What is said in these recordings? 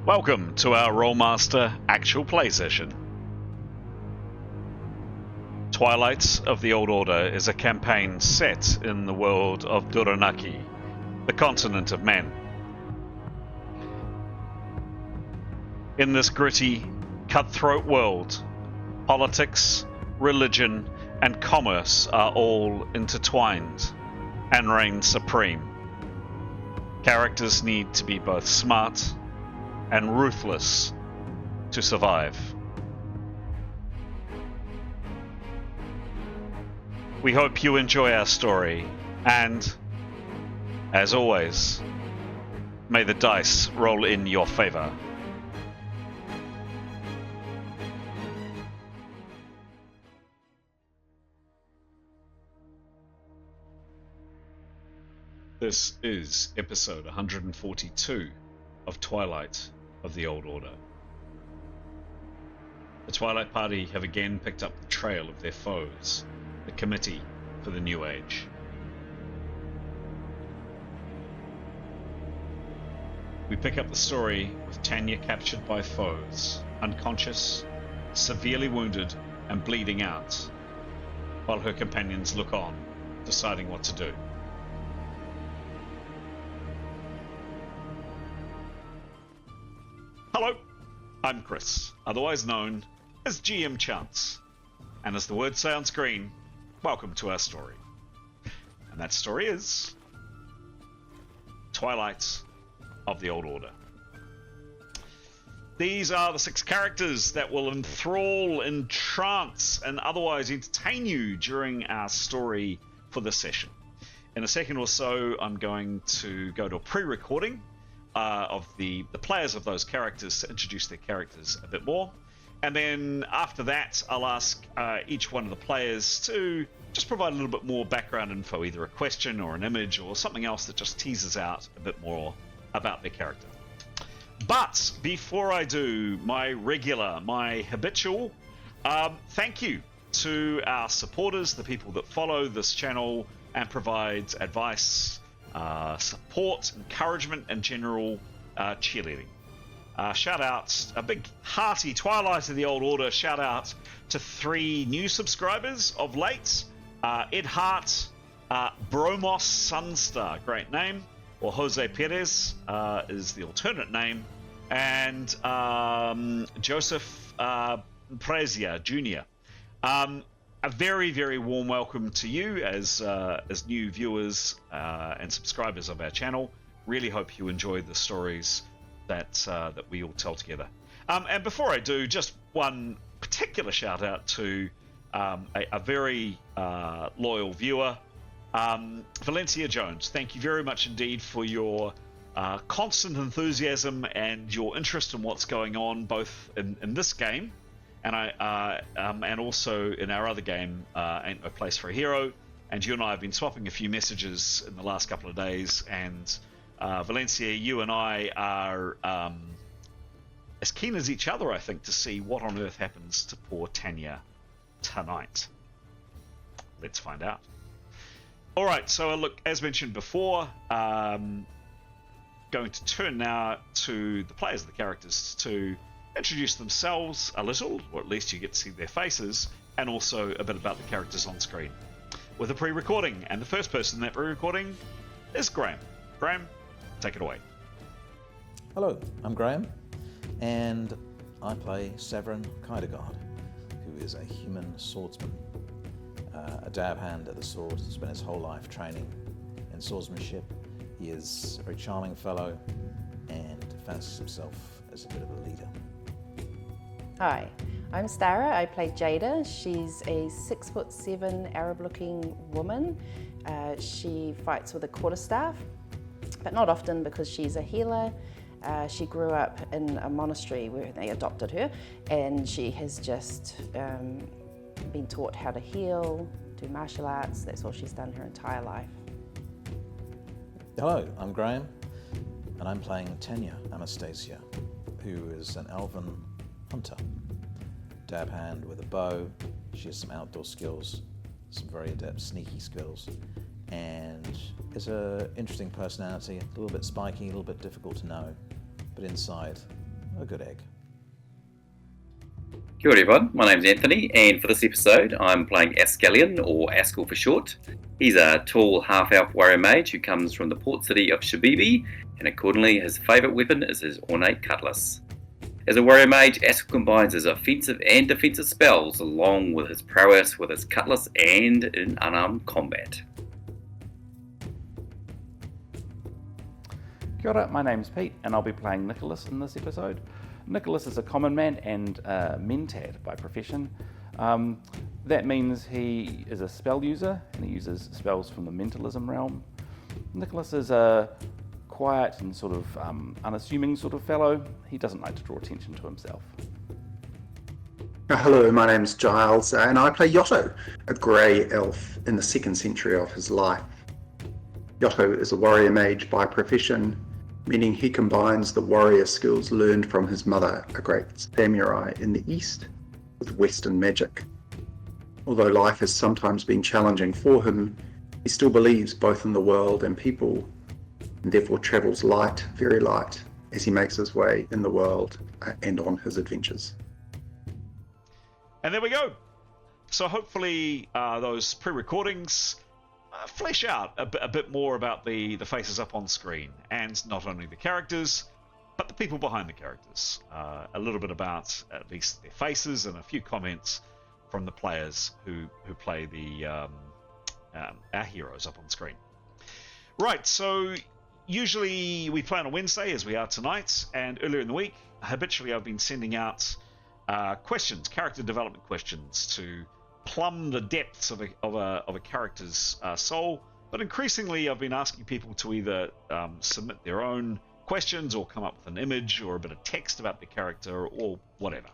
Welcome to our Rolemaster Actual play session. Twilight of the Old Order is a campaign set in the world of Duranarki, the continent of men. In this gritty, cutthroat world, politics, religion, and commerce are all intertwined and reign supreme. Characters need to be both smart and ruthless to survive. We hope you enjoy our story, and, as always, may the dice roll in your favor. This is episode 142 of Twilight of the Old Order. The Twilight Party have again picked up the trail of their foes, the Committee for the New Age. We pick up the story with Taenya captured by foes, unconscious, severely wounded, and bleeding out, while her companions look on, deciding what to do. Hello, I'm Chris, otherwise known as GM Chance, and as the words say on screen, welcome to our story. And that story is Twilight of the Old Order. These are the 6 characters that will enthrall, entrance, and otherwise entertain you during our story for this session. In a second or so, I'm going to go to a pre-recording of the players of those characters to introduce their characters a bit more. And then after that, I'll ask each one of the players to just provide a little bit more background info, either a question or an image or something else that just teases out a bit more about their character. But before I do, my habitual thank you to our supporters, the people that follow this channel and provide advice, support, encouragement, and general cheerleading. Shout out, a big hearty Twilight of the Old Order shout out to 3 new subscribers of late. Ed Hart, Bromos Sunstar, great name, or Jose Perez is the alternate name, and Joseph Prezia Jr. A very, very warm welcome to you as new viewers and subscribers of our channel. Really hope you enjoy the stories that we all tell together. And before I do, just one particular shout out to a very loyal viewer, Valencia Jones. Thank you very much indeed for your constant enthusiasm and your interest in what's going on, both in this game and also in our other game, Ain't No Place for a Hero. And you and I have been swapping a few messages in the last couple of days, and Valencia, you and I are as keen as each other, I think, to see what on earth happens to poor Taenya tonight. Let's find out. Alright, so look, as mentioned before, going to turn now to the players of the characters to introduce themselves a little, or at least you get to see their faces, and also a bit about the characters on screen with a pre-recording. And the first person in that pre-recording is Graham. Graham, take it away. Hello, I'm Graham, and I play Severin Kaidegard, who is a human swordsman, a dab hand at the sword. Has spent his whole life training in swordsmanship. He is a very charming fellow and fancies himself as a bit of a leader. Hi, I'm Stara. I play Jada. She's a 6'7" Arab-looking woman. She fights with a quarterstaff, but not often because she's a healer. She grew up in a monastery where they adopted her, and she has just been taught how to heal, do martial arts. That's all she's done her entire life. Hello, I'm Graham, and I'm playing Taenya Anastasia, who is an elven hunter. Dab hand with a bow. She has some outdoor skills, some very adept sneaky skills, and is an interesting personality, a little bit spiky, a little bit difficult to know, but inside a good egg. Kia ora everyone, my name's Anthony, and for this episode I'm playing Ascallion, or Ascal for short. He's a tall half-elf warrior mage who comes from the port city of Shabibi, and accordingly his favourite weapon is his ornate cutlass. As a warrior mage, Ascal combines his offensive and defensive spells along with his prowess with his cutlass and in unarmed combat. Kia ora, my name's Pete, and I'll be playing Nicholas in this episode. Nicholas is a common man and a mentad by profession. That means he is a spell user, and he uses spells from the mentalism realm. Nicholas is a quiet and sort of unassuming sort of fellow. He doesn't like to draw attention to himself. Hello, my name's Giles, and I play Yotto, a grey elf in the 2nd century of his life. Yotto is a warrior mage by profession, meaning he combines the warrior skills learned from his mother, a great samurai in the East, with Western magic. Although life has sometimes been challenging for him, he still believes both in the world and people, and therefore travels light, very light, as he makes his way in the world and on his adventures. And there we go. So hopefully those pre-recordings flesh out a bit more about the faces up on screen, and not only the characters, but the people behind the characters. A little bit about at least their faces, and a few comments from the players who play our heroes up on screen. Right, so usually we play on a Wednesday, as we are tonight, and earlier in the week, habitually I've been sending out questions, character development questions, to plumb the depths of a character's soul. But increasingly I've been asking people to either submit their own questions or come up with an image or a bit of text about the character or whatever.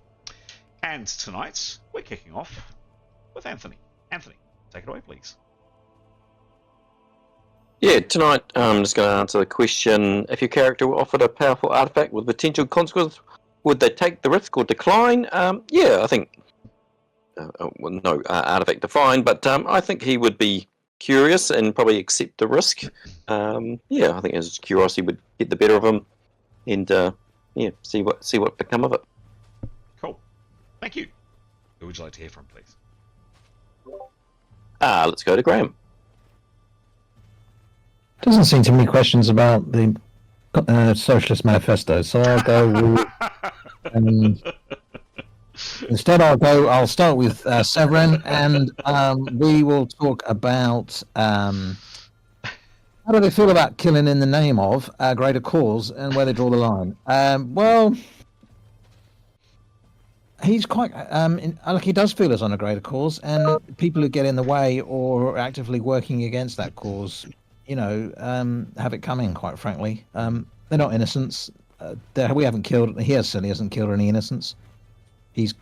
And tonight we're kicking off with Anthony. Anthony, take it away, please. Yeah, tonight I'm just going to answer the question: if your character were offered a powerful artifact with potential consequences, would they take the risk or decline? Yeah, I think well, no artifact defined, but I think he would be curious and probably accept the risk. Yeah, I think his curiosity would get the better of him, and yeah, see what become of it. Cool. Thank you. Who would you like to hear from, please? Let's go to Graham. Doesn't seem to be questions about the Socialist Manifesto, so I'll go with. Instead, I'll start with Severin, and we will talk about how do they feel about killing in the name of a greater cause, and where they draw the line. Well, he's quite like he does feel it's on a greater cause, and people who get in the way or are actively working against that cause, you know, have it coming. Quite frankly, they're not innocents. We haven't killed. He certainly hasn't killed any innocents. He's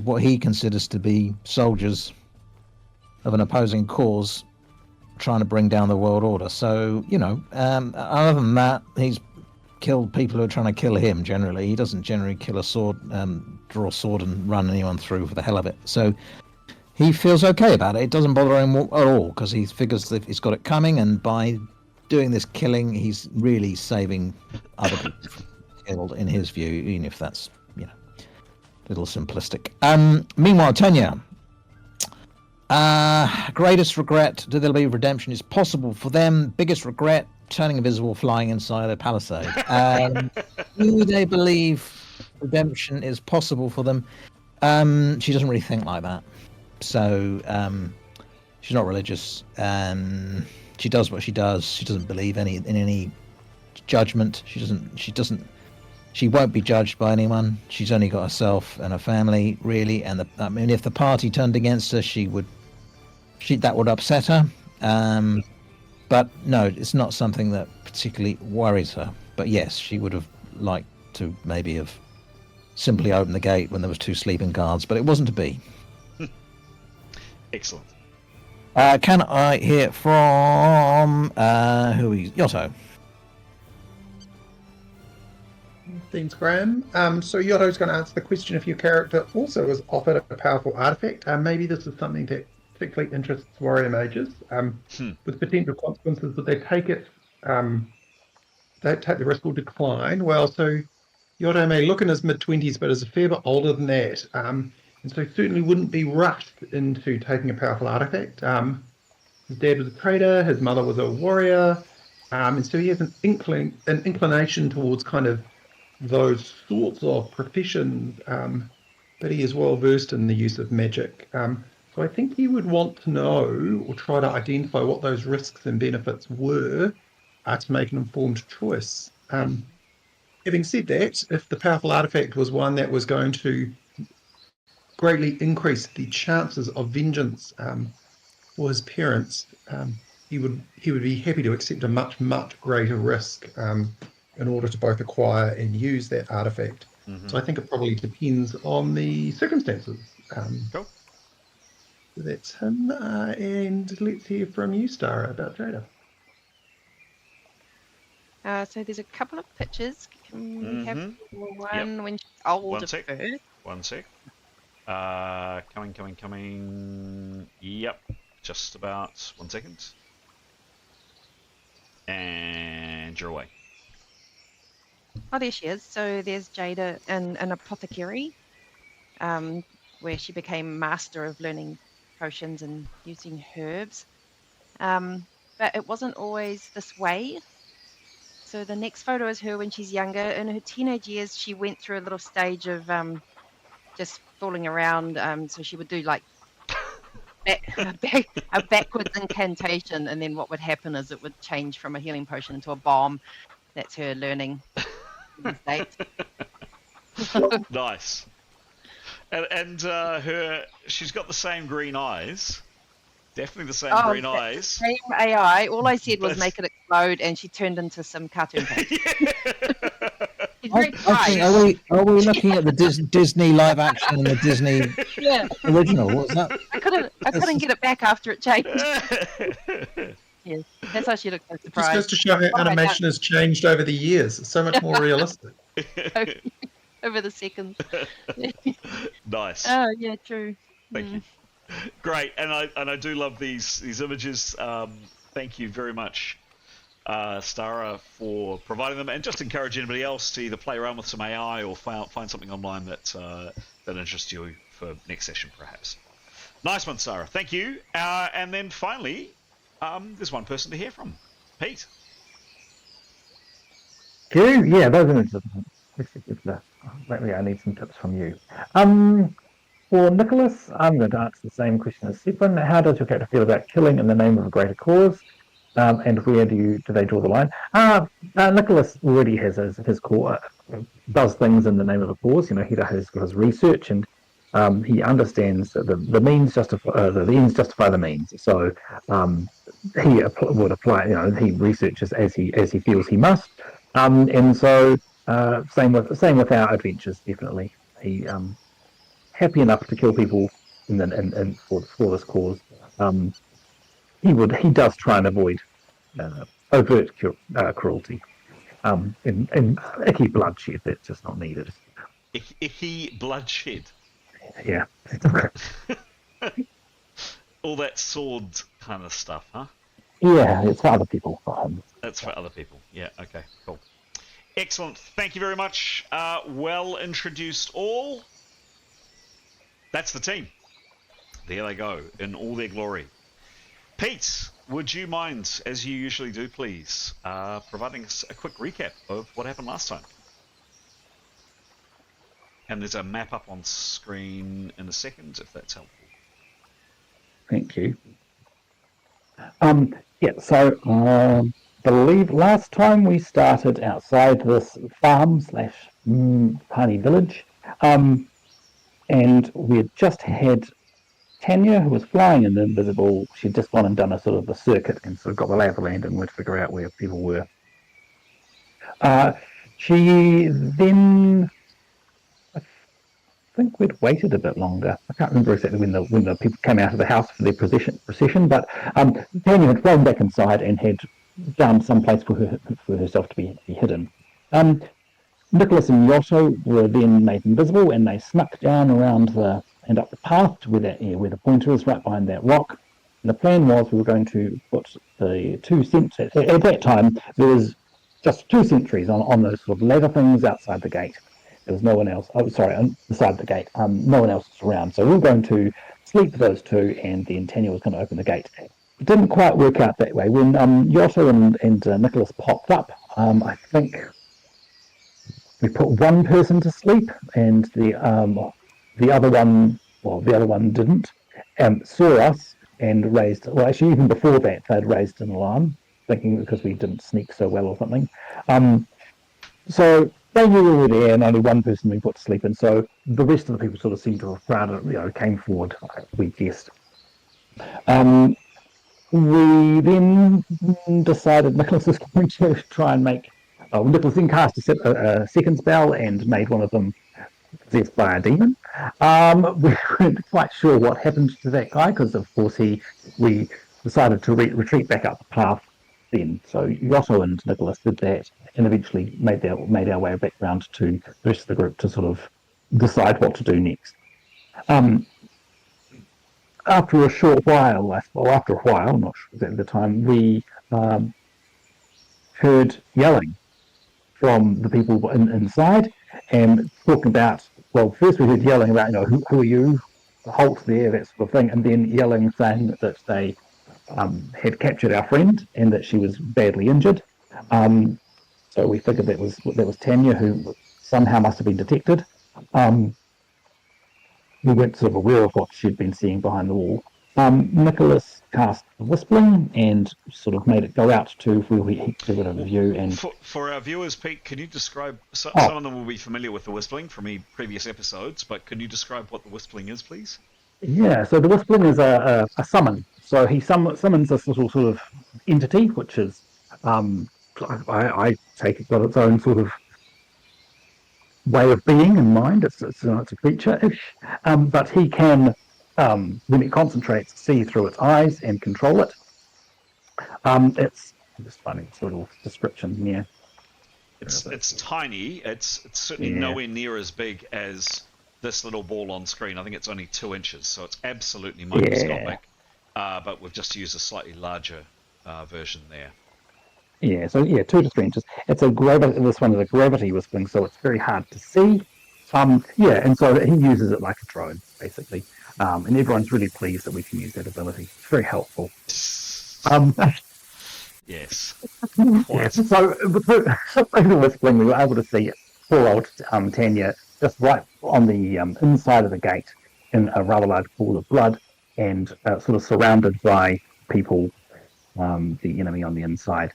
what he considers to be soldiers of an opposing cause, trying to bring down the world order. So, you know, other than that, he's killed people who are trying to kill him. Generally, he doesn't generally kill a sword, draw a sword and run anyone through for the hell of it. So he feels okay about it. It doesn't bother him at all, because he figures that he's got it coming, and by doing this killing, he's really saving other people from being killed, in his view, even if that's, you know, a little simplistic. Meanwhile, Taenya. Greatest regret, do there be redemption? Is possible for them. Biggest regret, turning invisible, flying inside a palisade. Do they believe redemption is possible for them? She doesn't really think like that. So she's not religious. She does what she does. She doesn't believe in any judgment. She won't be judged by anyone. She's only got herself and her family, really. And if the party turned against her, that would upset her. But no, it's not something that particularly worries her. But yes, she would have liked to maybe have simply opened the gate when there was 2 sleeping guards, but it wasn't to be. Excellent. Can I hear from Yotto? Thanks, Graham. So Yotto's going to answer the question: if your character also was offered a powerful artifact, maybe this is something that particularly interests warrior mages, with potential consequences, would they take it? They take the risk or decline? Well, so Yotto may look in his mid-20s, but is a fair bit older than that. And so certainly wouldn't be rushed into taking a powerful artifact. His dad was a trader, his mother was a warrior, and so he has an inclination towards kind of those sorts of professions, but he is well versed in the use of magic. So I think he would want to know or try to identify what those risks and benefits were to make an informed choice. Having said that, if the powerful artifact was one that was going to greatly increase the chances of vengeance for his parents, he would be happy to accept a much greater risk in order to both acquire and use that artifact. So I think it probably depends on the circumstances. Cool. So that's him, and let's hear from you, Stara, about Jada. So there's a couple of pictures. Can we have one Yep. when she's older One sec. first? One sec. Coming. Yep. Just about 1 second. And you're away. Oh, there she is. So there's Jada in an apothecary, where she became master of learning potions and using herbs. But it wasn't always this way. So the next photo is her when she's younger. In her teenage years, she went through a little stage of just fooling around. So she would do like a backwards incantation, and then what would happen is it would change from a healing potion into a bomb. That's her learning state. Nice. And she's got the same green eyes. Definitely the same green eyes. Same AI. All I said was But- make it explode, and she turned into some cartoon character. She's I very think, bright. are we looking at the Disney live action and the Disney Yeah, original? What's that? I couldn't get it back after it changed. Yes, that's why she looked so It just surprised. goes to show how Oh, animation has changed over the years. It's so much more realistic. Over the seconds. Nice. Oh yeah, true. Thank you. Great, and I do love these images. Thank you very much, Stara, for providing them, and just encourage anybody else to either play around with some AI or find something online that interests you for next session, perhaps. Nice one, Stara. Thank you. And then finally, there's one person to hear from, Pete. You? Yeah, those images are maybe I need some tips from you. For Nicholas, I'm going to answer the same question as Stephen. How does your character feel about killing in the name of a greater cause? And where do they draw the line? Nicholas already has his core, does things in the name of a cause. You know, he got his research, and he understands that the ends justify the means. So he would apply. You know, he researches as he feels he must. And so same with our adventures. Definitely, he happy enough to kill people for this cause. He does try and avoid overt cruelty and icky bloodshed that's just not needed. Icky bloodshed. Yeah. All that sword kind of stuff, huh? Yeah, it's for other people. That's for other people. Yeah, okay, cool. Excellent. Thank you very much. Well introduced all. That's the team. There they go, in all their glory. Pete, would you mind, as you usually do, please, providing us a quick recap of what happened last time? And there's a map up on screen in a second, if that's helpful. Thank you. So believe last time we started outside this farm / tiny village, and we had just had Taenya, who was flying in the invisible. She'd just gone and done a sort of the circuit and sort of got the lay of the land and would figure out where people were. She then, I think we'd waited a bit longer. I can't remember exactly when the people came out of the house for their procession, but Taenya had flown back inside and had found some place for herself to be hidden. Nicholas and Yotto were then made invisible, and they snuck down around and up the path to where the pointer is, right behind that rock. And the plan was we were going to put the 2 sentries. At that time, there was just 2 sentries on those sort of ladder things outside the gate. There was no one else. Oh, sorry, beside the gate. No one else was around. So we were going to sleep those two, and then Taenya was going to open the gate. It didn't quite work out that way. When Yotto and Nicholas popped up, I think we put one person to sleep, and the other one didn't. Saw us and raised. Well, actually, even before that, they'd raised an alarm, thinking because we didn't sneak so well or something. So they knew we were there, and only one person we put to sleep, and so the rest of the people sort of seemed to have crowded, came forward. We guessed. We then decided Nicholas was going to try and make. Nicholas then cast a second spell and made one of them possessed by a demon. We weren't quite sure what happened to that guy because, of course, we decided to retreat back up the path then. So Yotto and Nicholas did that and eventually made our way back round to the rest of the group to sort of decide what to do next. After a short while, after a while, I'm not sure exactly the time, we heard yelling from the people inside and talking about, well, first we heard yelling about, who are you? Halt there, that sort of thing, and then yelling saying that they had captured our friend and that she was badly injured. So we figured that was Taenya, who somehow must have been detected. We weren't sort of aware of what she'd been seeing behind the wall. Nicholas cast Whispering and sort of made it go out to where we get rid of the view. And for our viewers, Pete, can you describe? Some of them will be familiar with the Whispering from previous episodes, but can you describe what the Whispering is, please? Yeah, so the Whispering is a summon. So he summons this little sort of entity, which is, I take it, got its own sort of way of being in mind. It's a creature-ish, but he can, when it concentrates, see through its eyes and control it. It's just funny, it's a little description here. It's tiny. It's certainly nowhere near as big as this little ball on screen. I think it's only 2 inches, so it's absolutely microscopic. But we've just used a slightly larger version there. Yeah, so 2 to 3 inches. It's this one is a gravity Whispering, so it's very hard to see. And so he uses it like a drone, basically. And everyone's really pleased that we can use that ability. It's very helpful. Yes. Yeah, so through the Whispering, we were able to see poor old Taenya just right on the inside of the gate in a rather large pool of blood and sort of surrounded by people, the enemy on the inside.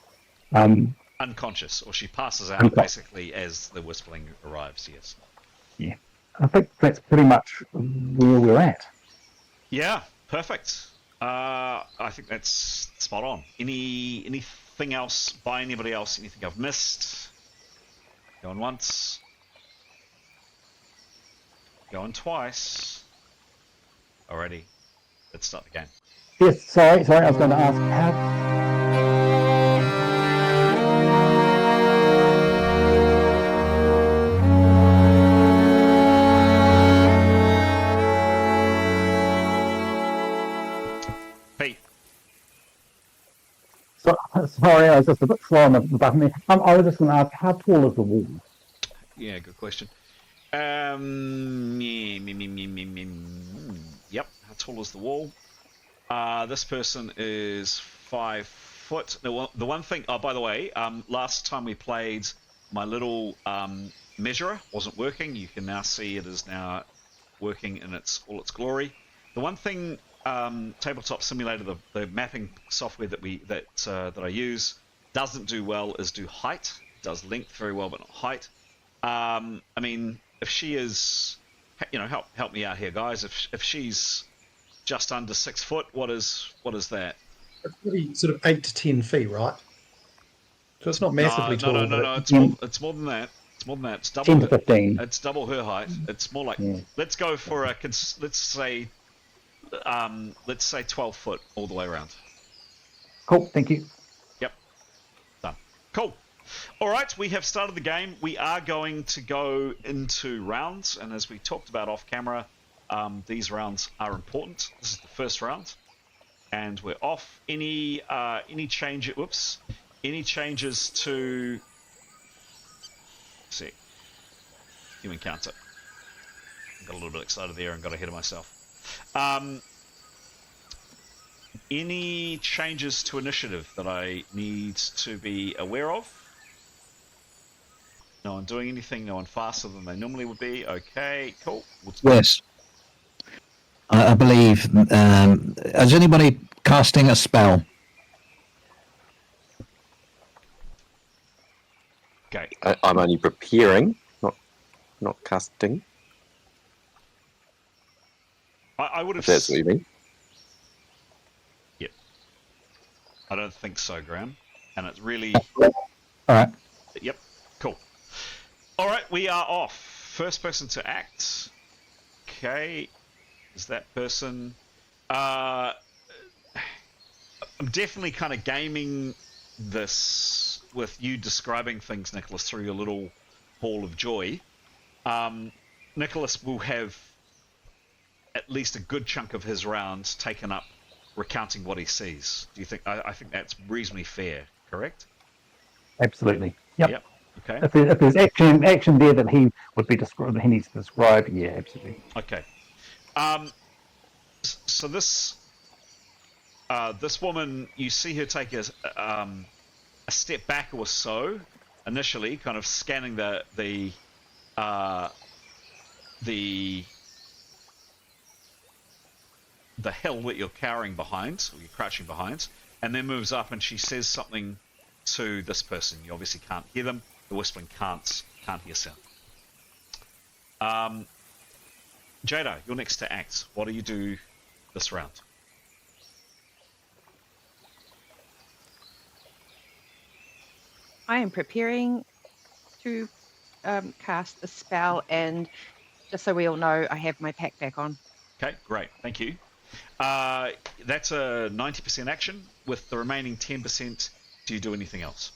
Unconscious, or she passes out basically as the Whispering arrives, yes. Yeah, I think that's pretty much where we're at. Yeah, perfect. I think that's spot on. Anything else by anybody else? Anything I've missed? Going once. Going twice. Alrighty. Let's start the game. Yes, sorry, I was going to ask how... Pete. Sorry, I was just a bit slow on the button there. I was just going to ask, how tall is the wall? Yeah, good question. Yep, how tall is the wall? This person is 5 foot. The one thing, oh, by the way, last time we played, my little measurer wasn't working. You can now see it is now working in all its glory. The one thing, Tabletop Simulator, the mapping software that I use, doesn't do well is do height. It does length very well, but not height. I mean, if she is, help me out here, guys. If she's just under 6 foot, what is that? It's probably sort of 8 to 10 feet, right? So it's not massively tall. No. It's more than that. It's more than that. It's double 10 to 15. It's double her height. It's more like let's go for let's say 12 foot all the way around. Cool, thank you. Yep. Done. Cool. All right, we have started the game. We are going to go into rounds, and as we talked about off camera, these rounds are important. This is the first round, and we're off. Any changes to? Let's see. human counter. Got a little bit excited there and got ahead of myself. Any changes to initiative that I need to be aware of? No one doing anything, no one faster than they normally would be. Okay, cool. Yes. I believe. Is anybody casting a spell? Okay. I'm only preparing, not casting. I would have. If that's what you mean. Yep. I don't think so, Graham. And it's really. All right. Yep. Cool. All right, we are off. First person to act. Okay. Is that person? I'm definitely kind of gaming this with you describing things, Nicholas, through your little hall of joy. Nicholas will have at least a good chunk of his round taken up recounting what he sees. Do you think? I think that's reasonably fair, correct? Absolutely. Yep. Yep. Okay. If there's action there that he would be described, he needs to describe. Yeah, absolutely. Okay. So this woman, you see her take a step back or so initially, kind of scanning the hill that you're cowering behind, or you're crouching behind, and then moves up and she says something to this person. You obviously can't hear them. The whispering can't hear sound. Jada, you're next to act. What do you do this round? I am preparing to cast a spell, and just so we all know, I have my pack back on. Okay, great. Thank you. That's a 90% action. With the remaining 10%, do you do anything else?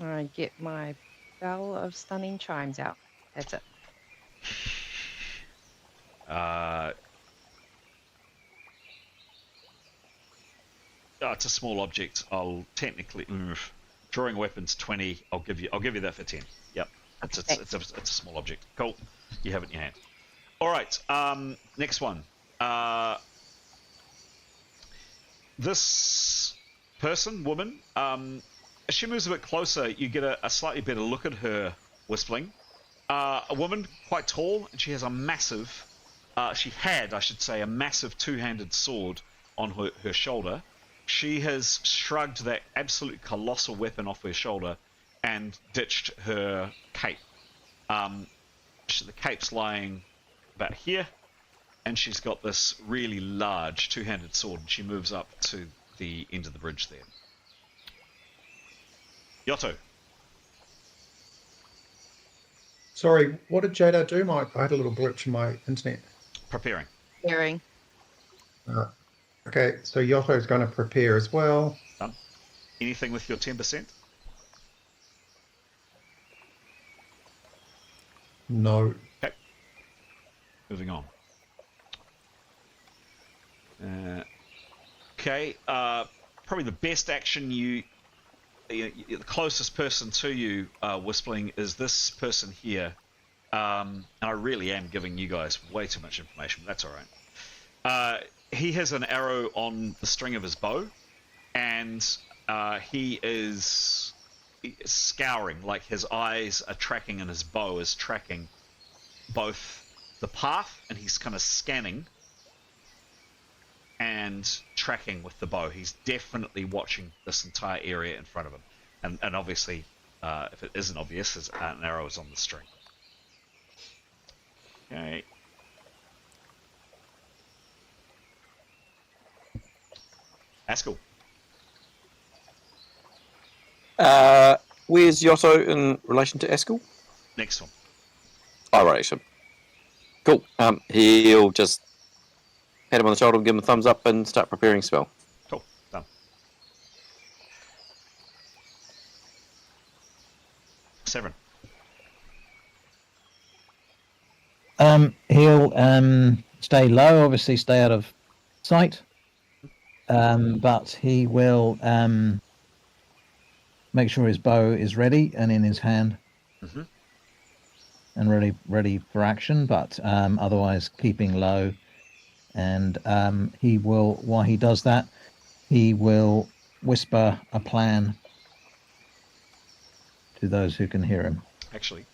I get my bell of stunning chimes out. That's it. It's a small object. I'll technically drawing weapons 20. I'll give you that for 10. Yep. It's a small object. Cool. You have it in your hand. All right. Next one. This woman, as she moves a bit closer, you get a slightly better look at her whistling. A woman, quite tall, and she has a massive, she had, I should say, a massive two-handed sword on her shoulder. She has shrugged that absolute colossal weapon off her shoulder and ditched her cape. The cape's lying about here, and she's got this really large two-handed sword, and she moves up to the end of the bridge there. Yotto. Sorry, what did Jada do? I had a little glitch in my internet. Preparing. Preparing. Okay, so Yotto's going to prepare as well. Done. Anything with your 10%? No. Okay. Moving on. Okay. Probably the best action the closest person to you, whistling, is this person here. And I really am giving you guys way too much information, but that's all right. He has an arrow on the string of his bow, and he is scouring, like his eyes are tracking and his bow is tracking both the path, and he's kind of scanning and tracking with the bow. He's definitely watching this entire area in front of him. And obviously, if it isn't obvious, an arrow is on the string. Okay. Haskell. Where's Yotto in relation to Haskell? Next one. Oh, right, so cool. He'll just pat him on the shoulder, give him a thumbs up, and start preparing spell. Cool. Done. Severin. He'll stay low, obviously stay out of sight, but he will make sure his bow is ready and in his hand. Mm-hmm. and ready for action, but otherwise keeping low. And he will, while he does that, he will whisper a plan to those who can hear him. Actually,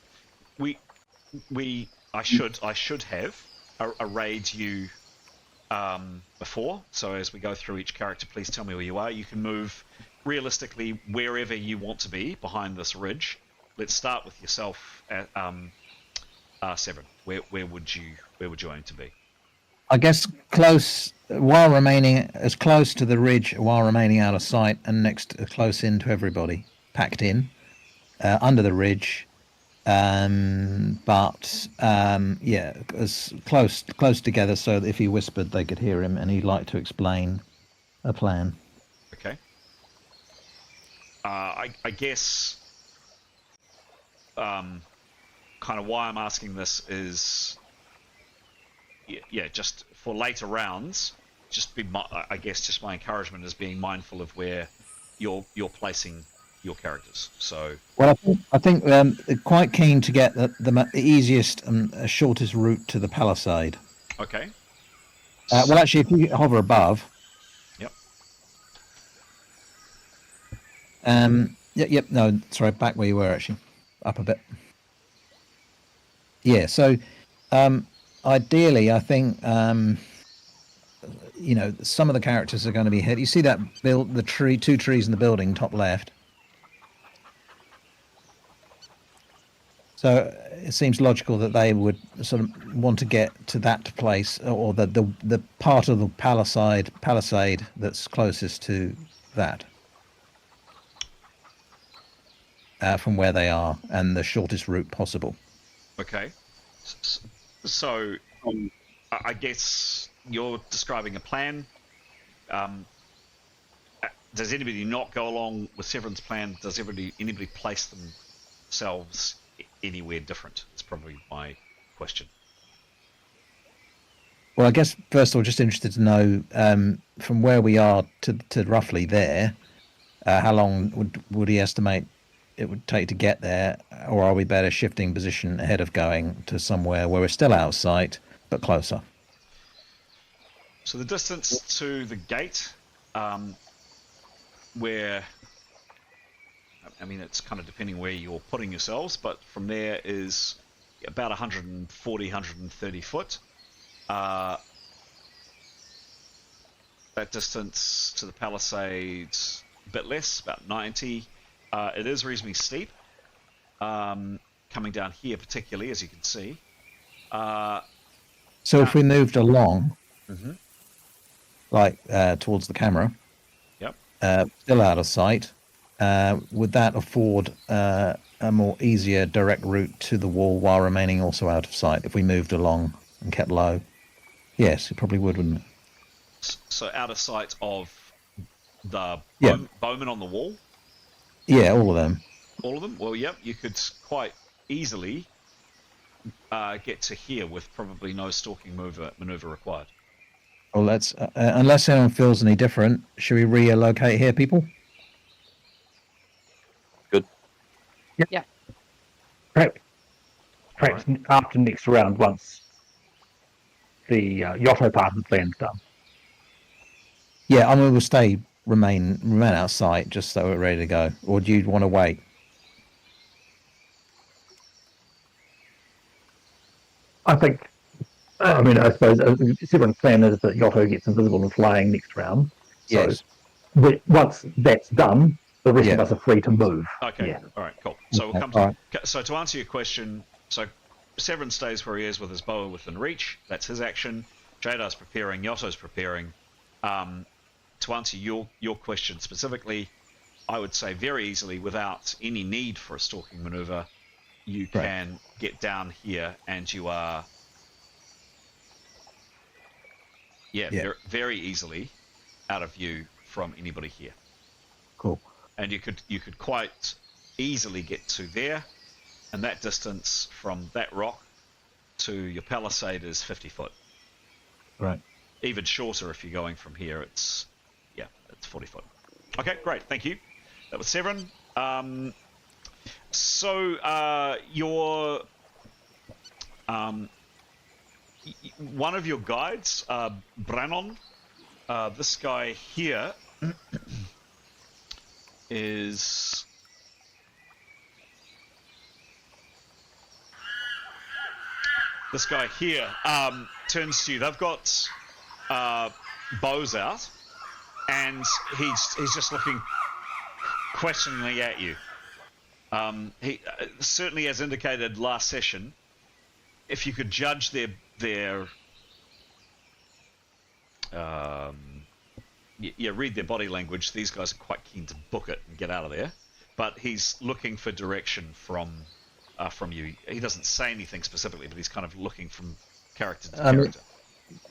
I should have arrayed you before. So as we go through each character, please tell me where you are. You can move realistically wherever you want to be behind this ridge. Let's start with yourself, Severin. Where would you aim to be? I guess close, while remaining as close to the ridge, while remaining out of sight, and next close in to everybody, packed in under the ridge. But yeah, as close together so that if he whispered, they could hear him, and he'd like to explain a plan. Okay. I guess kind of why I'm asking this is, yeah, just for later rounds, I guess just my encouragement is being mindful of where you're placing your characters. So well, I think quite keen to get the easiest and shortest route to the palisade. Okay. Well, actually, if you hover above. Yep. Yep. No, sorry, back where you were actually, up a bit. Yeah. So, ideally, I think some of the characters are going to be hit. You see that two trees in the building, top left. So it seems logical that they would sort of want to get to that place, or the part of the palisade that's closest to that, from where they are, and the shortest route possible. Okay. So I guess you're describing a plan. Does anybody not go along with Severin's plan? Does anybody place themselves anywhere different? It's probably my question. Well, I guess first of all, just interested to know from where we are to roughly there, how long would he estimate it would take to get there, or are we better shifting position ahead of going to somewhere where we're still out of sight but closer? So the distance to the gate, where, I mean, it's kind of depending where you're putting yourselves, but from there is about 140, 130 foot. That distance to the palisades, a bit less, about 90. It is reasonably steep, coming down here particularly, as you can see. So if we moved along, mm-hmm. like towards the camera, yep, still out of sight, would that afford a more easier direct route to the wall while remaining also out of sight if we moved along and kept low? Yes, it probably would, wouldn't it? So out of sight of the bowmen on the wall? Yeah, all of them. All of them? Well, yep, you could quite easily get to here with probably no stalking maneuver required. Well, let's, unless anyone feels any different, should we relocate here, people? Good. Yep. Yeah. Perhaps after next round, once the Yotto part of the plan's done. Yeah, I mean, we'll remain out of sight just so we're ready to go. Or do you want to wait? I think, I suppose Severin's plan is that Yotto gets invisible and flying next round. So Yes. Once that's done, the rest of us are free to move. Okay. Yeah. All right. Cool. So we'll come All right. So to answer your question, so Severin stays where he is with his bow within reach. That's his action. Jadar's preparing. Yotto's preparing. To answer your question specifically, I would say very easily, without any need for a stalking maneuver, you can get down here, and you are, very, very easily out of view from anybody here. Cool. And you could quite easily get to there, and that distance from that rock to your palisade is 50 foot. Right. Even shorter if you're going from here. It's 40 foot. Okay, great. Thank you. That was Severin. So your One of your guides, Brannon, this guy here is... This guy here turns to you. They've got bows out, and he's just looking questioningly at you. He certainly, as indicated last session, if you could judge their read their body language, these guys are quite keen to book it and get out of there. But he's looking for direction from you. He doesn't say anything specifically, but he's kind of looking from character to character.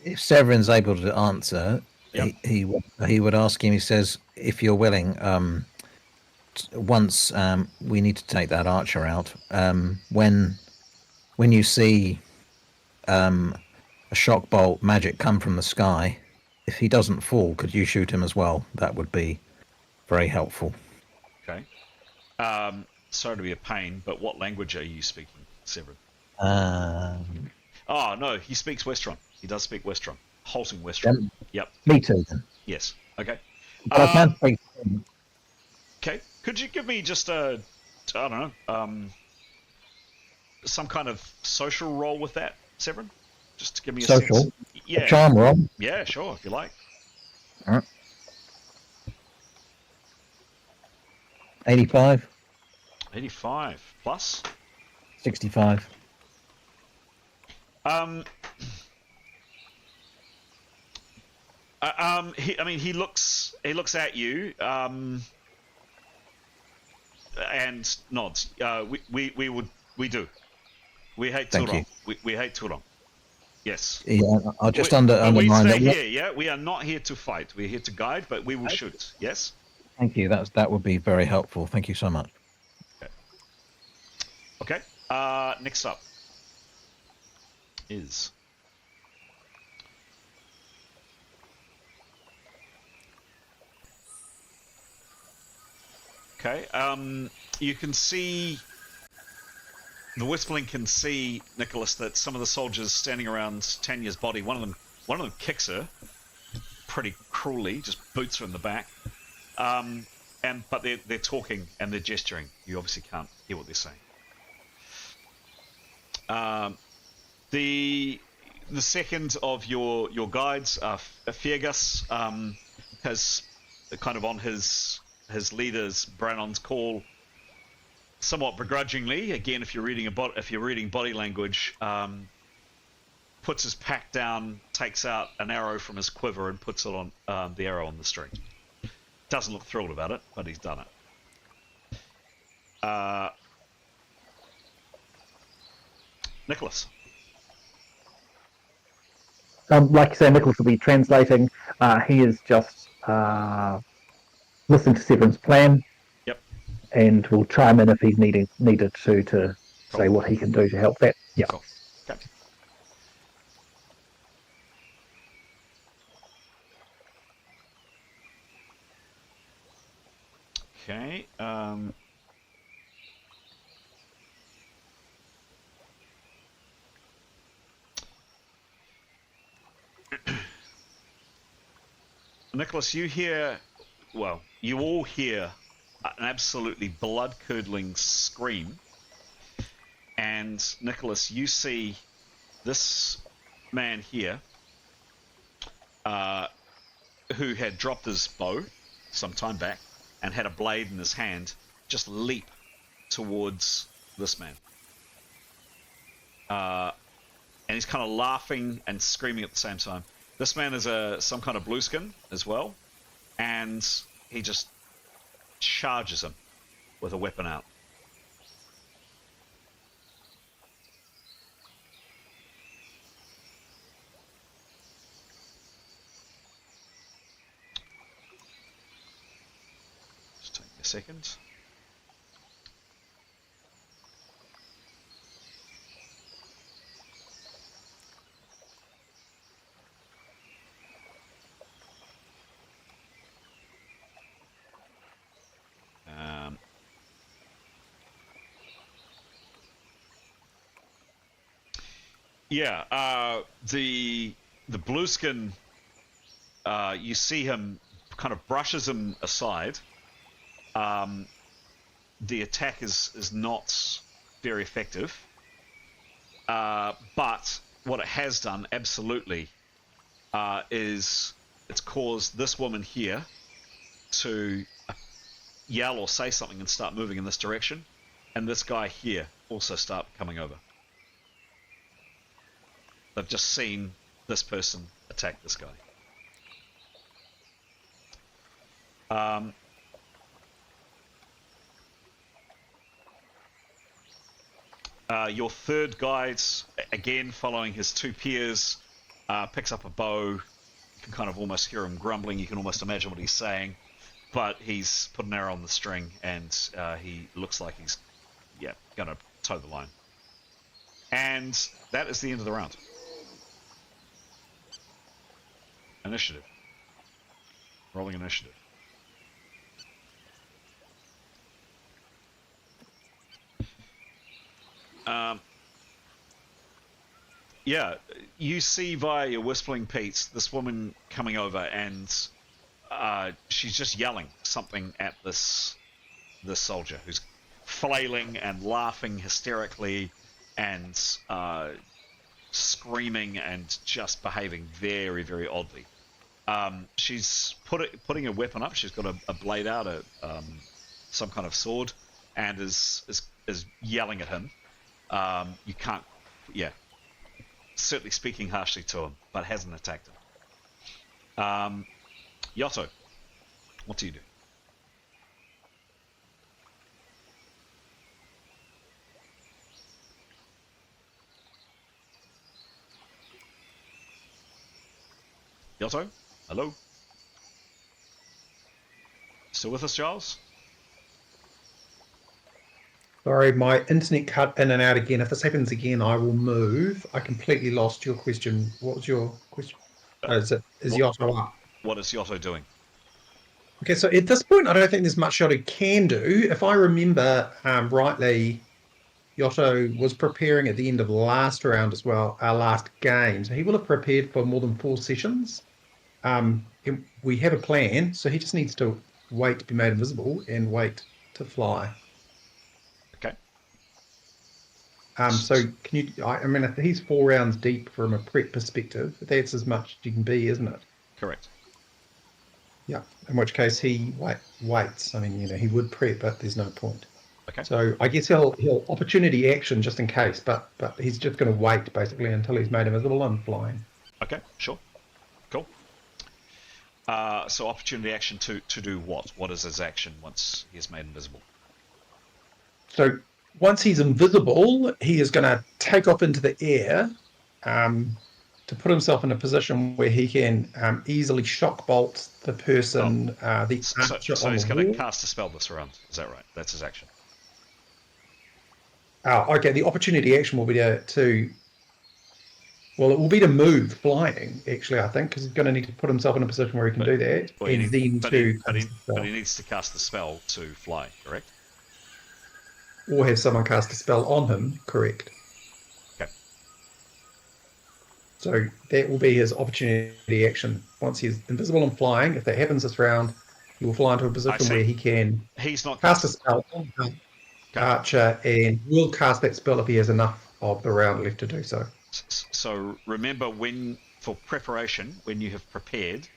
If Severin's able to answer, Yep. he would ask him. He says, "If you're willing, once we need to take that archer out. When you see a shock bolt magic come from the sky, if he doesn't fall, could you shoot him as well? That would be very helpful." Okay. Sorry to be a pain, but what language are you speaking, Severin? Oh, no, he speaks Westron. He does speak Westron. Halting Westron. Yep. Me too, then. Yes. Okay. But I can speak. Okay. Could you give me just I don't know, some kind of social roll with that, Severin? Just to give me a Social? sense. Yeah. A charm roll? Yeah, sure, if you like. All right. 85. 85 plus. 65. He looks at you, and nods. We do. We hate Thank Turong. We hate Turong. Yes. Yeah, I'll just we underline stay that. here. Yeah, we are not here to fight. We're here to guide, but we will shoot. Yes. Thank you. That would be very helpful. Thank you so much. Okay. Next up is okay. You can see the Whisperling can see, Nicholas, that some of the soldiers standing around Tanya's body. One of them kicks her pretty cruelly, just boots her in the back. But they're talking and they're gesturing. You obviously can't hear what they're saying. The second of your guides, Fergus, has kind of on his leader's Brannon's call, somewhat begrudgingly. Again, if you're reading body language, puts his pack down, takes out an arrow from his quiver, and puts it on the arrow on the string. Doesn't look thrilled about it, but he's done it. Nicholas. Like you say, Nicholas will be translating. He is just listening to Severin's plan. Yep. And will chime in if he's needed to say what he can do to help that. Yeah. Cool. Okay. Okay. Nicholas, you all hear an absolutely blood-curdling scream. And Nicholas, you see this man here, who had dropped his bow some time back and had a blade in his hand, just leap towards this man. And he's kind of laughing and screaming at the same time. This man is some kind of blueskin as well, and he just charges him with a weapon out. Just take a second. Yeah, the blueskin, you see him kind of brushes him aside. The attack is not very effective, but what it has done absolutely is it's caused this woman here to yell or say something and start moving in this direction, and this guy here also start coming over. They've just seen this person attack this guy. Your third guide, again following his two peers, picks up a bow. You can kind of almost hear him grumbling. You can almost imagine what he's saying, but he's put an arrow on the string, and he looks like he's, going to toe the line. And that is the end of the round. Initiative. Rolling initiative. You see via your Whistling Pete's this woman coming over, and she's just yelling something at this soldier who's flailing and laughing hysterically and screaming and just behaving very, very oddly. She's putting a weapon up. She's got a blade out, some kind of sword, and is yelling at him. You can't, certainly speaking harshly to him, but hasn't attacked him. Yotto, what do you do? Yotto, hello? Still with us, Giles? Sorry, my internet cut in and out again. If this happens again, I will move. I completely lost your question. What was your question? Is Yotto up? What is Yotto doing? Okay, so at this point, I don't think there's much Yotto can do. If I remember rightly, Yotto was preparing at the end of last round as well, our last game. So he will have prepared for more than 4 sessions. We have a plan, so he just needs to wait to be made invisible and wait to fly. Okay. So can you? I mean, if he's 4 rounds deep from a prep perspective, that's as much as you can be, isn't it? Correct. Yeah. In which case he waits. I mean, he would prep, but there's no point. Okay. So I guess he'll opportunity action just in case, but he's just going to wait basically until he's made invisible and flying. Okay. Sure. Cool. So opportunity action to do what? What is his action once he is made invisible? So once he's invisible, he is going to take off into the air to put himself in a position where he can easily shock bolt the person, the archer so on he's the going wall. to cast a spell this round. Is that right? That's his action. Okay, the opportunity action will be well, it will be to move flying, actually, I think, because he's going to need to put himself in a position where he can do that. But he needs to cast the spell to fly, correct? Or have someone cast a spell on him, correct. Okay. So that will be his opportunity action. Once he's invisible and flying, if that happens this round, he will fly into a position where he can cast a spell on the archer and will cast that spell if he has enough of the round left to do so. So remember, for preparation, when you have prepared,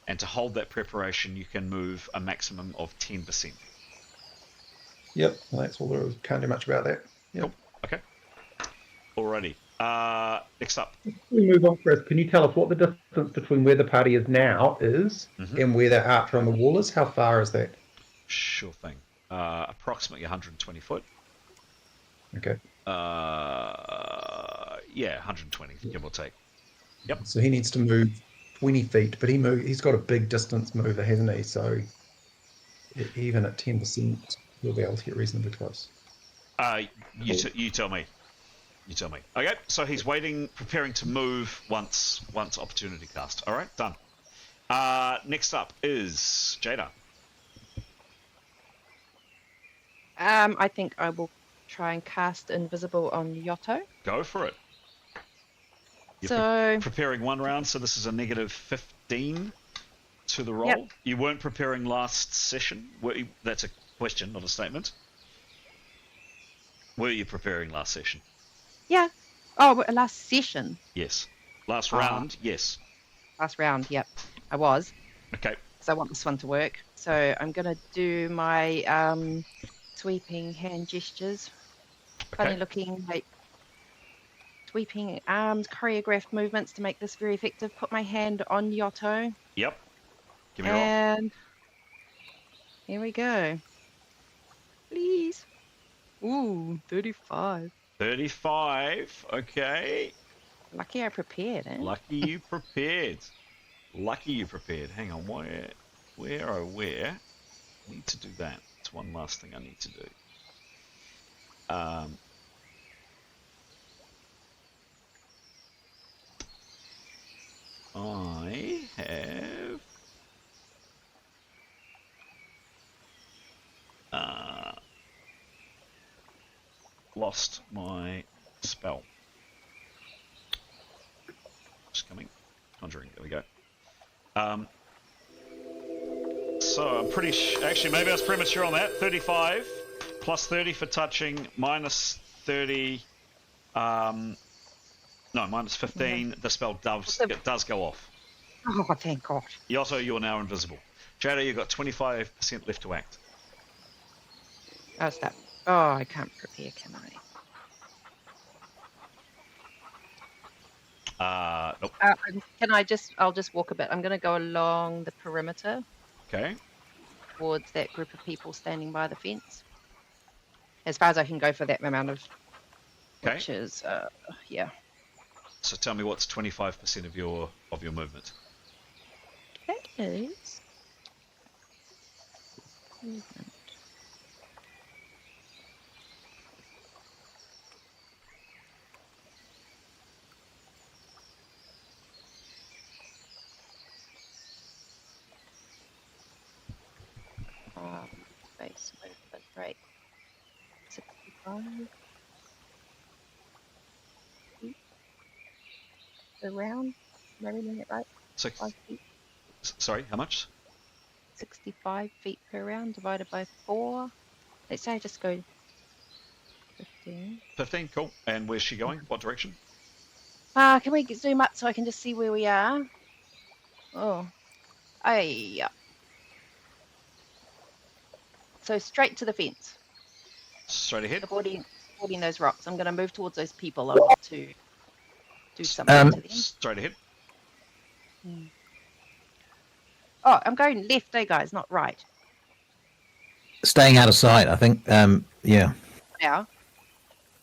and to hold that preparation, you can move a maximum of 10%. Yep, well, that's all there is. Can't do much about that. Yep. Cool. Okay. Alrighty. Next up. Before we move on, Chris, can you tell us what the distance between where the party is now is and where the archer on the wall is? How far is that? Sure thing. Approximately 120 foot. Okay. 120, give or take. Yep. So he needs to move 20 feet, but he's got a big distance mover, hasn't he? So even at 10%, he'll be able to get reasonably close. You tell me. You tell me. Okay, so he's waiting, preparing to move once opportunity cast. All right, done. Next up is Jada. I think I will try and cast invisible on Yotto. Go for it. So preparing 1 round, so this is a negative 15 to the roll. Yep. You weren't preparing last session. That's a question, not a statement. Were you preparing last session? yeah. Oh, last session. Yes. Last round, yes. Last round, yep. I was. Okay. Because I want this one to work. So I'm going to do my sweeping hand gestures. Funny looking, like sweeping arms, choreographed movements to make this very effective. Put my hand on Yotto. Yep. Give me a roll. And here we go. Please. Ooh, 35. 35. Okay. Lucky I prepared, eh? Lucky you prepared. Lucky you prepared. Hang on. Where? I need to do that. It's one last thing I need to do. I have lost my spell. Just coming. Conjuring. There we go. So I'm pretty actually, maybe I was premature on that. 35 plus 30 for touching, minus 30. No, minus 15. The spell does go off. Oh, thank God. Yotto, you're now invisible. Jada, you've got 25% left to act. How's that? Oh, I can't prepare, can I? Nope. Can I'll just walk a bit. I'm going to go along the perimeter Okay. towards that group of people standing by the fence. As far as I can go for that amount of, Okay. which is, yeah. So tell me what's 25% of your movement. That is movement. Base movement, right. 65 feet around. Am I reading it right? So, 5 feet. sorry, how much? 65 feet per round divided by 4. Let's say I just go 15. 15, cool. And where's she going? What direction? Can we zoom up so I can just see where we are? Oh. Yeah. So straight to the fence. Straight ahead. Avoiding those rocks. I'm going to move towards those people. I want to do something to them. Straight ahead. Oh, I'm going left, guys, not right. Staying out of sight, I think. Yeah. Now.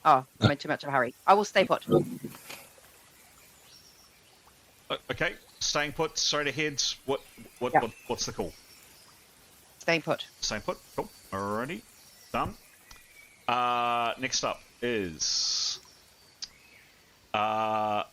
Oh, I'm in too much of a hurry. I will stay put. Okay, staying put, straight ahead. What's the call? Staying put. Staying put, cool. Alrighty, done. Next up is okay.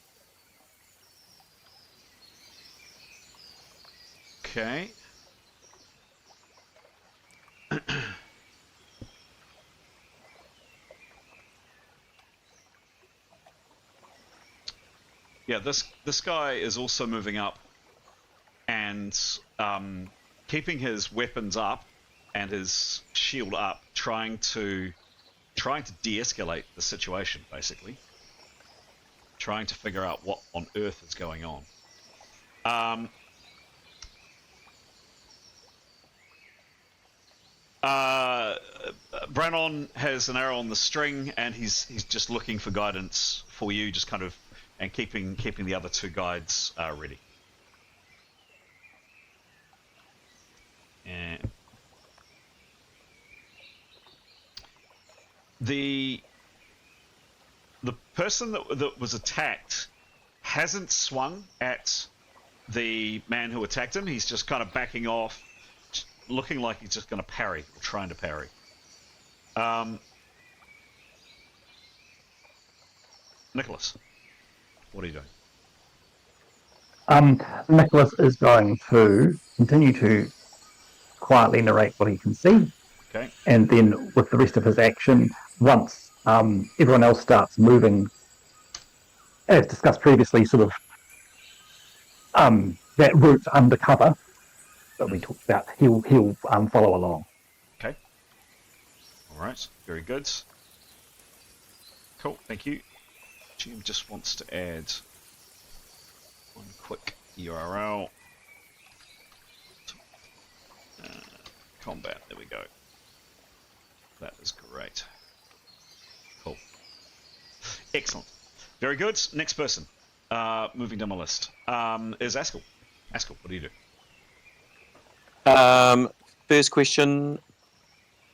Yeah, this guy is also moving up and keeping his weapons up and his shield up, trying to de-escalate the situation, basically. Trying to figure out what on earth is going on. Brannon has an arrow on the string, and he's just looking for guidance for you, just kind of, and keeping the other two guides ready. And the person that was attacked hasn't swung at the man who attacked him. He's just kind of backing off, looking like he's just going to parry, or trying to parry. Nicholas, what are you doing? Nicholas is going to continue to quietly narrate what he can see. Okay. And then with the rest of his action, once everyone else starts moving as discussed previously, sort of that route undercover that we talked about, he'll follow along. Okay. All right. Very good. Cool. Thank you. GM just wants to add one quick URL. Combat. There we go. That is great. Cool. Excellent. Very good. Next person. Moving down my list is Askell. Askell, what do you do? First question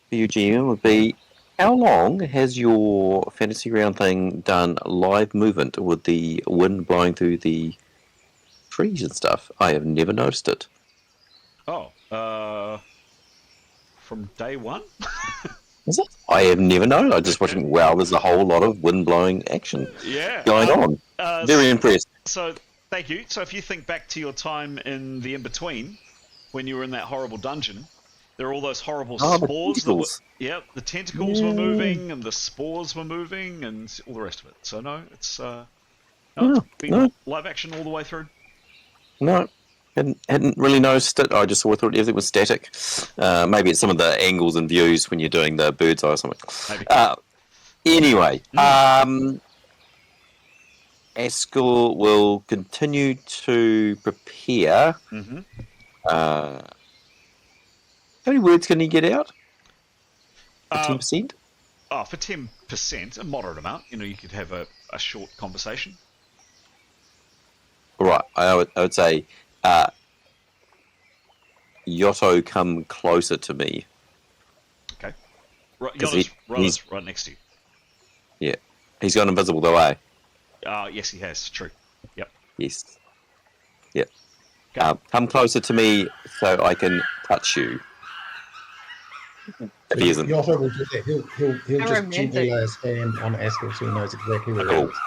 for you, GM, would be, how long has your fantasy round thing done live movement with the wind blowing through the trees and stuff? I have never noticed it. Oh, from day one? Is it? I have never known. I'm just watching, wow, there's a whole lot of wind blowing action going on. Very impressed. So, thank you. So if you think back to your time in the in-between, when you were in that horrible dungeon, there are all those horrible spores. The tentacles were moving, and the spores were moving, and all the rest of it. So no, it's been live action all the way through. No, hadn't really noticed it. I just thought everything was static. Maybe it's some of the angles and views when you're doing the bird's eye or something. Anyway, Askell will continue to prepare. How many words can he get out? 10%? Oh, for 10%, a moderate amount. You know, you could have a short conversation. Right, I would say, Yotto, come closer to me. Okay. Yotto's right next to you. Yeah. He's gone invisible though, eh? Yes, he has. True. Yep. Yes. Yep. Okay. Come closer to me so I can touch you. If he isn't. Yotto will do that. He'll just romantic. gently lay his hand on Askell so he knows exactly where Cool. it is.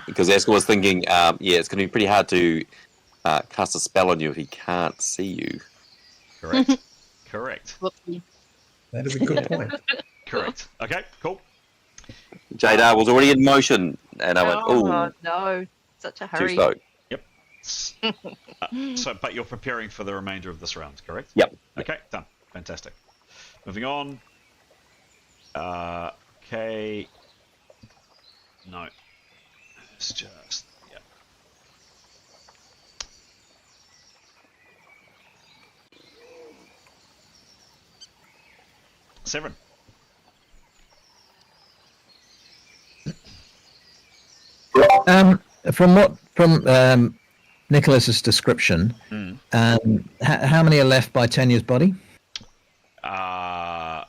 Because Askell was thinking, it's going to be pretty hard to cast a spell on you if he can't see you. Correct. Correct. That is a good point. Correct. Okay, cool. Jadar was already in motion, and I went, Oh, no. Such a too hurry. slow. Yep. But you're preparing for the remainder of this round, correct? Yep. Okay, done. Fantastic. Moving on. Okay. No. It's just, yeah. Severin. From Nicholas's description, how many are left by Tanya's body? A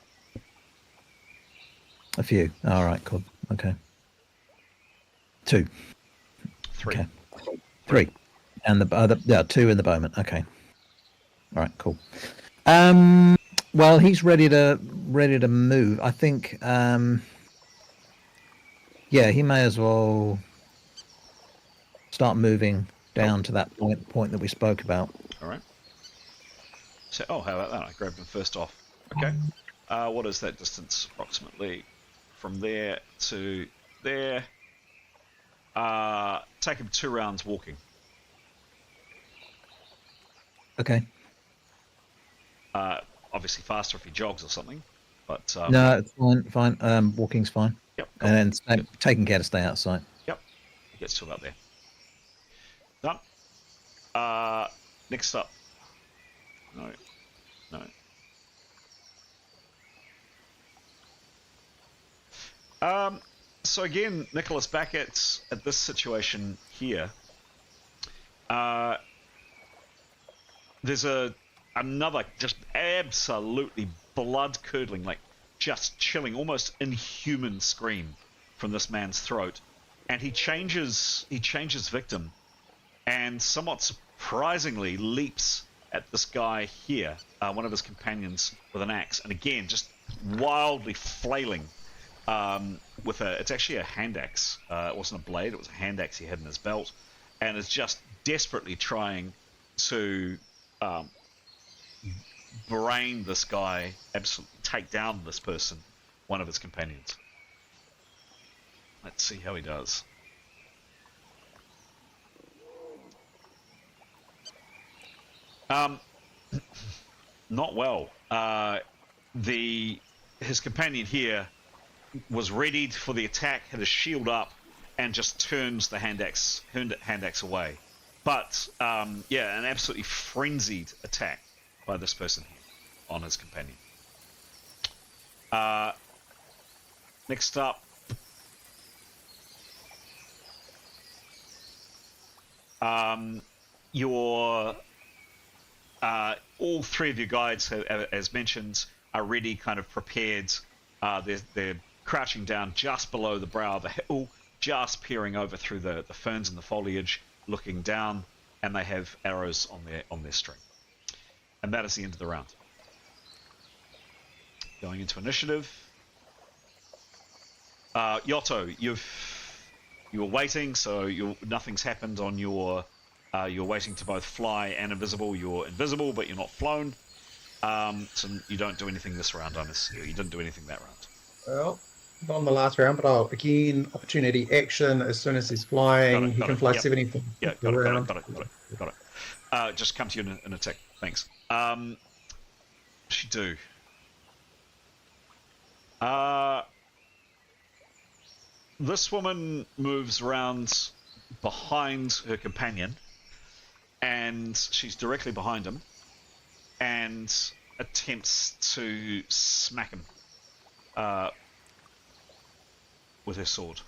few. All right, cool. Okay. 2. 3. Okay. 3, and the 2 in the bowman. Okay. All right, cool. Well, he's ready to move. I think. Yeah, he may as well start moving down to that point that we spoke about. All right. So, how about that? I grabbed him first off. Okay. What is that distance approximately from there to there? Take him 2 rounds walking. Okay. Obviously faster if he jogs or something, but No, it's fine. Walking's fine. Yep. Cool. And then taking care to stay outside. Yep. He gets to about there. Done. Next up. No. So again, Nicholas, back at this situation here. There's another just absolutely blood-curdling, like just chilling, almost inhuman scream from this man's throat, and he changes victim, and somewhat surprisingly leaps at this guy here, one of his companions, with an axe, and again just wildly flailing with it's actually a hand axe. It wasn't a blade; it was a hand axe he had in his belt, and is just desperately trying to brain this guy, absolutely take down this person, one of his companions. Let's see how he does. Not well. His companion here was readied for the attack, had his shield up, and just turns the hand axe away. But an absolutely frenzied attack by this person here on his companion. Next up, all three of your guides, as mentioned, are ready, kind of prepared. They're crouching down just below the brow of the hill, just peering over through the ferns and the foliage, looking down, and they have arrows on their string. And that is the end of the round. Going into initiative. Yotto, you were waiting, so nothing's happened on your. You're waiting to both fly and invisible. You're invisible, but you're not flown. So you don't do anything this round. You didn't do anything that round. Well, not on the last round, but I'll again opportunity action as soon as he's flying. He can fly 70 feet around. Got it. Just come to you in attack. Thanks. She do. This woman moves around behind her companion, and she's directly behind him, and attempts to smack him with her sword.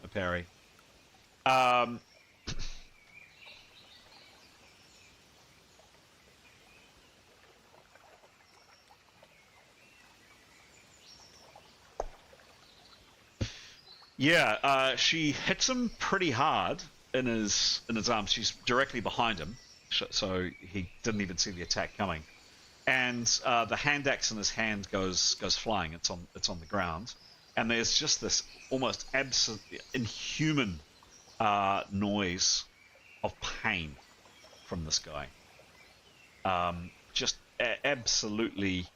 A parry. She hits him pretty hard in his arms. She's directly behind him, so he didn't even see the attack coming. And the hand axe in his hand goes flying. It's on the ground, and there's just this almost absolutely inhuman noise of pain from this guy. Just absolutely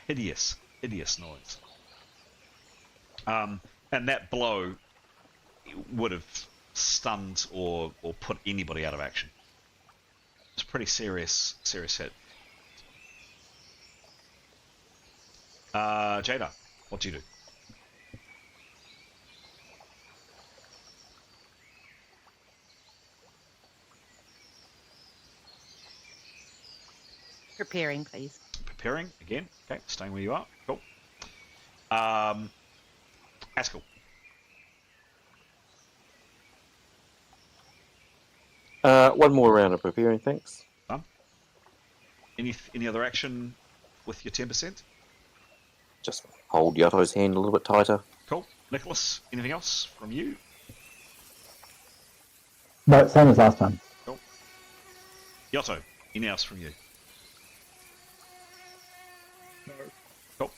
hideous noise. And that blow would have stunned or put anybody out of action. It's a pretty serious hit. Jada, what do you do? Preparing, please. Preparing again. Okay, staying where you are. Cool. Haskell. One more round of preparing, thanks. Any other action with your 10%? Just hold Yotto's hand a little bit tighter. Cool. Nicholas, anything else from you? No, same as last time. Cool. Yotto, anything else from you? No. Cool.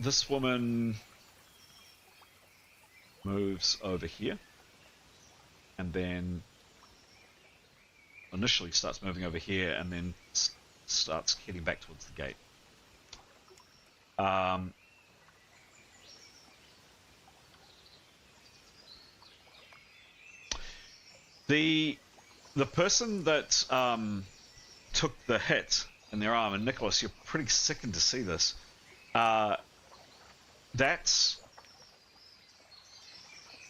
This woman moves over here, and then initially starts moving over here, and then starts heading back towards the gate. The person that took the hit in their arm, and Nicholas, you're pretty sickened to see this.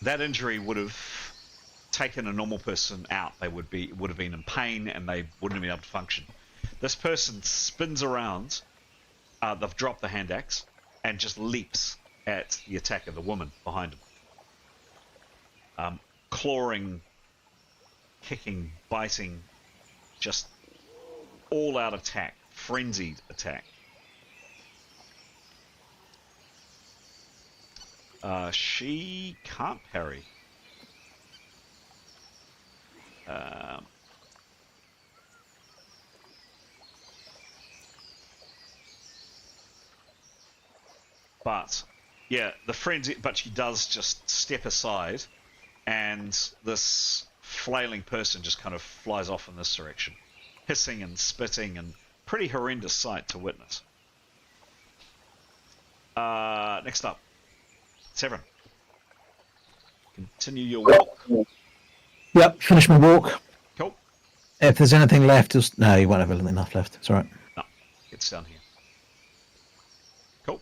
That injury would have taken a normal person out. They would have been in pain, and they wouldn't have been able to function. This person spins around. They've dropped the hand axe and just leaps at the attacker, the woman behind him. Clawing, kicking, biting, just all-out attack, frenzied attack. She can't parry. But yeah, the frenzy. But she does just step aside, and this flailing person just kind of flies off in this direction, hissing and spitting, and pretty horrendous sight to witness. Next up, Severin. Continue your walk. Yep, finish my walk. Cool. If there's anything left, no, you won't have enough left. It's all right. No, it's down here. Cool.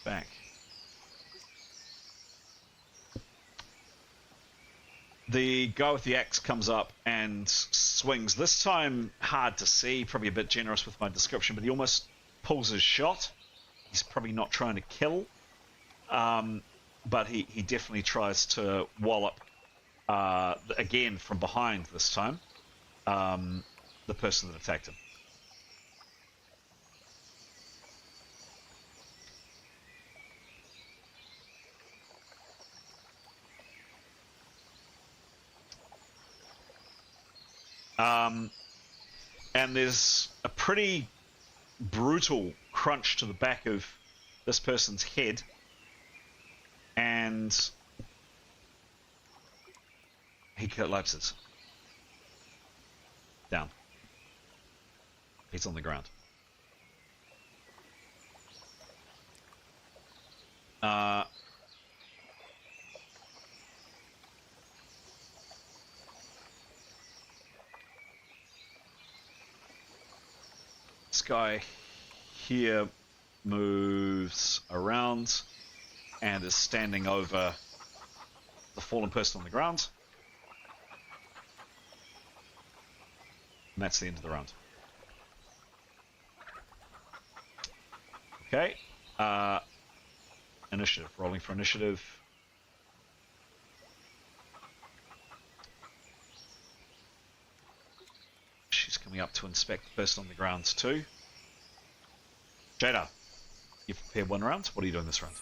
Back. The guy with the axe comes up and swings. This time, hard to see, probably a bit generous with my description, but he almost pulls his shot. He's probably not trying to kill, but he definitely tries to wallop, again from behind this time, the person that attacked him. And there's a pretty brutal crunch to the back of this person's head, and he collapses down. He's on the ground. This guy here moves around and is standing over the fallen person on the ground. And that's the end of the round. Okay. Initiative. Rolling for initiative. She's coming up to inspect the person on the ground too. Jada, you've prepared one round. What are you doing this round?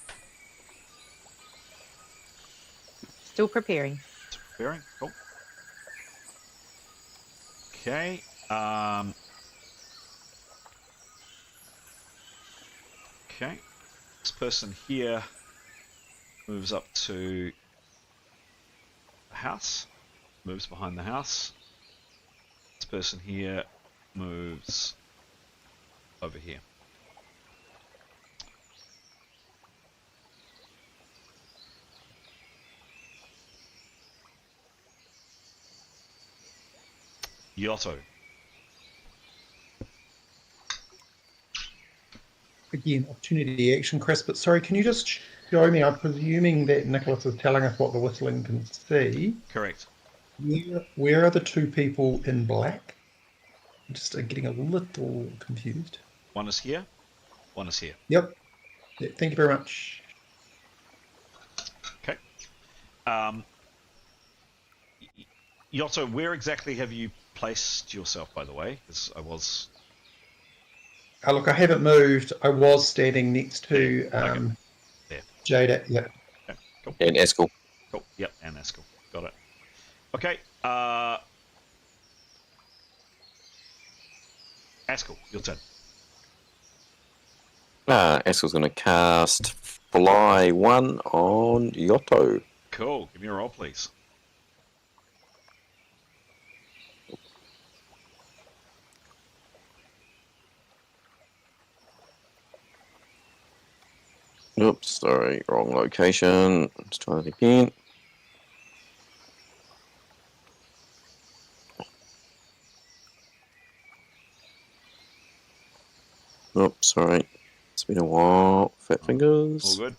Still preparing. Still preparing. Cool. Okay. Okay. This person here moves up to the house. Moves behind the house. This person here moves over here. Yotto. Again, opportunity action, Chris, but sorry, can you just show me? I'm presuming that Nicholas is telling us what the whistling can see. Correct. Where are the two people in black? I'm just getting a little confused. One is here. One is here. Yep. Yeah, thank you very much. Okay. Yotto, where exactly have you placed yourself, by the way? Because I was... Look, I haven't moved. I was standing next to Okay. There. Jada. Yeah. Okay, cool. And Eskel. Cool. Yep, and Eskel. Got it. Okay. Eskel, your turn. Eskel's going to cast Fly 1 on Yotto. Cool. Give me a roll, please. Oops, sorry, wrong location. Let's try that again. Oops, sorry. It's been a while. Fat fingers. All good.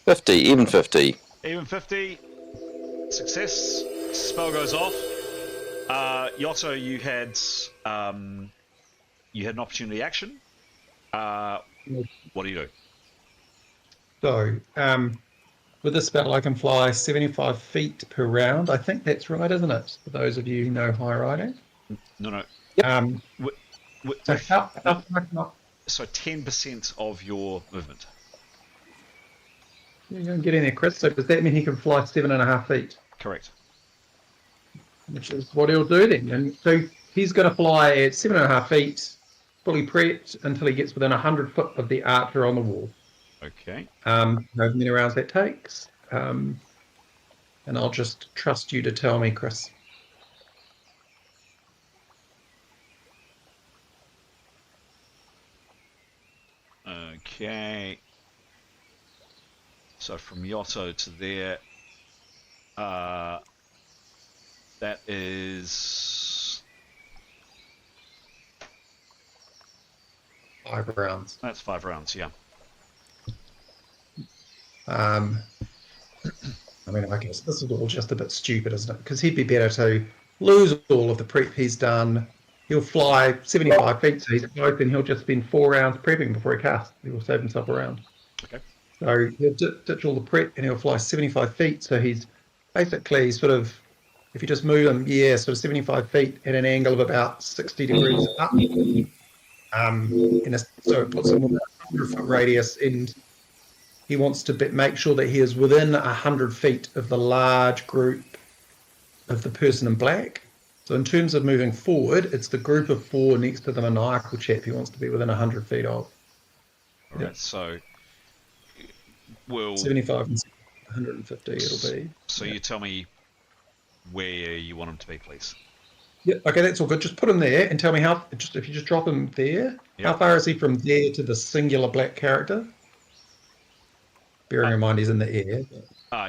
50, even 50. Even 50. Success. Spell goes off. Yotto, you had an opportunity action. What do you do? So, with this spell, I can fly 75 feet per round. I think that's right, isn't it? For those of you who know high riding. No. So how can I not? So 10% of your movement. You're going to get in there, Chris. So does that mean he can fly 7.5 feet? Correct. Which is what he'll do then. And so he's going to fly at 7.5 feet, fully prepped, until he gets within 100 foot of the archer on the wall. Okay. However many rounds that takes. And I'll just trust you to tell me, Chris. Okay. So from Yotto to there, that is 5 rounds. that's 5 rounds. Yeah. I mean, I guess this is all just a bit stupid, isn't it? Because he'd be better to lose all of the prep he's done. He'll fly 75 feet, so he's close, and he'll just spend 4 rounds prepping before he casts. He will save himself a round. Okay. So he'll ditch all the prep, and he'll fly 75 feet. So he's basically sort of, if you just move him, sort of 75 feet at an angle of about 60 degrees up. So it puts him within a 100-foot radius, and he wants to make sure that he is within 100 feet of the large group of the person in black. So in terms of moving forward, it's the group of 4 next to the maniacal chap he wants to be within 100 feet of. All right. So we'll 75 and 150 it'll be. So you tell me where you want him to be, please. Yeah, okay, that's all good. Just put him there and tell me if you just drop him there, how far is he from there to the singular black character? Bearing in mind he's in the air.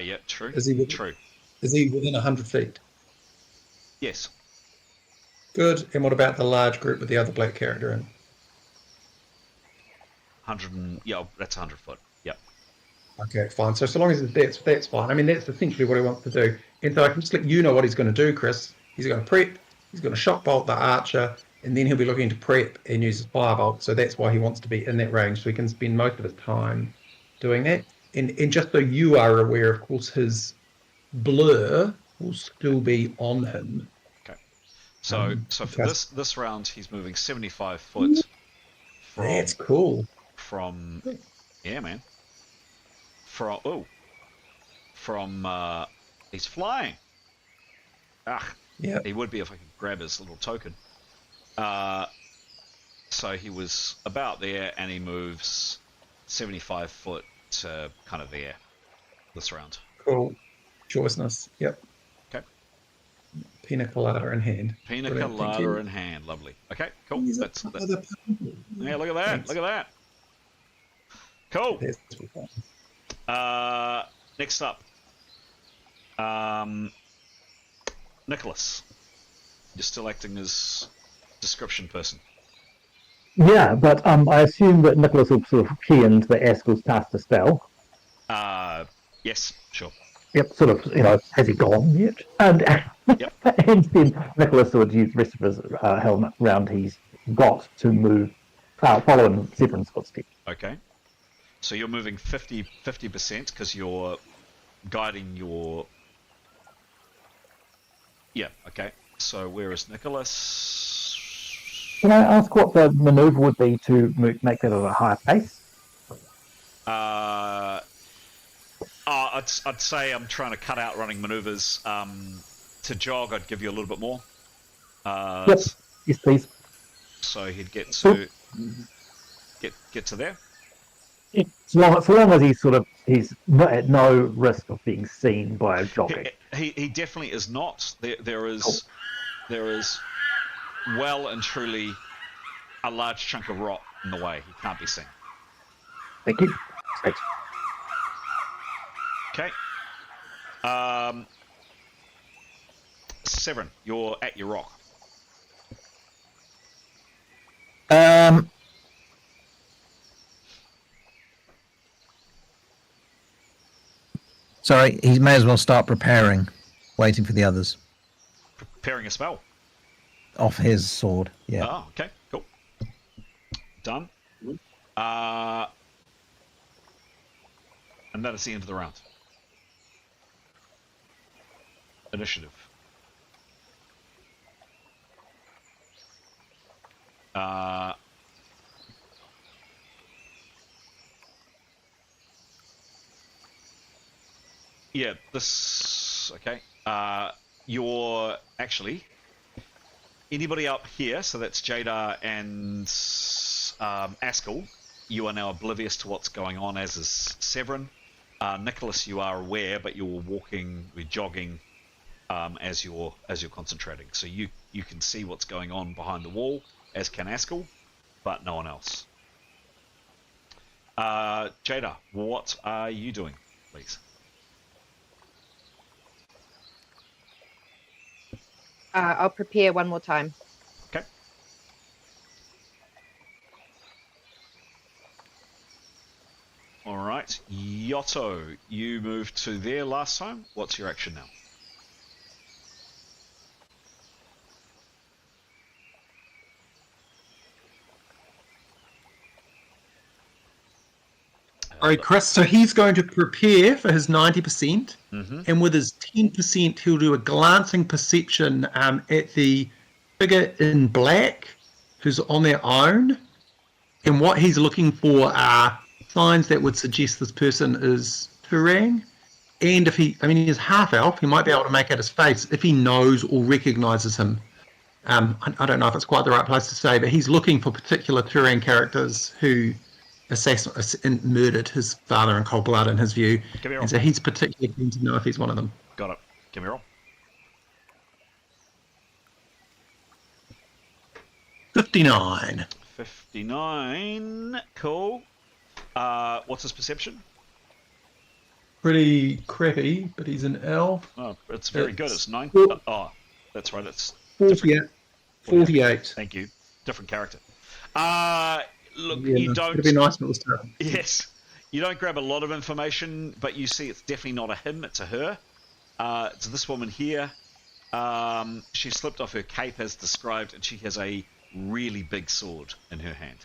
Yeah, true. True. Is he within 100 feet? Yes. Good. And what about the large group with the other black character in? 100 that's 100 foot. Yep. Okay, fine. So long as that's fine. I mean, that's essentially what he wants to do. And so I can just let you know what he's going to do, Chris. He's going to prep. He's going to shock bolt the archer, and then he'll be looking to prep and use his firebolt. So that's why he wants to be in that range, so he can spend most of his time doing that. And just so you are aware, of course, his blur will still be on him. Okay. So for this round, he's moving 75 foot. That's cool. From man. He's flying. Yeah. He would be if I could grab his little token. So he was about there, and he moves 75 foot to kind of there this round. Cool. Choiceness. Yep. Okay. Pina colada in hand. Pina colada in hand. Lovely. Okay, cool. That's yeah, look at that. Thanks. Look at that. Cool. Next up. Nicholas. You're still acting as description person. Yeah, but I assume that Nicholas will sort of key into the Askel's cast a spell. Yes, sure. Yep, sort of, has he gone yet? And, yep. And then Nicholas would use the rest of his helmet round he's got to move, following Severin's footsteps. Okay. So you're moving 50% because you're guiding your... Yeah, okay. So where is Nicholas? Can I ask what the maneuver would be to make that at a higher pace? I'd say I'm trying to cut out running maneuvers. To jog, I'd give you a little bit more. Yep. Yes, please. So he'd get to get to there. So long as he's at no risk of being seen by a jockey. He definitely is not. There is well and truly a large chunk of rock in the way. He can't be seen. Thank you. Thanks. Okay. Severin, you're at your rock. Sorry, he may as well start preparing, waiting for the others. Preparing a spell? Off his sword, yeah. Oh, okay, cool. Done. And that is the end of the round. Initiative. Yeah, this... Okay. You're actually... Anybody up here, so that's Jada and Askel, you are now oblivious to what's going on, as is Severin. Nicholas, you are aware, but you're jogging as you're concentrating. So you can see what's going on behind the wall, as can Askell, but no one else. Jada, what are you doing, please? I'll prepare one more time. Okay. All right. Yotto, you moved to there last time. What's your action now? All right, Chris. So he's going to prepare for his 90%, Mm-hmm. and with his 10%, he'll do a glancing perception at the figure in black who's on their own. And what he's looking for are signs that would suggest this person is Turang. And if he's half elf, he might be able to make out his face if he knows or recognizes him. I don't know if it's quite the right place to say, but he's looking for particular Turang characters who murdered his father in cold blood, in his view. Give me a roll. And so he's particularly keen to know if he's one of them. Got it. Give me a roll. 59. 59. Cool. What's his perception? Pretty crappy, but he's an elf. Oh, it's very good. It's 9. Oh, that's right. It's 48. 48. Thank you. Different character. Look, Yeah, you don't. It'd be nice if it was tough. Yes. You don't grab a lot of information, but you see it's definitely not a him, it's a her. It's this woman here. She slipped off her cape as described, and she has a really big sword in her hand.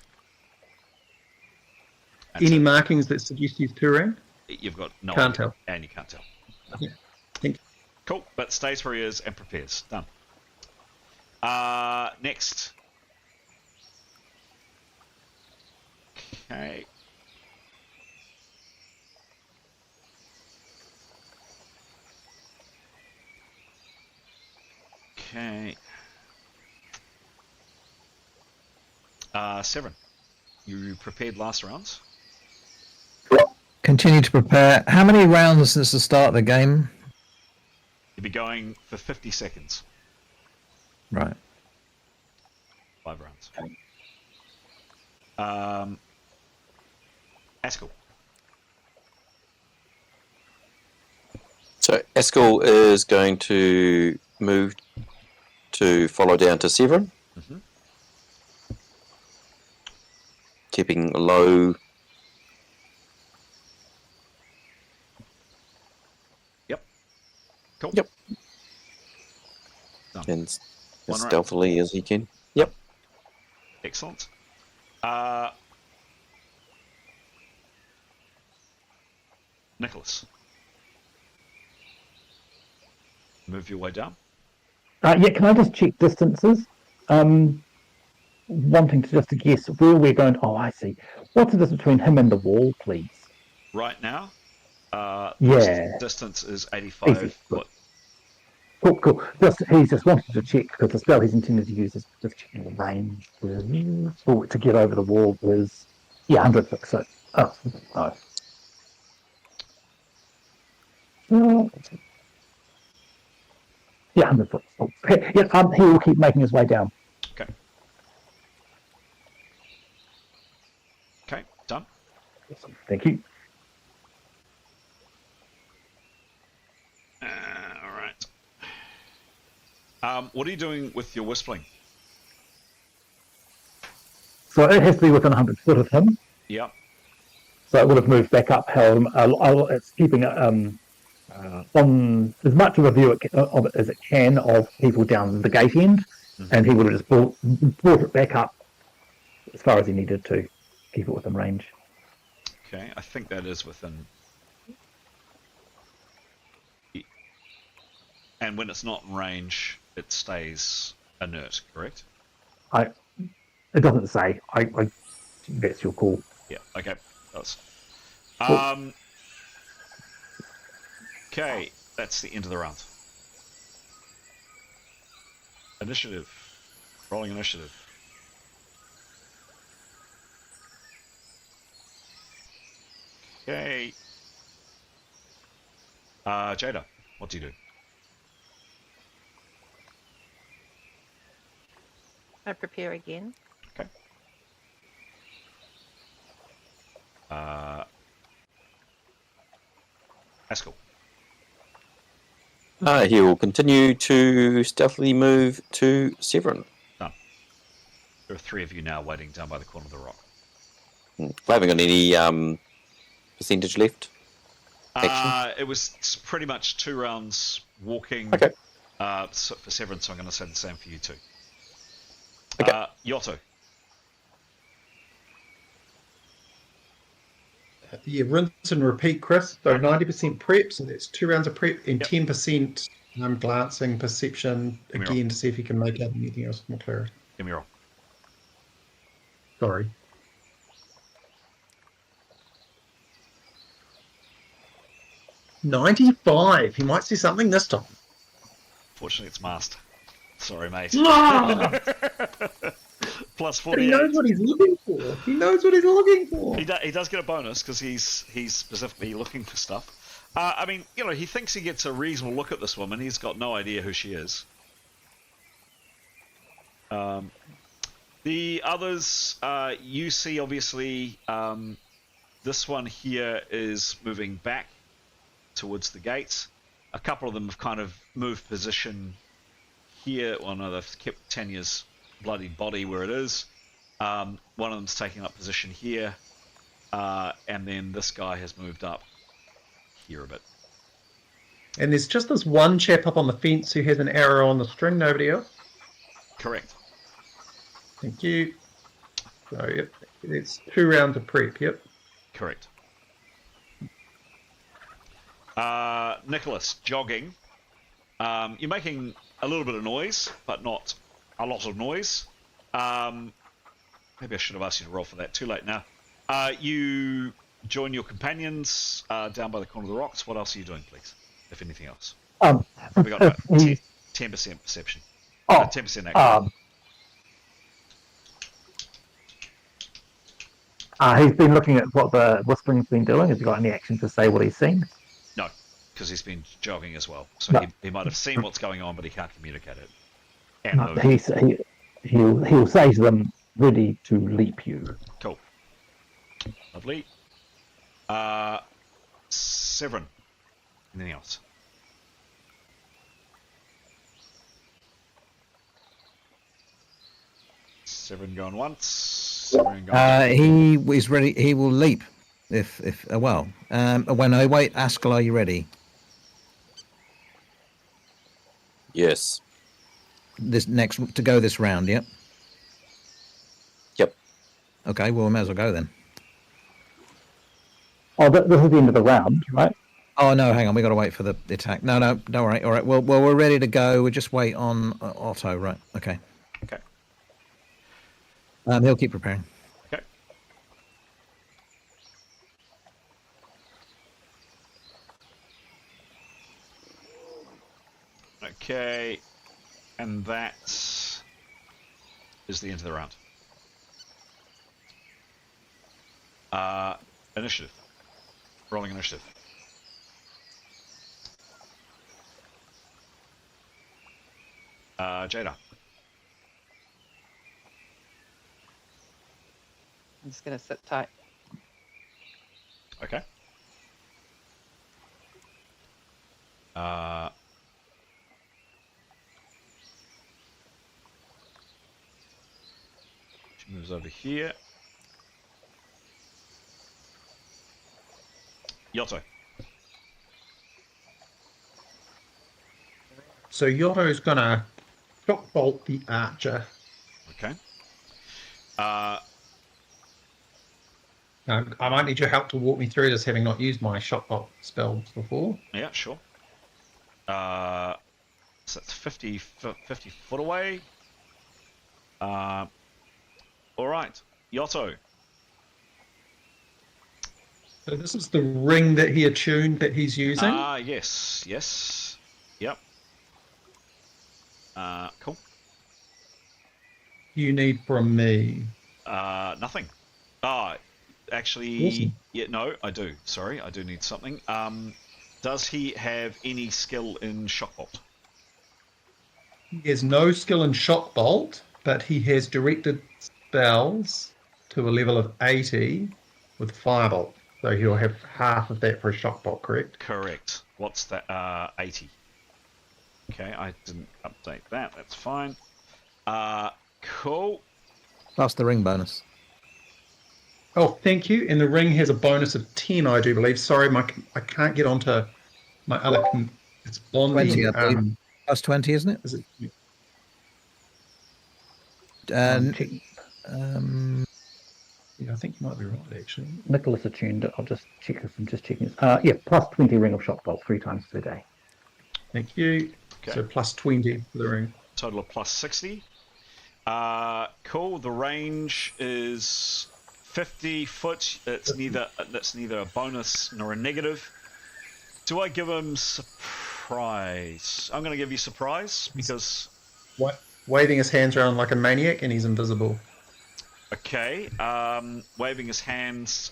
That's Any it. markings that suggest he's Turang? You've got no Can't idea, tell. and you can't tell. Yeah. Thank you. Cool, but stays where he is and prepares. Done. Next. Okay. Okay. Severin, you prepared last rounds? Continue to prepare. How many rounds since the start of the game? You'll be going for 50 seconds. Right. 5 rounds. Askell. So Askell is going to move to follow down to Severin, Mhm. keeping low. Yep. Cool. Yep. Done. And as One round. stealthily as he can. Yep. Excellent. Nicholas. Move your way down. Yeah, can I just check distances? Wanting to just guess where we're going. Oh, I see. What's the distance between him and the wall, please? Right now, Yeah. distance is 85 Easy. foot. Cool. He's just wanted to check because the spell he's intended to use is just checking the range to get over the wall is 100 foot. So, no. Yeah, 100 foot. Oh, yeah, he will keep making his way down. Okay. Okay, done. Thank you. All right. What are you doing with your whistling? So it has to be within 100 foot of him. Yep. So it would have moved back up. It's keeping it on as much of a view of it as it can of people down the gate end, and he would have just brought it back up as far as he needed to keep it within range. Okay, I think that is within. And when it's not in range, it stays inert, correct? It doesn't say. That's your call. Yeah, okay. That's. Okay, that's the end of the round. Initiative. Rolling initiative. Okay. Jada, what do you do? I prepare again. Okay. Haskell. He will continue to stealthily move to Severin. Done. There are 3 of you now waiting down by the corner of the rock. I haven't got any percentage left. Action. It was pretty much 2 rounds walking. Okay. For Severin, so I'm going to say the same for you too. Okay. Yotto. Yeah, rinse and repeat, Chris. So 90% prep, so that's 2 rounds of prep, and 10% glancing perception again to see if you can make out anything else more clarity. Give me a roll. Sorry. 95. He might see something this time. Fortunately, it's masked. Sorry, mate. Ah! Plus But he 48. knows what he's looking for. He knows what he's looking for. He does get a bonus because he's specifically looking for stuff. I mean, you know, he thinks he gets a reasonable look at this woman. He's got no idea who she is. The others, you see, obviously, this one here is moving back towards the gates. A couple of them have kind of moved position here. Well, no, they've kept Tanya's bloody body where it is. One of them's taking up position here, and then this guy has moved up here a bit. And there's just this one chap up on the fence who has an arrow on the string. Nobody else? Correct. Thank you. So, yep, it's 2 rounds of prep, yep. Correct. Nicholas, jogging. You're making a little bit of noise, but not a lot of noise. Maybe I should have asked you to roll for that. Too late now. You join your companions down by the corner of the rocks. What else are you doing, please? If anything else. We got about 10% perception. 10% action. He's been looking at what the Whispering's been doing. Has he got any action to say what he's seen? No, because he's been jogging as well. So No. he might have seen what's going on, but he can't communicate it. And He'll say to them, ready to leap you. Cool. Lovely. Severin. Anything else? Severin going once. Severin going twice. He is ready. He will leap. If well. When I wait, Askell, are you ready? Yes. This next to go this round, yep. Yep. Okay, well, we may as well go then. Oh, this is the end of the round, right? Oh no, hang on, we got to wait for the attack. No, don't worry. All right, well, we're ready to go. We'll just wait on Otto, right? Okay. Okay. He'll keep preparing. Okay. Okay. And that is the end of the round. Initiative. Rolling initiative. Jada. I'm just going to sit tight. Okay. She moves over here. Yotto. So Yotto's going to shock bolt the archer. Okay. I might need your help to walk me through this, having not used my shock bolt spells before. Yeah, sure. So that's 50 foot away. All right. Yotto. So this is the ring that he attuned that he's using. Yes. Yes. Yep. Cool. You need from me. Nothing. actually, Awesome. yeah, no, I do. Sorry, I do need something. Does he have any skill in shock bolt? He has no skill in shock bolt, but he has directed spells to a level of 80 with firebolt. So he'll have half of that for a shock bolt, correct? Correct. What's that? 80. Okay, I didn't update that. That's fine. Cool. Plus the ring bonus. Oh, thank you. And the ring has a bonus of 10, I do believe. Sorry, I can't get onto my other. It's on 20, the. I believe. Plus 20, isn't it? Is it? Check. Yeah, I think you might be right, actually. Nicholas attuned it. I'll just check if I'm just checking this. Yeah, plus 20 ring of shock bolt 3 times per day. Thank you. Okay. So plus 20 for the ring. Total of plus 60. Cool. The range is 50 foot. That's neither a bonus nor a negative. Do I give him surprise? I'm going to give you surprise because. What? Waving his hands around like a maniac, and he's invisible. Okay. Waving his hands.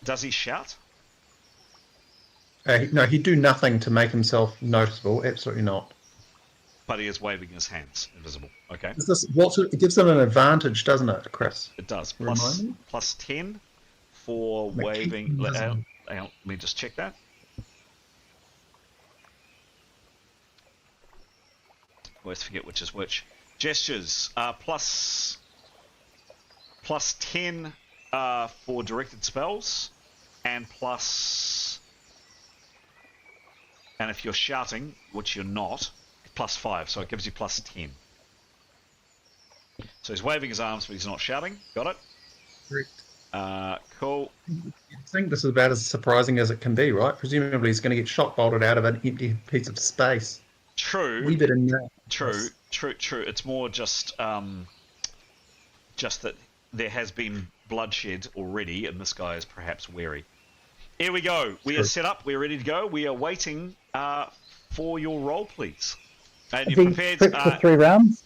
Does he shout? No, he'd do nothing to make himself noticeable. Absolutely not. But he is waving his hands, invisible. Okay. Is this it gives him an advantage, doesn't it, Chris? It does. Remind me? Plus 10 for Make waving. him Hang on, invisible. let me just check that. Always forget which is which. Gestures. Plus 10 for directed spells, and plus. And if you're shouting, which you're not, plus 5, so it gives you plus 10. So he's waving his arms, but he's not shouting. Got it? Correct. Cool. I think this is about as surprising as it can be, right? Presumably he's going to get shock bolted out of an empty piece of space. True. We better know. True. It's more just that there has been bloodshed already, and this guy is perhaps wary. Here we go. We are set up. We're ready to go. We are waiting for your roll, please. And you're prepared for 3 rounds?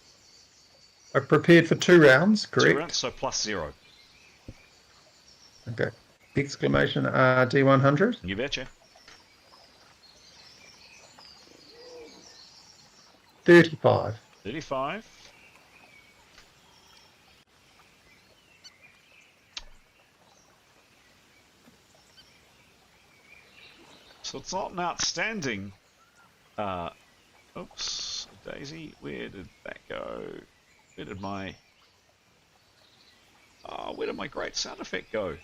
I've prepared for 2 rounds, correct? 2 rounds, so plus 0. Okay. Exclamation D100. You betcha. 35. 35. So it's not an outstanding. Oops, Daisy. Where did that go? Where did my great sound effect go?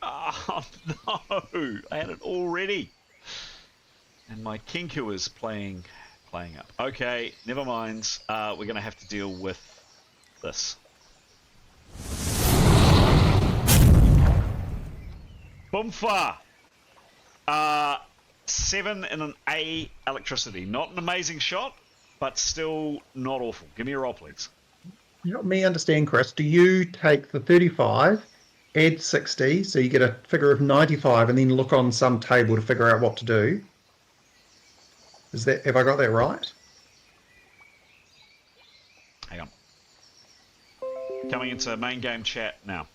Oh no! I had it already, and my Kinku is playing up. Okay, never mind. We're gonna have to deal with this. Boomfa! 7 in an A electricity. Not an amazing shot, but still not awful. Give me a roll, please. You help me understand, Chris. Do you take the 35, add 60, so you get a figure of 95, and then look on some table to figure out what to do? Have I got that right? Hang on. Coming into main game chat now.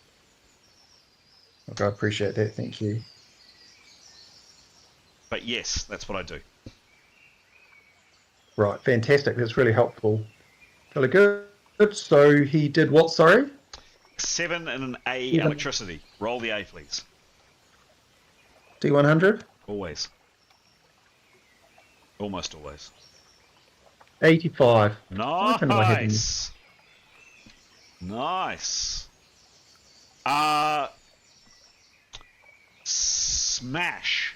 Okay, I appreciate that. Thank you. But yes, that's what I do. Right, fantastic. That's really helpful. Really good. So he did what, sorry? 7 in an A electricity. Roll the A, please. D100? Always. Almost always. 85. Nice. Nice. Smash.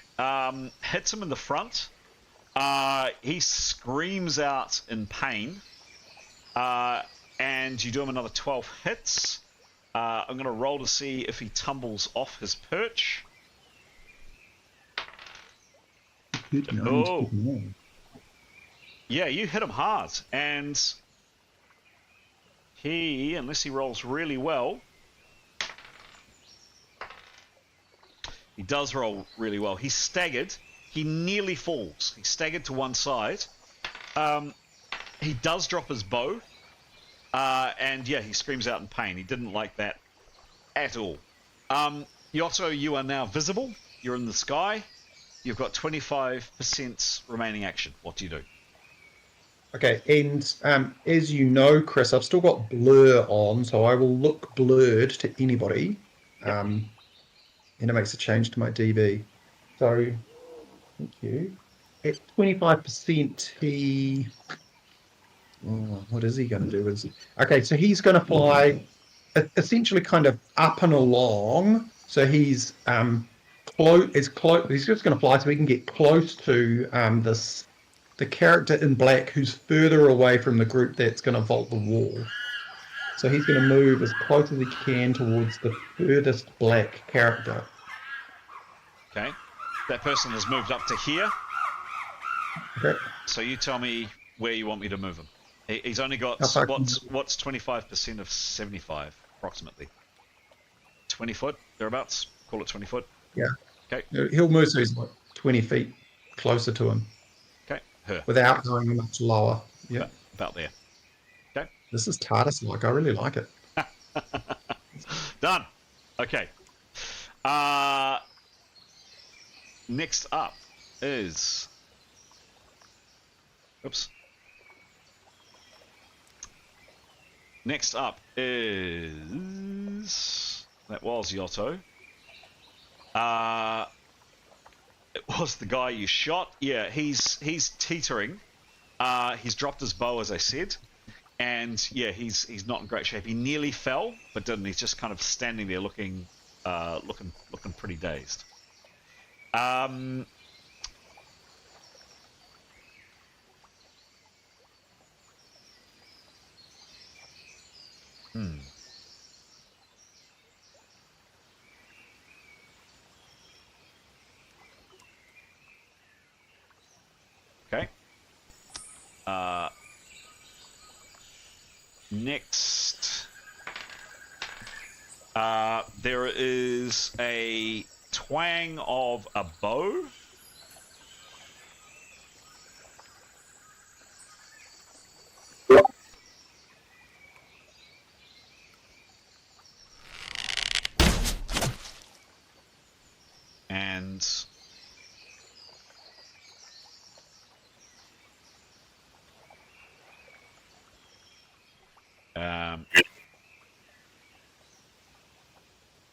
Hits him in the front. He screams out in pain. And you do him another 12 hits. I'm going to roll to see if he tumbles off his perch. Oh. Yeah, you hit him hard. And he, unless he rolls really well, he does roll really well. He's staggered. He nearly falls. He's staggered to one side. He does drop his bow. And yeah, he screams out in pain. He didn't like that at all. Yotto, you are now visible. You're in the sky. You've got 25% remaining action. What do you do? Okay, and as you know, Chris, I've still got blur on, so I will look blurred to anybody. Yep. And it makes a change to my DB. So, thank you. At 25%, what is he going to do? Okay, so he's going to fly essentially kind of up and along. So he's He's just going to fly so he can get close to the character in black who's further away from the group that's going to vault the wall. So he's going to move as close as he can towards the furthest black character. Okay. That person has moved up to here. Okay. So you tell me where you want me to move him. He's only got what's 25% of 75 approximately. 20 foot thereabouts. Call it 20 foot. Yeah. Okay. He'll move so he's like 20 feet closer to him. Okay. Her. Without going much lower. Yeah. About there. Okay. This is TARDIS-like. I really like it. Done. Okay. Next up is. Oops. Next up is. That was Yotto. It was the guy you shot. Yeah, he's teetering. He's dropped his bow, as I said, and yeah, he's not in great shape. He nearly fell, but didn't. He's just kind of standing there, looking pretty dazed. Okay. Next, there is a twang of a bow. And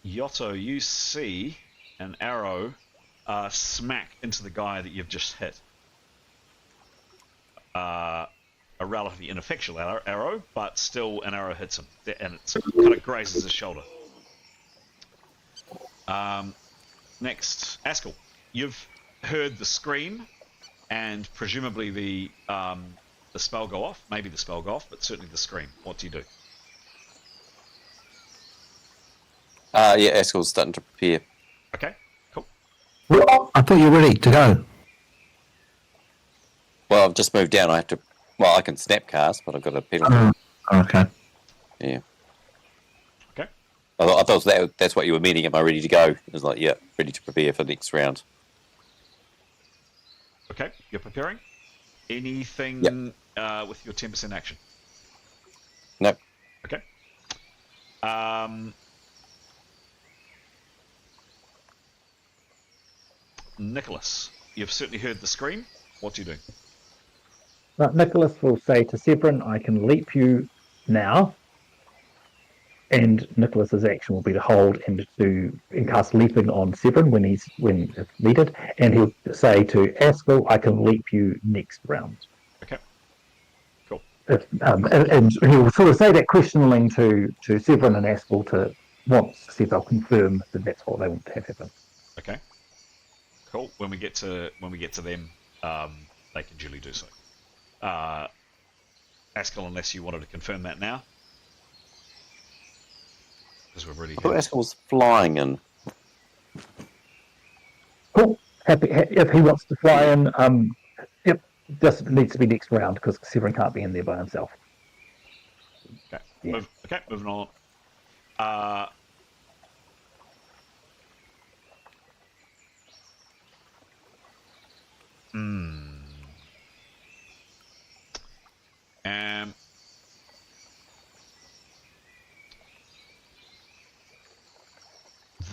Yotto, you see an arrow smack into the guy that you've just hit. A relatively ineffectual arrow, but still an arrow hits him, and it kind of grazes his shoulder. Next, Askell, you've heard the scream, and presumably the spell go off. Maybe the spell go off, but certainly the scream. What do you do? Yeah, Askell's starting to prepare. Okay, cool. I thought you were ready to go. Well, I've just moved down. I have to. Well, I can snapcast, but I've got a penalty. Okay. Yeah. Okay. I thought that's what you were meaning. Am I ready to go? It was like, yeah, ready to prepare for the next round. Okay, you're preparing. Anything with your 10% action? No. Okay. Nicholas, you've certainly heard the scream. What do you do? Nicholas will say to Severin, I can leap you now. And Nicholas's action will be to hold and cast leaping on Severin when it's needed. And he'll say to Askell, I can leap you next round. Okay. Cool. And he'll sort of say that questioning to Severin and Askell to once they'll confirm that that's what they want to have happen. Okay. Cool. When we get to them, they can duly do so. Askell, unless you wanted to confirm that now, because we've already. I thought Askell was flying in. Cool. Happy if he wants to fly in. Yep. Just needs to be next round because Severin can't be in there by himself. Okay. Yeah. Moving on.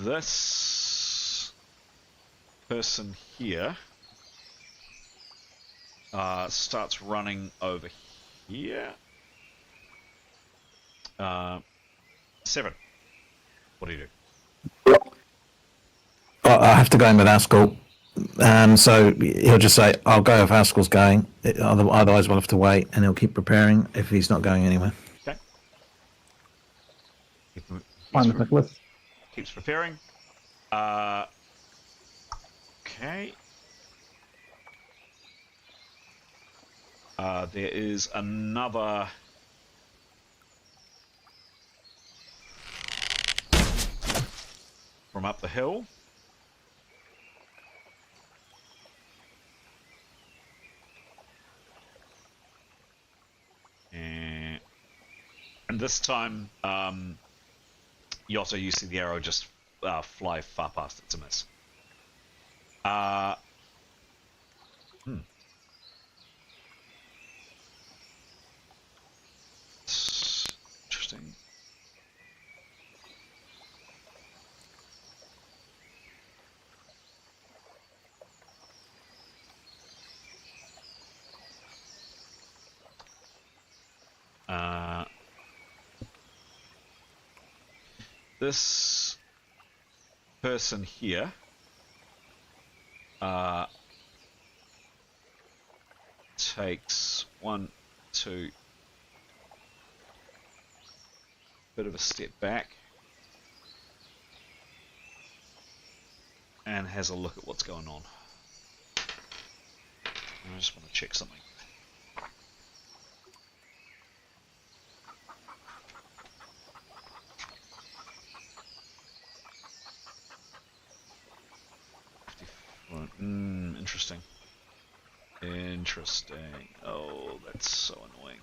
this person here starts running over here. 7. What do you do? I have to go in with Askell. So he'll just say, I'll go if Askell's going. Otherwise, we'll have to wait, and he'll keep preparing if he's not going anywhere. Okay. Fine with Nicholas. Keeps preparing. Okay. There is another... from up the hill. And this time, Yotto, you see the arrow just fly far past it to miss. Interesting. This person here takes 1, 2, bit of a step back and has a look at what's going on. I just want to check something. Interesting. Interesting. Oh, that's so annoying.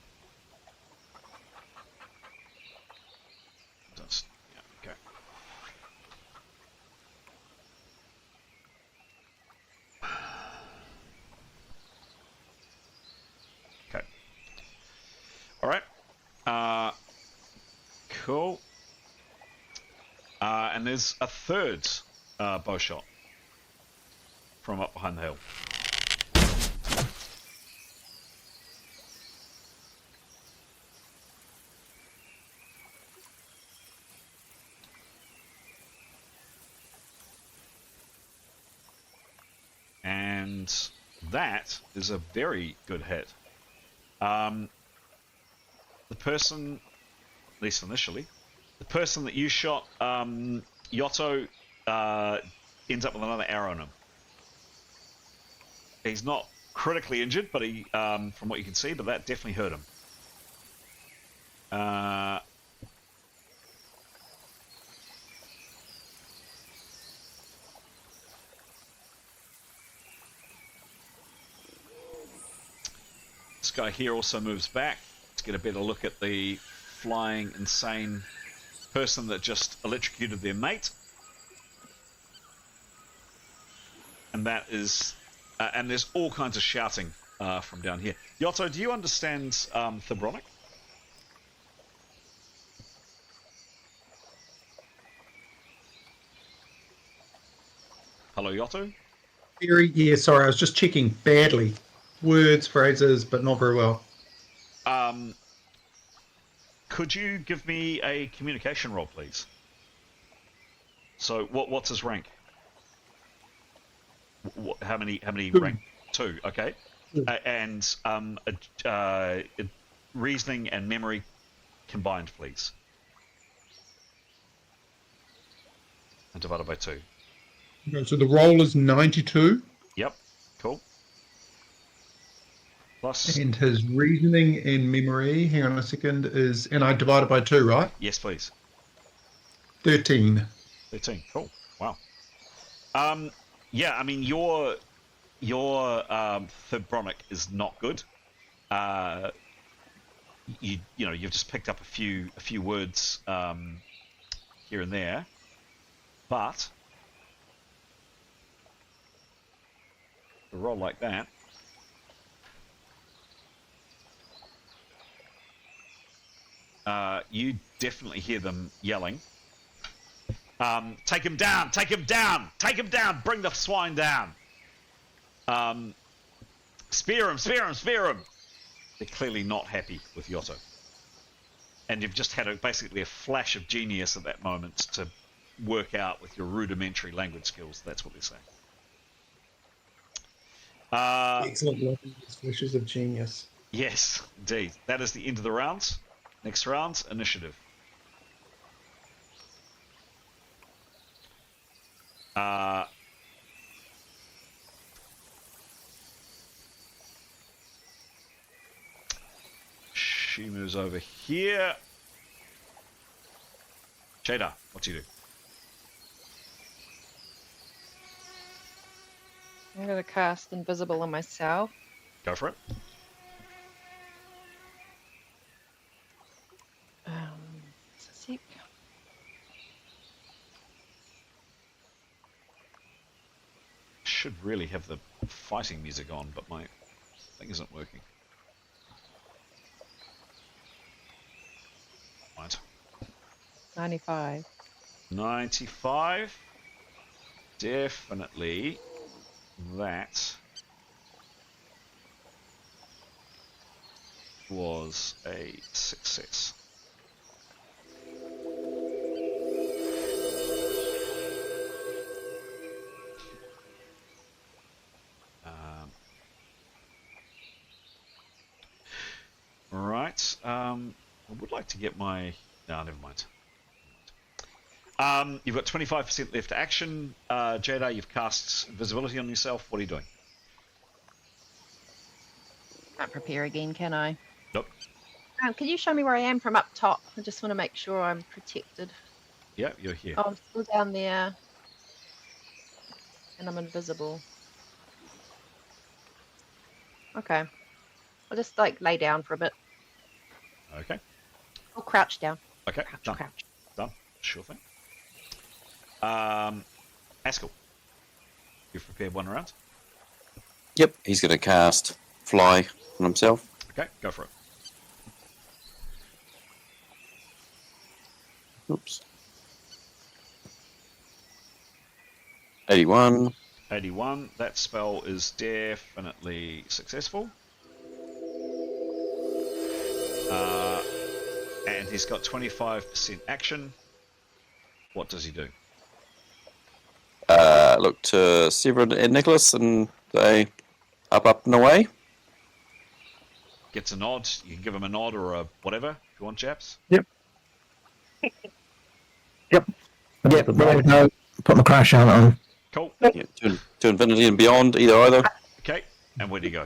That's, yeah, okay. Okay. All right. Cool. And there's a third bow shot from up behind the hill. And that is a very good hit. The person, at least initially, the person that you shot, Yotto, ends up with another arrow in him. He's not critically injured, but he, from what you can see, but that definitely hurt him. This guy here also moves back to get a better look at the flying, insane person that just electrocuted their mate. And that is... and there's all kinds of shouting from down here. Yotto, do you understand Thebronic? Hello, Yotto? Yeah, sorry, I was just checking badly. Words, phrases, but not very well. Could you give me a communication roll, please? So, what's his rank? How many 2. rank? 2, okay. And reasoning and memory combined, please. And divided by 2. Okay, so the roll is 92. Yep, cool. Plus... And his reasoning and memory, hang on a second, is... And I divided by 2, right? Yes, please. 13. 13, cool. Wow. Yeah, I mean, your Thebronic is not good. You've just picked up a few words here and there, but a roll like that, you definitely hear them yelling. Take him down! Take him down! Take him down! Bring the swine down! Spear him! Spear him! Spear him! They're clearly not happy with Yotto. And you've just had basically a flash of genius at that moment to work out with your rudimentary language skills. That's what they're saying. Excellent flashes of genius. Yes, indeed. That is the end of the round. Next round, initiative. She moves over here. Jada, what do you do? I'm going to cast Invisible on myself. Go for it. Sec. Should really have the fighting music on, but my thing isn't working. Right. 95. 95. Definitely that was a success. Right. I would like to get my... No, never mind. You've got 25% left to action. Jada, you've cast visibility on yourself. What are you doing? Can't prepare again, can I? Nope. Can you show me where I am from up top? I just want to make sure I'm protected. Yeah, you're here. Oh, I'm still down there. And I'm invisible. Okay. I'll just lay down for a bit. Okay. I'll crouch down. Okay. Crouch, Done. crouch. Done. Sure thing. Haskell, you've prepared one round. Yep, he's going to cast Fly on himself. Okay, go for it. Oops. 81. 81. That spell is definitely successful. And he's got 25% action. What does he do? Look to Severin and Nicholas and they up and away. Gets a nod. You can give him a nod or a whatever if you want, chaps. Yep. Yep, there we go. Put my crash out on. Cool. Yeah, to infinity and beyond, either. Okay, and where do you go?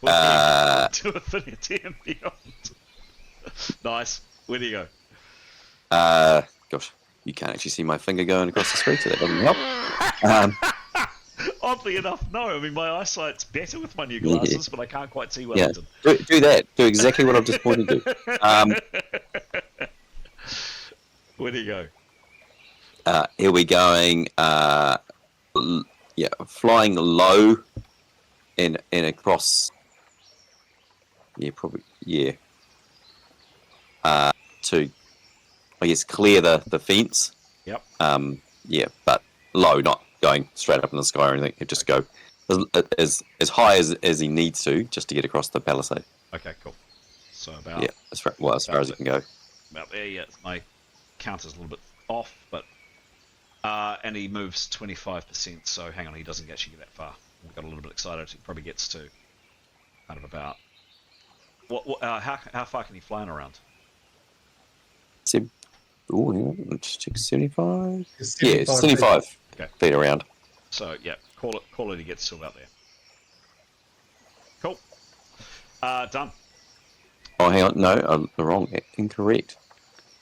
To infinity and beyond. Nice. Where do you go? Gosh, you can't actually see my finger going across the street, so that doesn't help. Oddly enough, no. I mean, my eyesight's better with my new glasses, but I can't quite see well. Yeah, do that. Do exactly what I've just pointed to. Where do you go? Here we going. Flying low and across. Yeah, probably. Yeah. To, I guess, clear the fence. Yep. Yeah, but low, not going straight up in the sky or anything. He'd just go as high as he needs to, just to get across the palisade. Okay, cool. So about as far as he can go. About there. Yeah, my count is a little bit off, but and he moves 25%. So hang on, he doesn't actually get that far. We got a little bit excited. He probably gets to kind of about how far can he fly around? Let's check 75. It's 75 Okay. feet around. So yeah, call it. He gets to about there. Cool. Done. Oh, hang on. No, I'm wrong. Incorrect.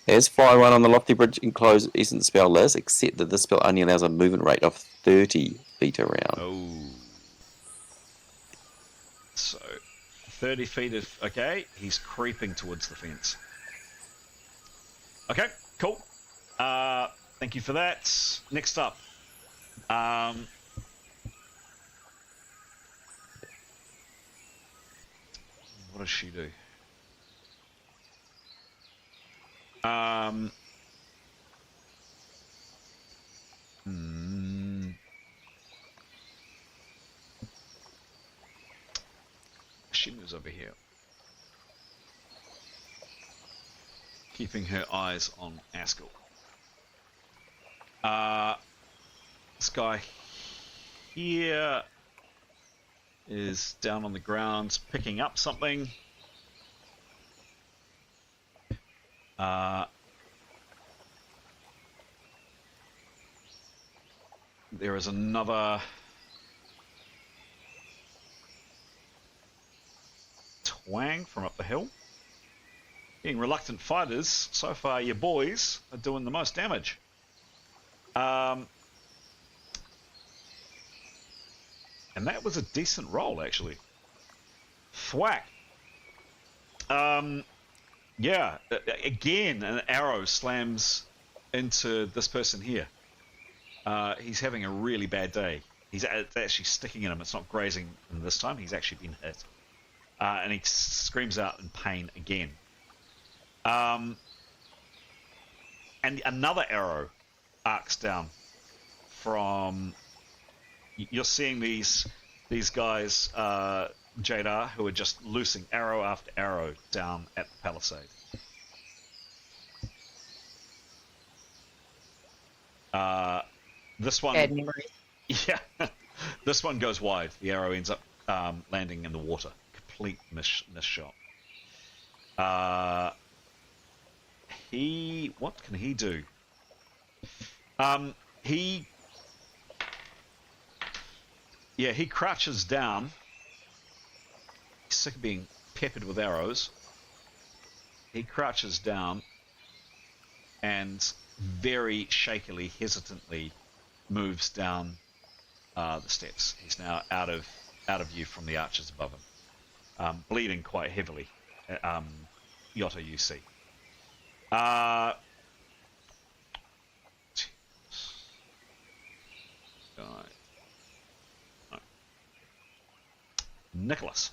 As Fly 1 on the lofty bridge enclosed essence spell list, except that this spell only allows a movement rate of 30 feet around. Oh. So 30 feet of... Okay, he's creeping towards the fence. Okay, cool. Thank you for that. Next up. What does she do? who's over here. Keeping her eyes on Askell. This guy here is down on the ground picking up something. There is another twang from up the hill. Being reluctant fighters, so far your boys are doing the most damage. And that was a decent roll, actually. Thwack. Yeah, again, an arrow slams into this person here. He's having a really bad day. It's actually sticking in him. It's not grazing him this time. He's actually been hit. And he screams out in pain again. And another arrow arcs down from... You're seeing these guys, Jadar, who are just loosing arrow after arrow down at the palisade. This one... Bad memory. Yeah. This one goes wide. The arrow ends up landing in the water. Complete miss shot. What can he do? He crouches down. He's sick of being peppered with arrows. He crouches down and very shakily, hesitantly moves down the steps. He's now out of view from the archers above him, bleeding quite heavily. Yotto, you see. Nicholas.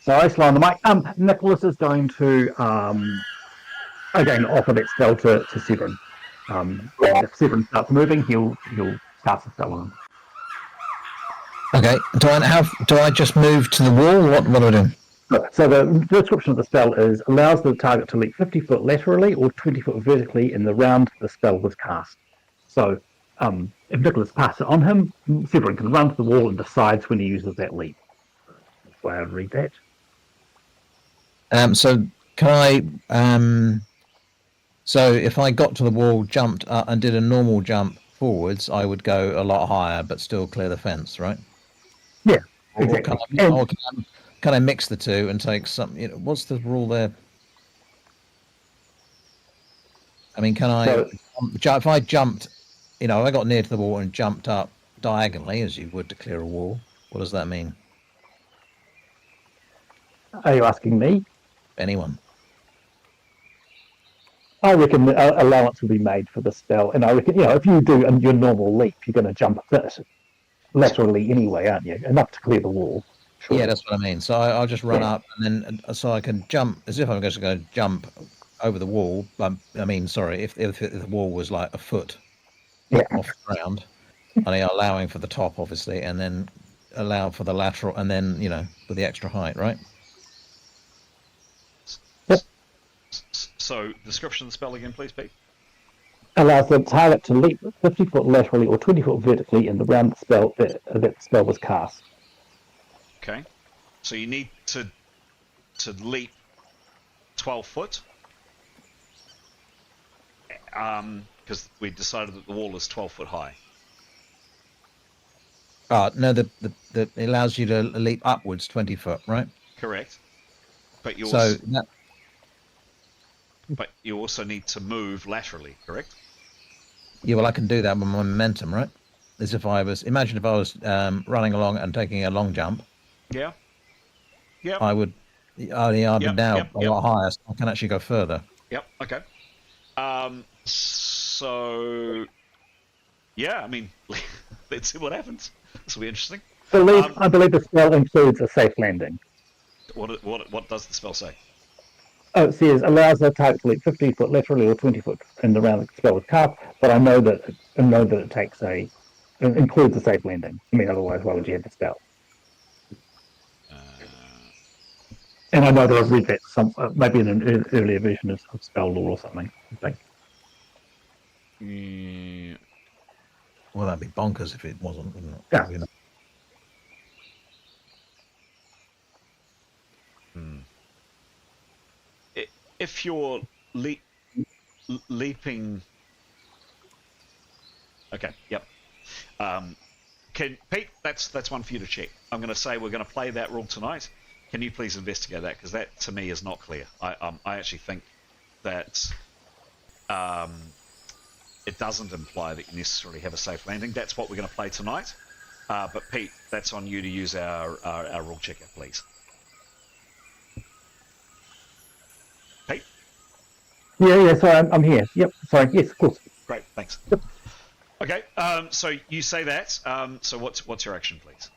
So I slide on the mic. Nicholas is going to again offer that spell to Severin. And if Severin starts moving, he'll cast the spell on him. Okay. Do I just move to the wall? What do I do? So the description of the spell is allows the target to leap 50 foot laterally or 20 foot vertically in the round the spell was cast. So if Nicholas casts it on him, Severin can run to the wall and decides when he uses that leap. That's the way I'd read that. So can I? So if I got to the wall, jumped up, and did a normal jump forwards, I would go a lot higher, but still clear the fence, right? Yeah, Or exactly. can I mix the two and take some? What's the rule there? I mean, can I? If I jumped, I got near to the wall and jumped up diagonally, as you would to clear a wall. What does that mean? Are you asking me? Anyone? I reckon allowance will be made for the spell, and I reckon if you do your normal leap, you're going to jump a bit laterally anyway, aren't you? Enough to clear the wall. Sure. Yeah, that's what I mean. So I'll just run up, and then so I can jump as if I'm just going to jump over the wall. I mean, sorry, if the wall was like a foot off the ground, and allowing for the top, obviously, and then allow for the lateral, and then with the extra height, right? So, description of the spell again, please, Pete. Allows the target to leap 50 foot laterally or 20 foot vertically in the round spell that spell was cast. Okay. So you need to leap 12 foot. Because we decided that the wall is 12 foot high. No, it allows you to leap upwards 20 foot, right? Correct. But you also need to move laterally, correct? Yeah, well, I can do that with my momentum, right? As if I was... Imagine if I was running along and taking a long jump. Yeah. Yeah. I would... I'd be now a lot higher, so I can actually go further. Yep, okay. So... Yeah, I mean, let's see what happens. This will be interesting. I believe the spell includes a safe landing. What does the spell say? Oh, it says allows the target to leap 50 foot laterally or 20 foot in the round the spell with cast, but I know that it takes it includes a safe landing. I mean, otherwise, why would you have the spell? And I know that I've read that maybe in an earlier version of spell lore or something. I think. Yeah. Well, that'd be bonkers if it wasn't, wouldn't it? Yeah. You know? If you're leaping, okay, yep. Pete? That's one for you to check. I'm going to say we're going to play that rule tonight. Can you please investigate that, because that to me is not clear. I actually think that it doesn't imply that you necessarily have a safe landing. That's what we're going to play tonight. But Pete, that's on you to use our rule checker, please. Pete? Yeah, sorry, I'm here. Yep, sorry, yes, of course. Great, thanks. Okay, so you say that. So what's your action, please?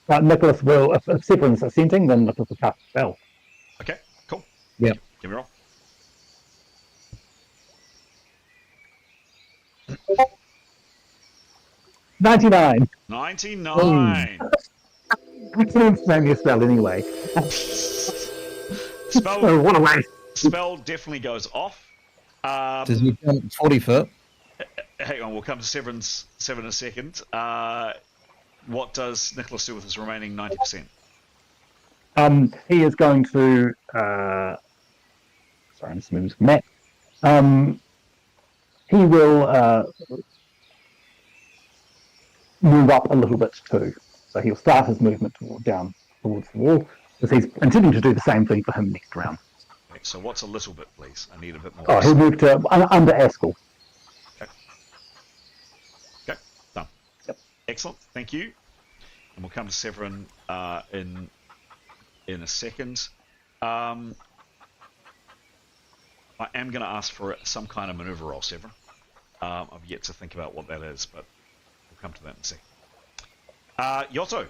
Nicholas will, if Severin's assenting, then Nicholas will cast a spell. Okay, cool. Yeah. Give me a roll. $99. 99. I can't name your spell anyway. Spell, what a waste. spell definitely goes off. Does he jump 40 foot? Hang on, we'll come to Seven in a second. What does Nicholas do with his remaining 90%? He is going to. Sorry, I'm just moving to the map. He will move up a little bit too. So he'll start his movement down towards the wall, because he's intending to do the same thing for him next round. Okay, so what's a little bit, please? I need a bit more. Oh, he'll move to under Askell. Okay, done. Yep. Excellent, thank you. And we'll come to Severin in a second. I am going to ask for some kind of maneuver roll, Severin. I've yet to think about what that is, but we'll come to that in a second. Yotto,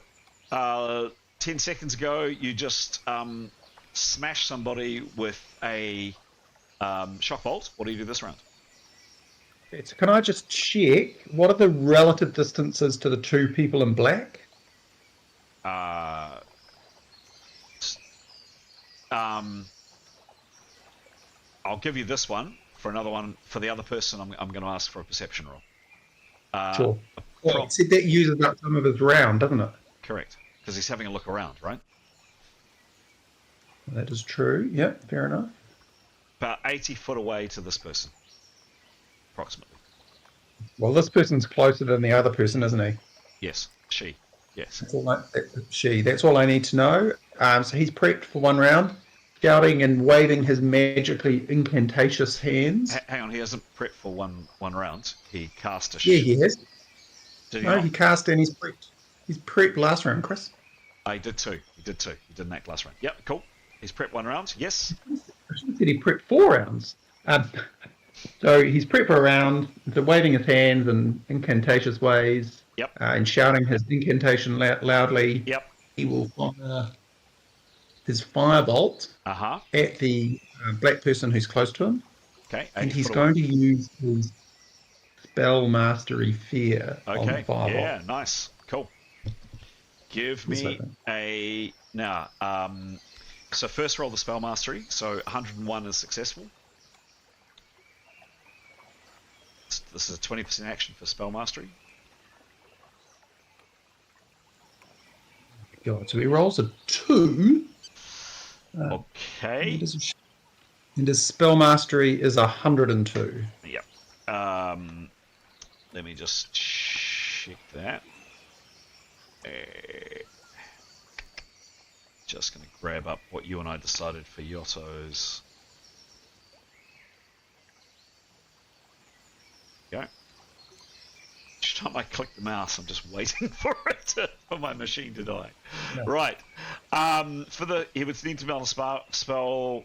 10 seconds ago, you just smashed somebody with a shock bolt. What do you do this round? Okay, so can I just check, what are the relative distances to the two people in black? I'll give you this one. For another one, for the other person, I'm going to ask for a perception roll. Sure. Well, it said that uses up some of his round, doesn't it? Correct, because he's having a look around, right? That is true. Yeah, fair enough. About 80 foot away to this person, approximately. Well, this person's closer than the other person, isn't he? Yes, she. Yes. That's all I need to know. So he's prepped for one round, shouting and waving his magically incantatious hands. Hang on, he hasn't prepped for one round. He cast a. Yeah, he has. Did he No, not? he cast and he's prepped. He's prepped last round, Chris. I did too. He did an act last round. Yep, cool. He's prepped one round. Yes. I should have said he prepped 4 rounds. So he's prepped for a round, the waving his hands in incantations ways. Yep. And shouting his incantation loudly. Yep. He will fire his firebolt at the black person who's close to him. Okay. And he's going to use his spell mastery fear on the firebolt. Yeah, nice. Cool. Give me a now. So first roll the spell mastery. So 101 is successful. This is a 20% action for spell mastery. God, so he rolls a 2. Okay. And his spell mastery is 102. Yep. Let me just check that. Just going to grab up what you and I decided for Yotto's. Go. Each time I click the mouse, I'm just waiting for for my machine to die. No. Right. He would need to be able to spell.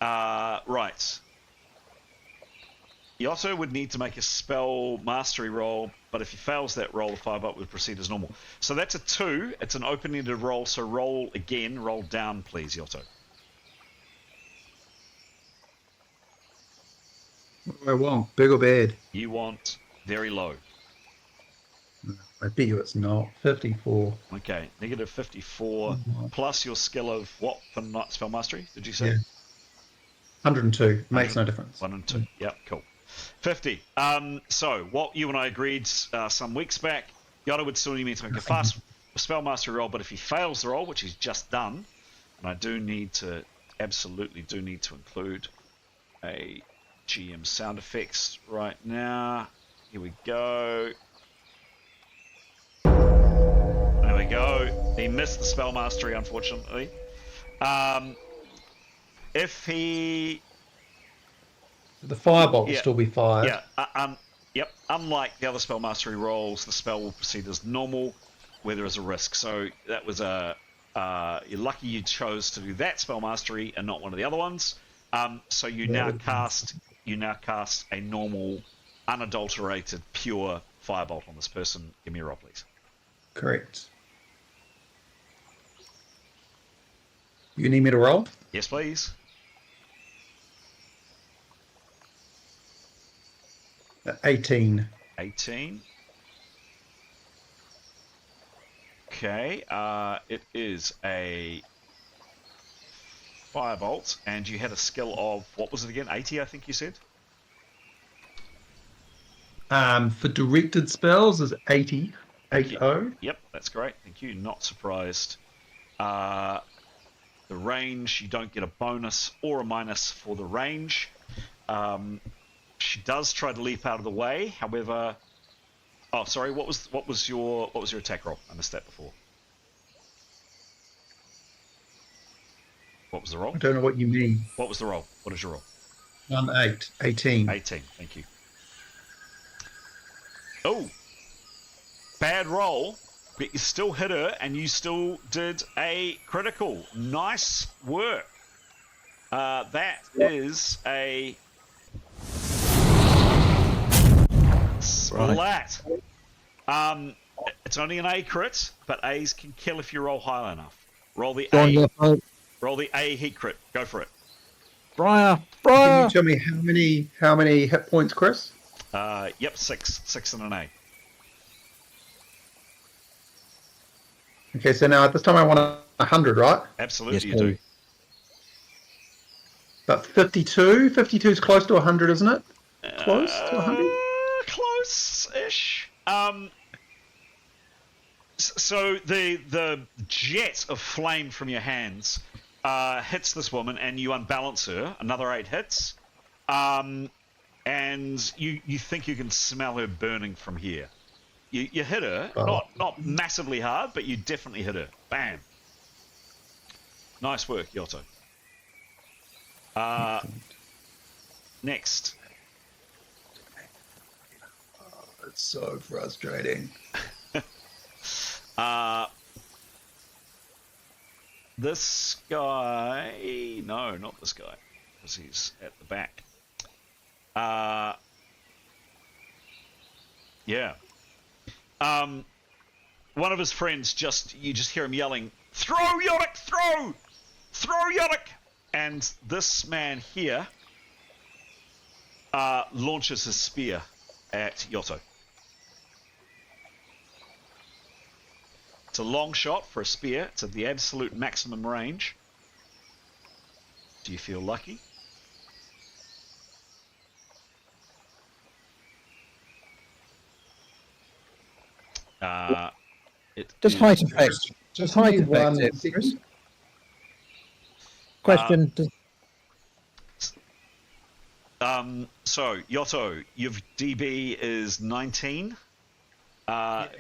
Right. Yotto would need to make a spell mastery roll but if he fails that roll, the firebolt will proceed as normal. So that's a 2. It's an open-ended roll, so roll again. Roll down, please, Yotto. What do I want? Big or bad? You want very low. I bet you it's not. 54. Okay, negative 54 plus your skill of what for spell mastery? Did you say? Yeah. 102. Makes no difference. 1 and 2. Yep, cool. 50. So what you and I agreed some weeks back, Yotto would still need me to make a fast spell mastery roll, but if he fails the roll, which he's just done, and I do need to absolutely do need to include a GM sound effects right now. Here we go. There we go. He missed the spell mastery, unfortunately. If he... The firebolt will still be fired. Yeah. Yep. Unlike the other spell mastery rolls, the spell will proceed as normal, where there is a risk. So that was a... you're lucky you chose to do that spell mastery and not one of the other ones. So you now cast a normal, unadulterated, pure firebolt on this person. Give me a roll, please. Correct. You need me to roll? Yes, please. 18. 18. Okay, it is a firebolt, and you had a skill of, what was it again? 80, I think you said? For directed spells is 80. 80. Yep, that's great. Thank you. Not surprised. The range, you don't get a bonus or a minus for the range. She does try to leap out of the way. However, oh, sorry. What was your attack roll? I missed that before. What was the roll? I don't know what you mean. What was the roll? What is your roll? 18. 18. Thank you. Oh, bad roll, but you still hit her, and you still did a critical. Nice work. That is a splat. It's only an A crit, but A's can kill if you roll high enough. Roll the A. Roll the A heat crit. Go for it. Briar. Can you tell me how many hit points, Chris? Yep, 6. 6 and an A. Okay, so now at this time I want 100, right? Absolutely, Yes, you do. But 52? 52 is close to 100, isn't it? Close to 100? Close-ish. So the jet of flame from your hands hits this woman, and you unbalance her. Another 8 hits. And you think you can smell her burning from here. You hit her, not massively hard, but you definitely hit her. Bam. Nice work, Yotto. Next. Oh, it's so frustrating. This guy... No, not this guy, because he's at the back. Yeah. One of his friends you just hear him yelling, "Throw, Yorick! Throw! Throw, Yorick!" And this man here launches his spear at Yotto. It's a long shot for a spear. It's at the absolute maximum range. Do you feel lucky? Just height effect. Just height need one effect. second. Question. So, Yotto, your DB is 19.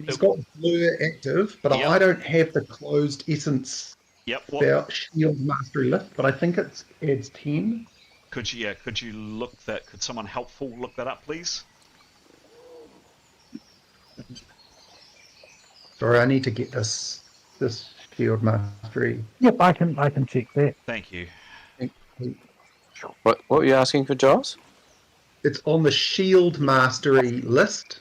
He's got blur active, but I don't have the closed essence shield mastery lift, but I think it's 10. Could you look that? Could someone helpful look that up, please? Sorry, I need to get this shield mastery. Yep, I can check that. Thank you. What were you asking for, Giles? It's on the shield mastery list.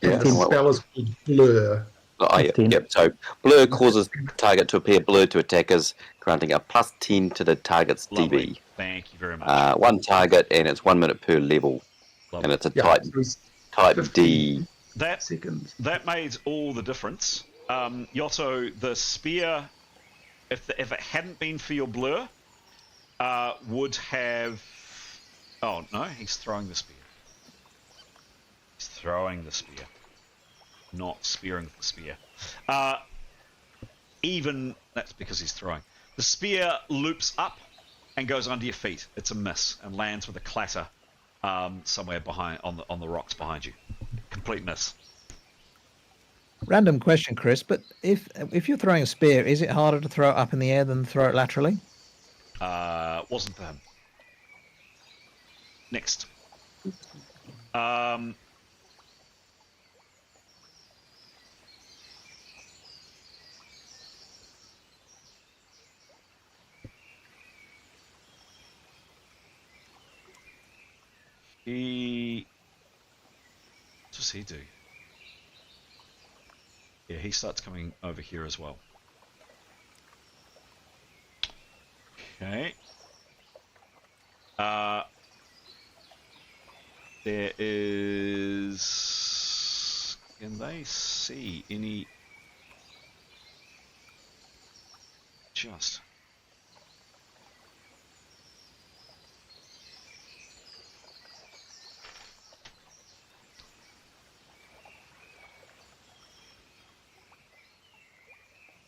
And the Yeah. spell is called Blur. Oh, yeah, 15. yep. So blur causes target to appear blurred to attackers, granting a +10 to the target's Lovely. DB. Thank you very much. One target, and it's 1 minute per level, and Lovely. it's a Yeah, type so it's type 15 D. That seconds. that made all the difference. Yotto, the spear, if it hadn't been for your blur, would have. Oh no, he's throwing the spear. He's throwing the spear, not spearing the spear. Even that's because he's throwing. The spear loops up and goes under your feet. It's a miss and lands with a clatter somewhere behind on the rocks behind you. Complete miss. Random question, Chris, but if you're throwing a spear, is it harder to throw it up in the air than throw it laterally? Wasn't for him. Next. What does he do? Yeah, he starts coming over here as well. Okay. There is... Can they see any... Just...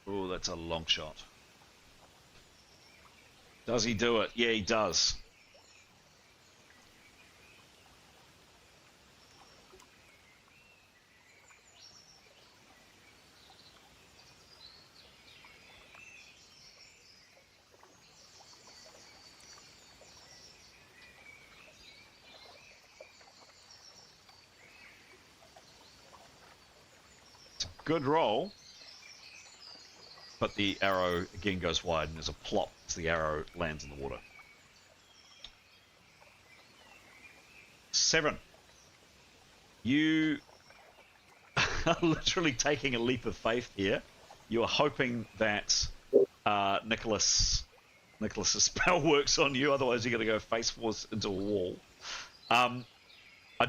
Oh, that's a long shot. Does he do it? Yeah, he does. It's a good roll. But the arrow again goes wide and there's a plop as the arrow lands in the water. 7. You are literally taking a leap of faith here. You are hoping that Nicholas's spell works on you, otherwise you're going to go face force into a wall. I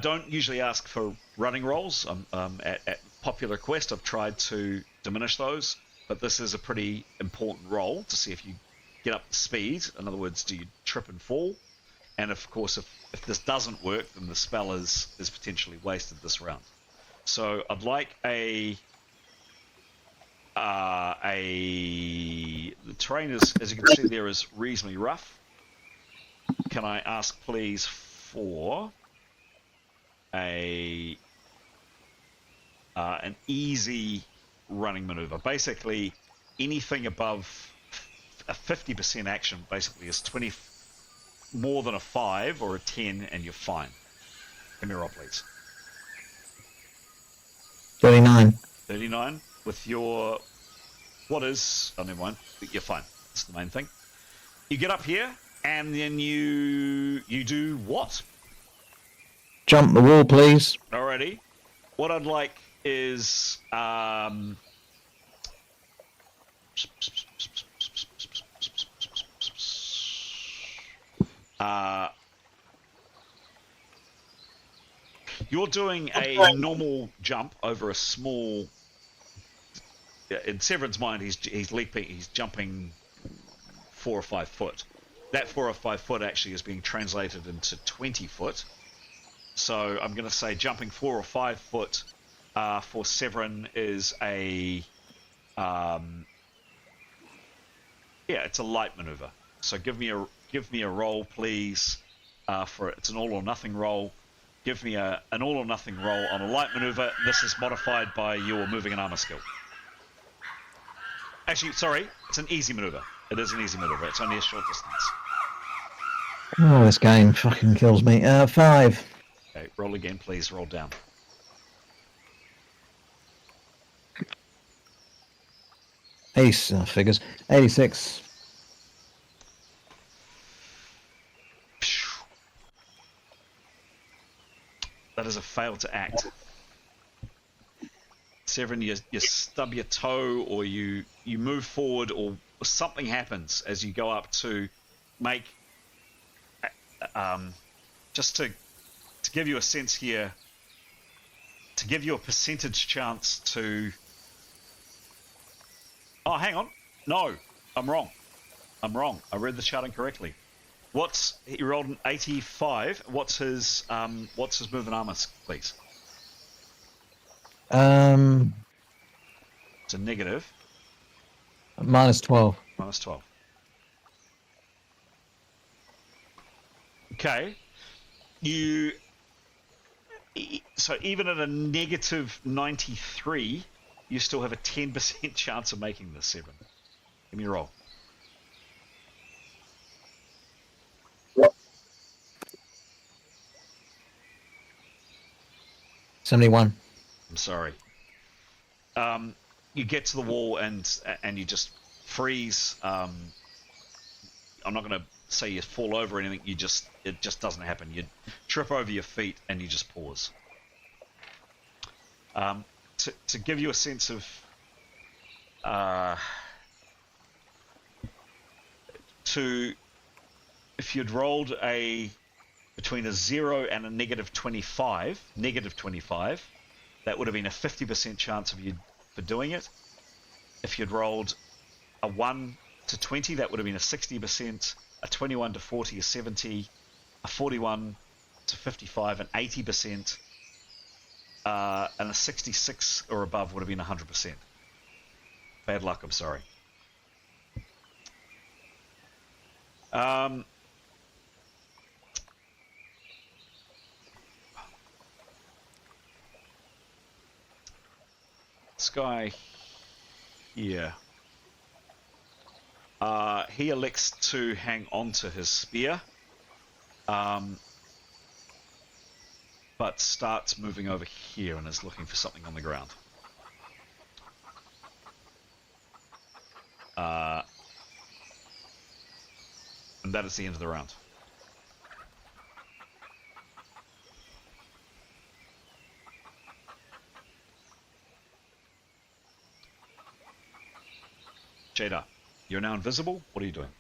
don't usually ask for running rolls. At popular request, I've tried to diminish those. But this is a pretty important roll to see if you get up to speed. In other words, do you trip and fall? And of course, if this doesn't work, then the spell is potentially wasted this round. So I'd like the terrain is, as you can see there, is reasonably rough. Can I ask please for an easy running maneuver? Basically, anything above a 50% action basically is 20 more than a 5 or a 10, and you're fine. Give me a roll, please. 39. 39 with your what is? Oh, never mind. You're fine. That's the main thing. You get up here, and then you do what? Jump the wall, please. Alrighty. What I'd like is you're doing a normal jump over a small. In Severin's mind, he's leaping, he's jumping 4 or 5 foot. That 4 or 5 foot actually is being translated into 20 foot. So I'm going to say jumping 4 or 5 foot for Severin is a it's a light maneuver. So give me a roll, please. For it's an all or nothing roll. Give me an all or nothing roll on a light maneuver. This is modified by your moving and armor skill. Actually, sorry, it's an easy maneuver. It is an easy maneuver. It's only a short distance. Oh, this game fucking kills me. 5. Okay, roll again, please. Roll down. Ace figures. 86. That is a fail to act. Severin, you stub your toe, or you move forward, or something happens as you go up to make, just to give you a sense here, to give you a percentage chance to... Oh, hang on. No, I'm wrong. I read the chart incorrectly. He rolled an 85. What's his move and armor, please? It's a negative. -12. -12. Okay. So even at a negative 93, you still have a 10% chance of making this, Severin. Give me a roll. $71. I'm sorry. You get to the wall and you just freeze. I'm not going to say you fall over or anything. It just doesn't happen. You trip over your feet and you just pause. To give you a sense of if you'd rolled between a 0 and a negative 25, that would have been a 50% chance of you for doing it. If you'd rolled a 1 to 20, that would have been a 60%, a 21 to 40, a 70, a 41 to 55, an 80%, and a 66 or above would have been 100%. Bad luck, I'm sorry. This guy here, he elects to hang on to his spear, but starts moving over here and is looking for something on the ground. And that is the end of the round. Jada, you're now invisible. What are you doing?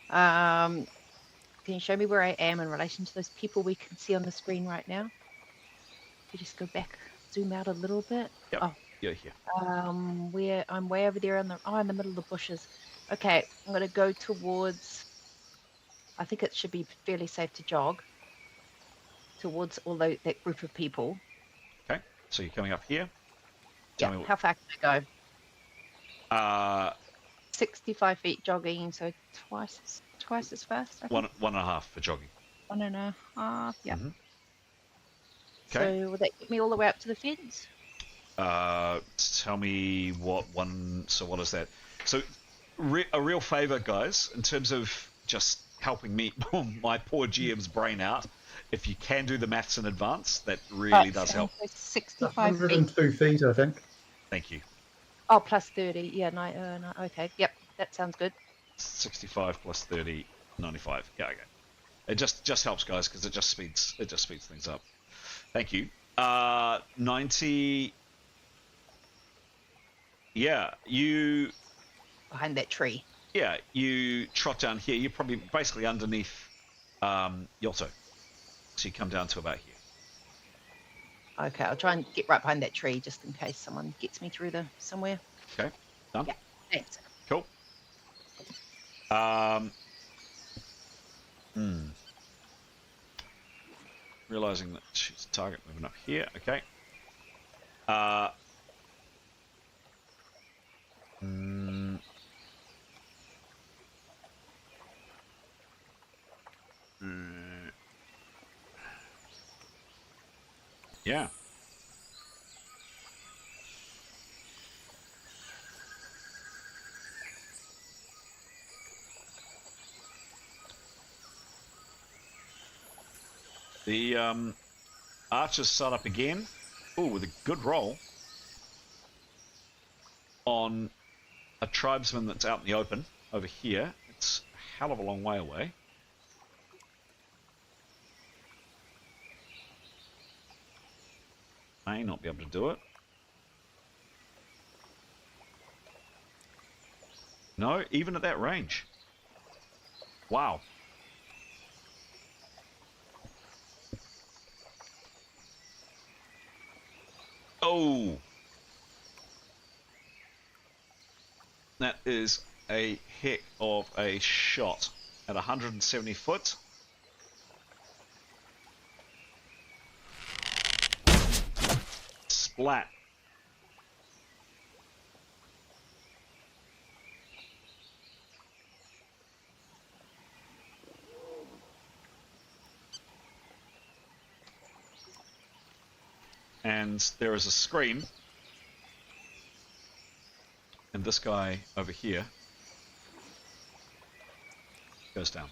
Can you show me where I am in relation to those people we can see on the screen right now? If you just go back, zoom out a little bit. Yep. Oh, You're here. I'm way over there in the middle of the bushes. Okay, I'm gonna go towards. I think it should be fairly safe to jog towards that group of people. Okay, so you're coming up here. Yeah. How far can I go? 65 feet jogging, so twice as fast. I think. 1.5 for jogging. 1.5. Yeah. Mm-hmm. Okay. So will that get me all the way up to the fence? Tell me what one. So what is that? So a real favor, guys, in terms of just helping me, my poor GM's brain out. If you can do the maths in advance, that really does help. 65 102 feet, I think. Thank you. Oh, plus 30. Yeah, no, okay. Yep, that sounds good. 65 plus 30, 95. Yeah, okay. It just helps, guys, because it just speeds things up. Thank you. 90. Yeah, you. Behind that tree. Yeah, you trot down here. You're probably basically underneath Yotto. So you come down to about here. Okay, I'll try and get right behind that tree just in case someone gets me through somewhere. Okay, done. Yeah, thanks. Cool. Realizing that she's a target moving up here. Okay. Yeah. The archers start up again. Ooh, with a good roll on a tribesman that's out in the open over here. It's a hell of a long way away. May not be able to do it. No, even at that range. Wow. Oh! That is a heck of a shot at 170 foot. Splat. And there is a scream. And this guy over here goes down.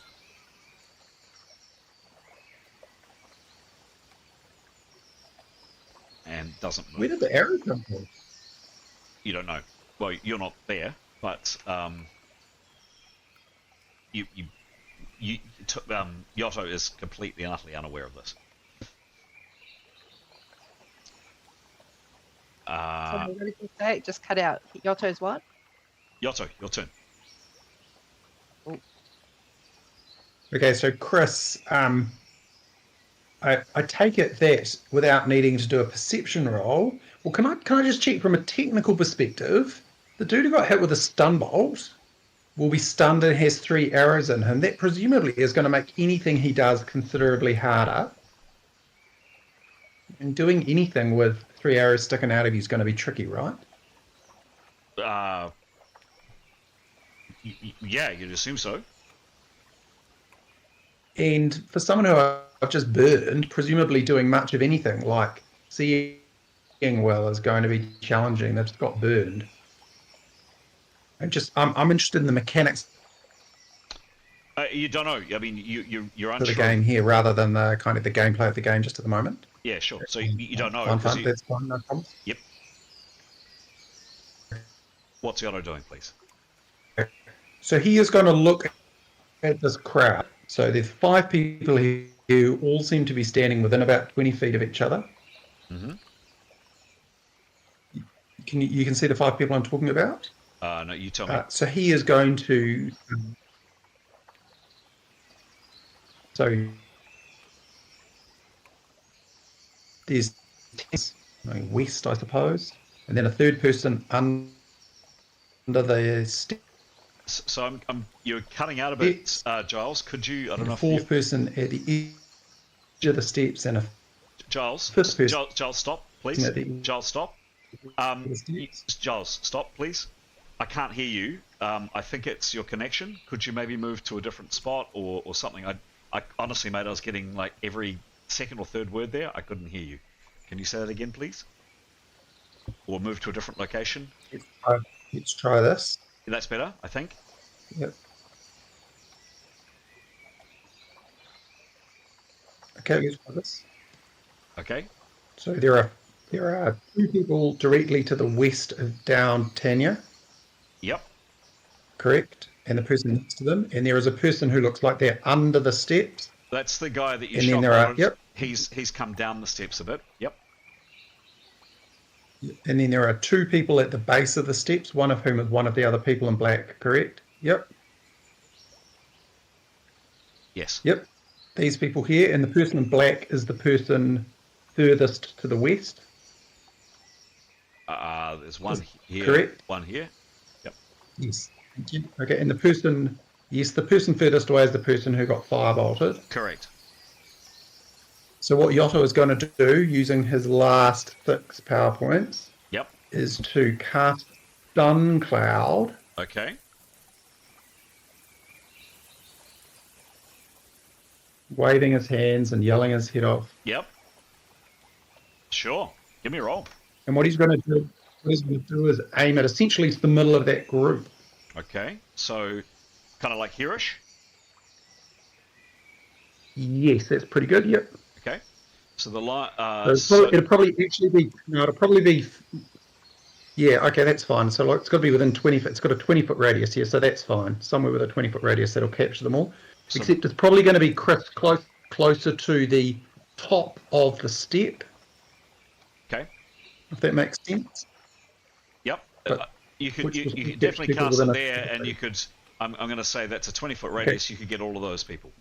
And doesn't move. Where did the arrow come from? You don't know. Well, you're not there, but Yotto is completely and utterly unaware of this. Sorry, what did you say? Just cut out. Yotto's what? Yotto, your turn. Okay, so Chris, I take it that without needing to do a perception roll, well, can I just check from a technical perspective? The dude who got hit with a stun bolt will be stunned and has 3 arrows in him. That presumably is going to make anything he does considerably harder. And doing anything with 3 arrows sticking out of you is going to be tricky, right? Yeah, you'd assume so. And for someone who I've just burned, presumably doing much of anything like seeing well is going to be challenging. They've just got burned. I'm interested in the mechanics You don't know. I mean, you're of unsure. the game here rather than the kind of the gameplay of the game just at the moment. Yeah, sure. So you don't know. Fine, 'cause fine, that's fine, no problem. Yep. What's Yotto doing, please? So he is going to look at this crowd. So there's 5 people here who all seem to be standing within about 20 feet of each other. Mm-hmm. You can see the 5 people I'm talking about? No, you tell me. So he is going to... So there's going west, I suppose, and then a third person under the steps. So you're cutting out a bit, Giles. Could you? I don't know. A fourth person at the edge of the steps, and a Giles. fifth person. Giles, stop, please. Giles, stop. Steps. Giles, stop, please. I can't hear you. I think it's your connection. Could you maybe move to a different spot or something? I honestly, mate, I was getting like every second or third word there. I couldn't hear you. Can you say that again, please? Or move to a different location? Let's try this. That's better, I think. Yep. Okay, let's try this. Okay. So there are 2 people directly to the west of down Taenya. Yep. Correct. And the person next to them, and there is a person who looks like they're under the steps. That's the guy that you And shot. then there are, Yep. yep. He's come down the steps a bit. Yep. And then there are 2 people at the base of the steps, one of whom is one of the other people in black, correct? Yep. Yes. Yep. These people here, and the person in black is the person furthest to the west. There's one here. Correct. One here. Yep. Yes. Thank you. Okay, and the person furthest away is the person who got firebolted. Correct. So what Yotto is going to do, using his last 6 power points, Yep. is to cast Stun Cloud. Okay. Waving his hands and yelling his head off. Yep. Sure. Give me a roll. And what he's going to do is aim at essentially the middle of that group. Okay. So, kind of like hereish. Yes, that's pretty good. Yep. Okay. So the line. It'll probably be Yeah, okay, that's fine. So like, it's got to be within 20 foot. It's got a 20-foot radius here, so that's fine. Somewhere with a 20-foot radius that'll capture them all. So- Except it's probably going to be closer to the top of the step, Okay. if that makes sense. Yep. But You could which was definitely people cast it within a there, 20-foot and you could. I'm going to say that's a 20-foot radius. You could get all of those people.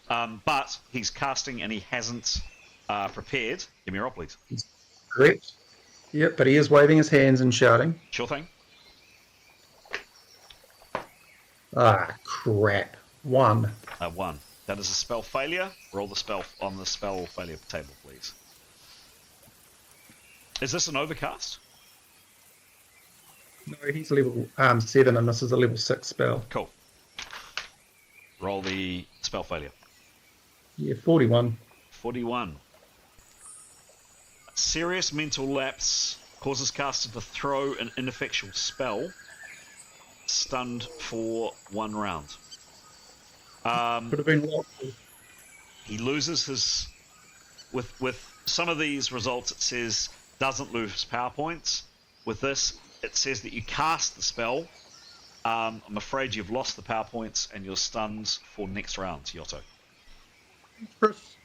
But he's casting and he hasn't prepared. Give me a roll, please. Correct. Yep, but he is waving his hands and shouting. Sure thing. Ah, crap. 1. 1. That is a spell failure. Roll the spell on the spell failure table, please. Is this an overcast? No, he's level 7, and this is a level 6 spell. Cool. Roll the spell failure. Yeah, 41. 41. Serious mental lapse causes caster to throw an ineffectual spell. Stunned for 1 round. Could have been what? He loses his... With some of these results, it says doesn't lose power points. With this, it says that you cast the spell. I'm afraid you've lost the power points and you're stunned for next round, Yotto. Chris.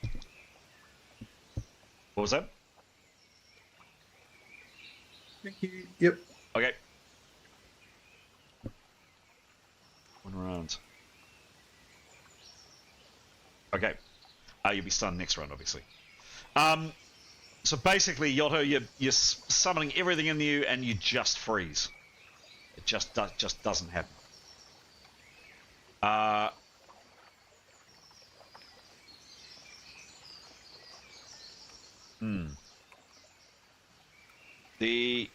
What was that? Thank you. Yep. Okay. 1 round. Okay. You'll be stunned next round, obviously. So basically, Yotto, you're summoning everything in you, and you just freeze. It just doesn't happen. The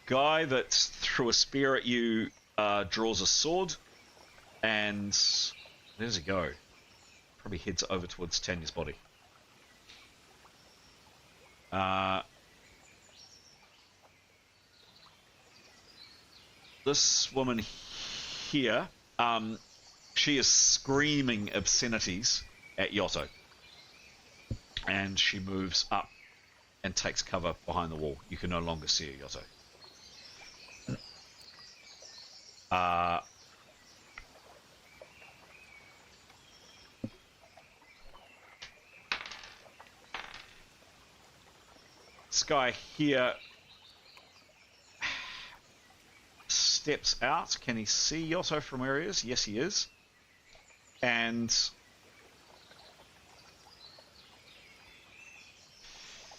guy that threw a spear at you draws a sword, and where does he go? Probably heads over towards Tanya's body. This woman here, she is screaming obscenities at Yotto, and she moves up and takes cover behind the wall. You can no longer see her, Yotto. This guy here steps out. Can he see Yotto from where he is? Yes, he is. And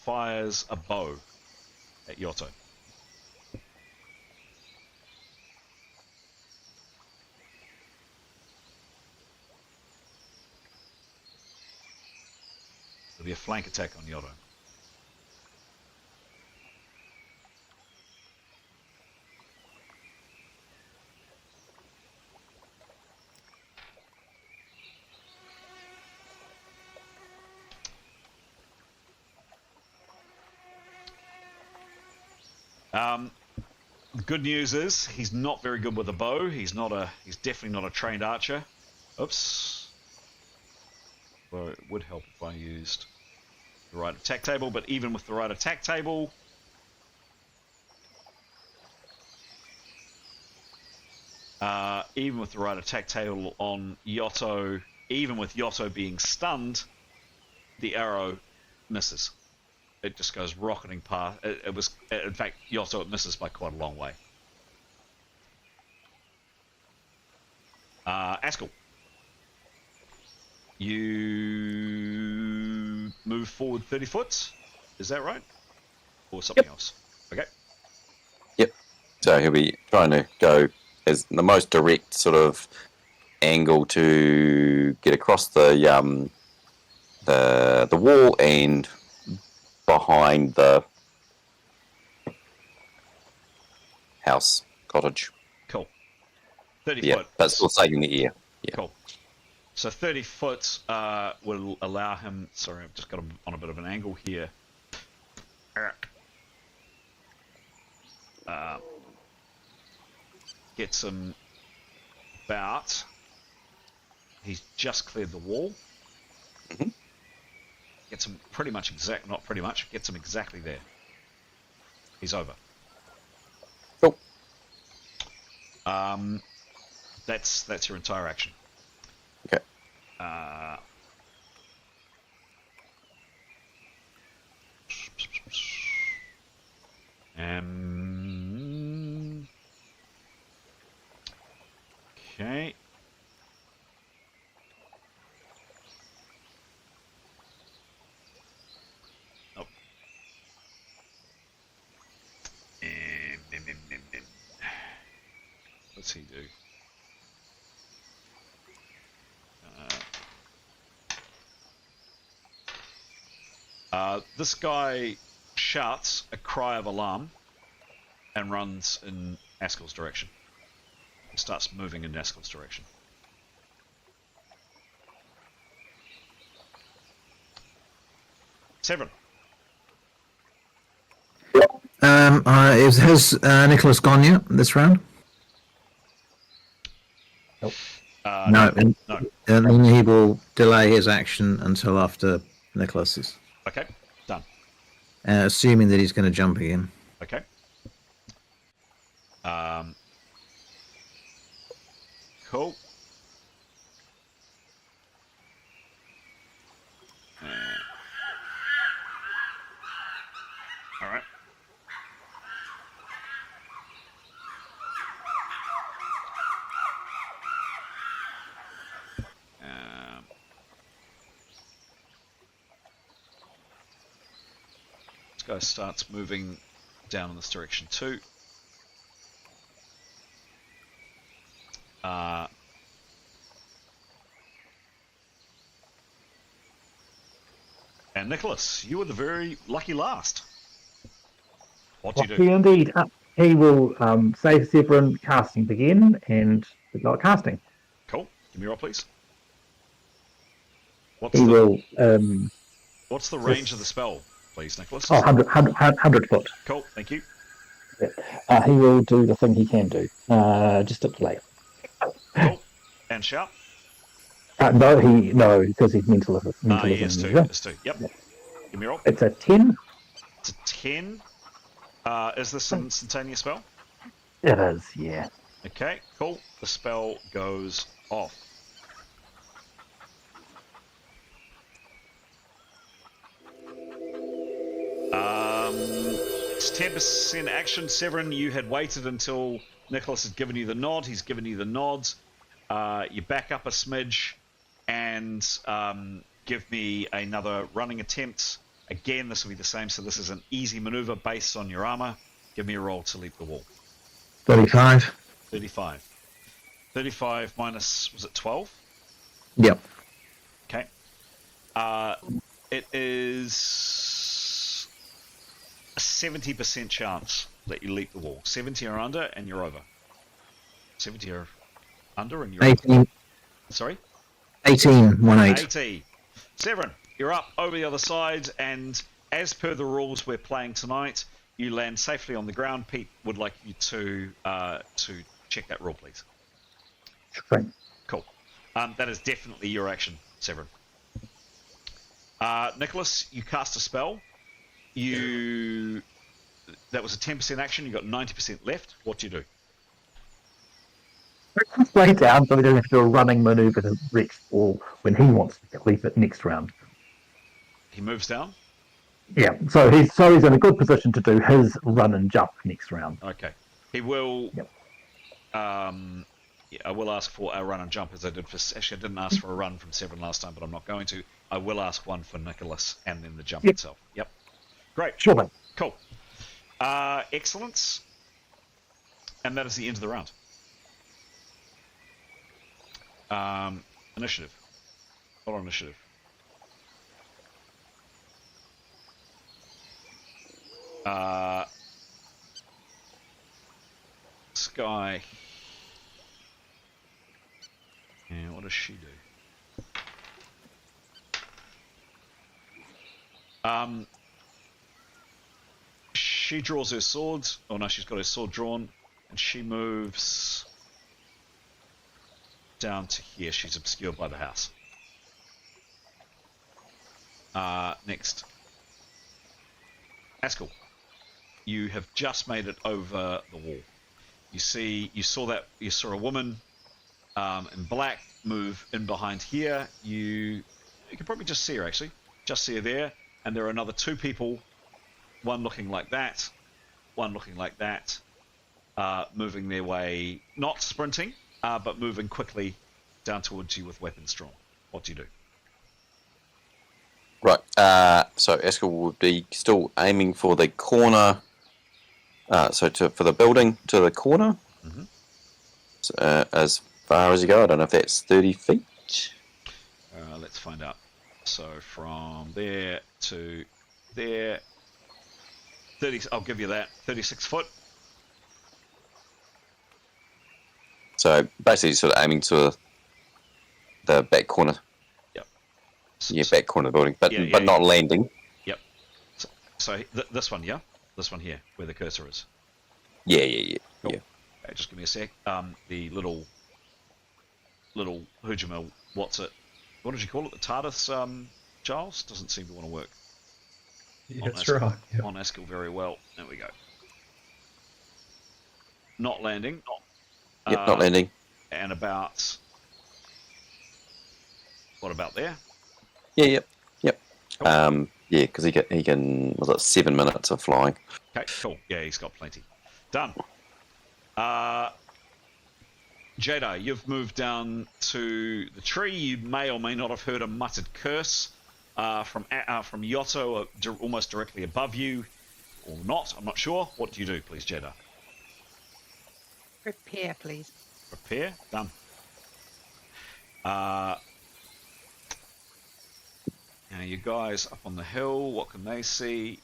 fires a bow at Yotto. There'll be a flank attack on Yotto. Good news is he's not very good with a bow. He's definitely not a trained archer. Oops. Well, it would help if I used the right attack table, but even with the right attack table, even with the right attack table on Yotto, even with Yotto being stunned, the arrow misses. It just goes rocketing past. In fact, Yotto, it misses by quite a long way. Askell, you move forward 30 foot. Is that right? Or something else? Okay. Yep. So he'll be trying to go as the most direct sort of angle to get across the wall and behind the house cottage. Cool. 30 Yeah, foot. but still saving the ear. Yeah. Cool. So 30 foot will allow him... Sorry, I've just got him on a bit of an angle here. Gets him about... He's just cleared the wall. Mm-hmm. Gets him pretty much exact... Not pretty much. Gets him exactly there. He's over. Cool. That's your entire action. Okay. Okay. Oh. What's he do? This guy shouts a cry of alarm and runs in Askel's direction. He starts moving in Askel's direction. Severin. Has Nicholas gone yet this round? Nope. No. No. Then he will delay his action until after Nicholas's. Okay, done. Assuming that he's going to jump again. Okay. Cool. All right. This guy starts moving down in this direction too. And Nicholas, you were the very lucky last. What do you do? Lucky indeed. He will say to Severin, casting begin, and good luck casting. Cool. Give me a roll, please. He will. What's the range of the spell, please, Nicholas? 100 foot. Cool, thank you. He will do the thing he can do. Just a play. Cool. And shout? No, because he's mental. Yes, two. It's two. Yep. Give me a roll. It's a 10. It's a 10. Is this an instantaneous spell? It is, yeah. Okay, cool. The spell goes off. It's 10% action. Severin, you had waited until Nicholas had given you the nod. He's given you the nods. You back up a smidge and give me another running attempt. Again, this will be the same, so this is an easy maneuver based on your armor. Give me a roll to leap the wall. 35. 35. 35 minus, was it 12? Yep. Okay. It is a 70% chance that you leap the wall. 70 or under, and you're over. 70 or under, and you're 18. over. Sorry? 18. 1-8. 80. Severin, you're up over the other side, and as per the rules we're playing tonight, you land safely on the ground. Pete would like you to check that rule, please. Sure. Cool. That is definitely your action, Severin. Nicholas, you cast a spell. That was a 10% action. You got 90% left. What do you do? Lay down so he doesn't have to do a running maneuver to reach the wall when he wants to leap it next round. He moves down? Yeah, so he's in a good position to do his run and jump next round. Okay. He will... Yep. I will ask for a run and jump as I did for... Actually, I didn't ask for a run from Severin last time, but I'm not going to. I will ask one for Nicholas and then the jump itself. Yep. Great. Sure, mate. Cool. Excellence. And that is the end of the round. Initiative. Hold on, initiative. Sky. And what does she do? She draws her sword. Oh no, she's got her sword drawn, and she moves down to here. She's obscured by the house. Next. Askel. you have just made it over the wall. You saw a woman in black move in behind here. You can probably just see her actually, just see her there, and there are another two people, one looking like that, one looking like that, moving their way, not sprinting, but moving quickly down towards you with weapons drawn. What do you do? Right. So Eskel would be still aiming for the corner. For the building to the corner. Mm-hmm. So, as far as you go, I don't know if that's 30 feet. Let's find out. So from there to there, 30. I'll give you that. 36 foot. So basically, sort of aiming to the back corner. Yep. Yeah, back corner of the building, but not landing. Yep. So this one, yeah, this one here, where the cursor is. Yeah. Cool. Yeah. Okay, just give me a sec. The little Hujamil, what's it? What did you call it? The TARDIS, Giles? Doesn't seem to want to work. Yeah, that's right. Yep. On Eskel very well. There we go. Not landing. Not landing. And about... What about there? Yeah, yep. Cool. Yeah, because he can, was it 7 minutes of flying? Okay, cool. Yeah, he's got plenty. Done. Jada, you've moved down to the tree. You may or may not have heard a muttered curse from Yotto, almost directly above you, or not. I'm not sure. What do you do, please, Jada? Prepare, please. Prepare. Done. Now you guys up on the hill. What can they see?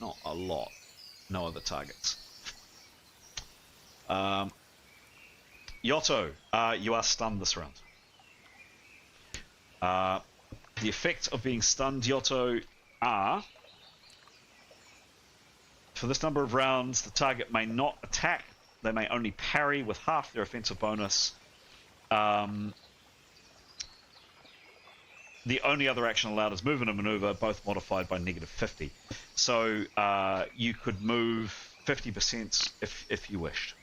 Not a lot. No other targets. Yotto, you are stunned this round. The effects of being stunned, Yotto, are... For this number of rounds, the target may not attack. They may only parry with half their offensive bonus. The only other action allowed is movement and maneuver, both modified by -50. So you could move 50% if you wished.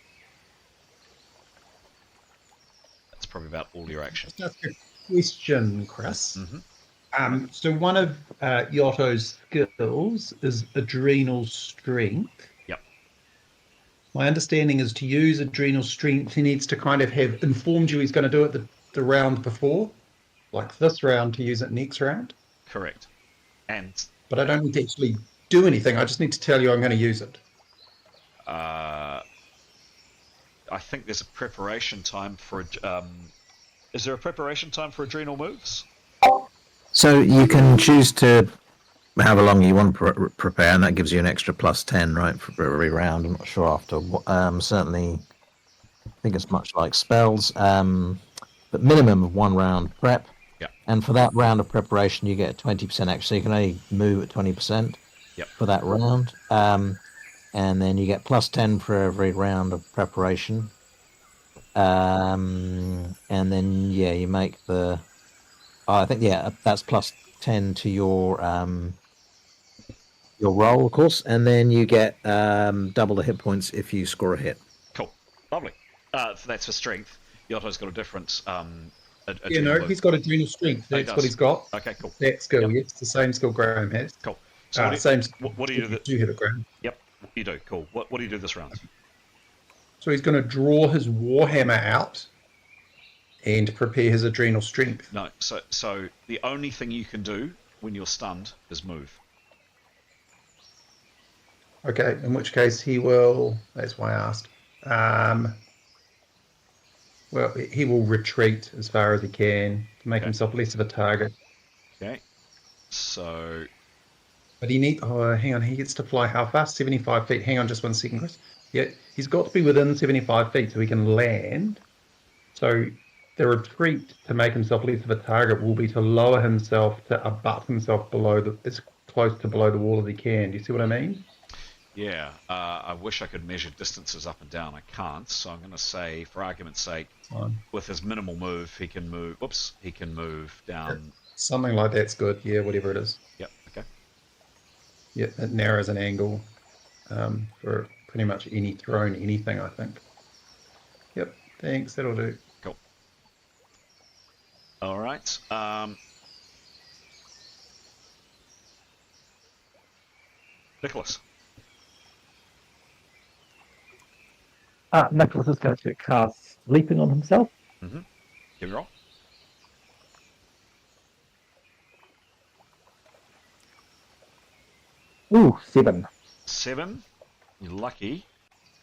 That's probably about all your action. Just ask a question, Chris. Mm-hmm. So one of Yotto's skills is adrenal strength. Yep. My understanding is to use adrenal strength, he needs to kind of have informed you he's going to do it the round before, like this round, to use it next round. Correct. But I don't need to actually do anything. I just need to tell you I'm going to use it. I think there's a preparation time for... is there a preparation time for adrenal moves? So you can choose to however long you want to prepare, and that gives you an extra +10, right, for every round. I'm not sure after. Certainly, I think it's much like spells, but minimum of 1 round prep. Yeah. And for that round of preparation, you get 20% extra. So you can only move at 20% for that round. And then you get +10 for every round of preparation. And then, you make the... I think, that's +10 to your roll, of course. And then you get double the hit points if you score a hit. Cool. Lovely. That's for strength. Yotto's got a different... he's got adrenal strength. That's what he's got. Okay, cool. That skill, yes. It's the same skill Graham has. Cool. So what do you do? You hit it, Graham. Yep, you do. Cool. What do you do this round? So he's going to draw his Warhammer out and prepare his adrenal strength. No, so the only thing you can do when you're stunned is move. Okay, in which case he will... That's why I asked. Well, he will retreat as far as he can to make himself less of a target. Okay, so... But hang on, he gets to fly how fast? 75 feet. Hang on just 1 second, Chris. Yeah, he's got to be within 75 feet so he can land. So the retreat to make himself less of a target will be to lower himself, to abut himself as close to below the wall as he can. Do you see what I mean? Yeah, I wish I could measure distances up and down. I can't, so I'm going to say, for argument's sake, with his minimal move, he can move... Whoops, he can move down... Something like that's good, yeah, whatever it is. Yep, okay. Yeah, it narrows an angle. for pretty much any thrown anything, I think. Yep, thanks, that'll do. Cool. All right. Nicholas. Nicholas is going to cast Leaping on himself. Mm-hmm. Give me a roll. Ooh, 7. 7. You're lucky.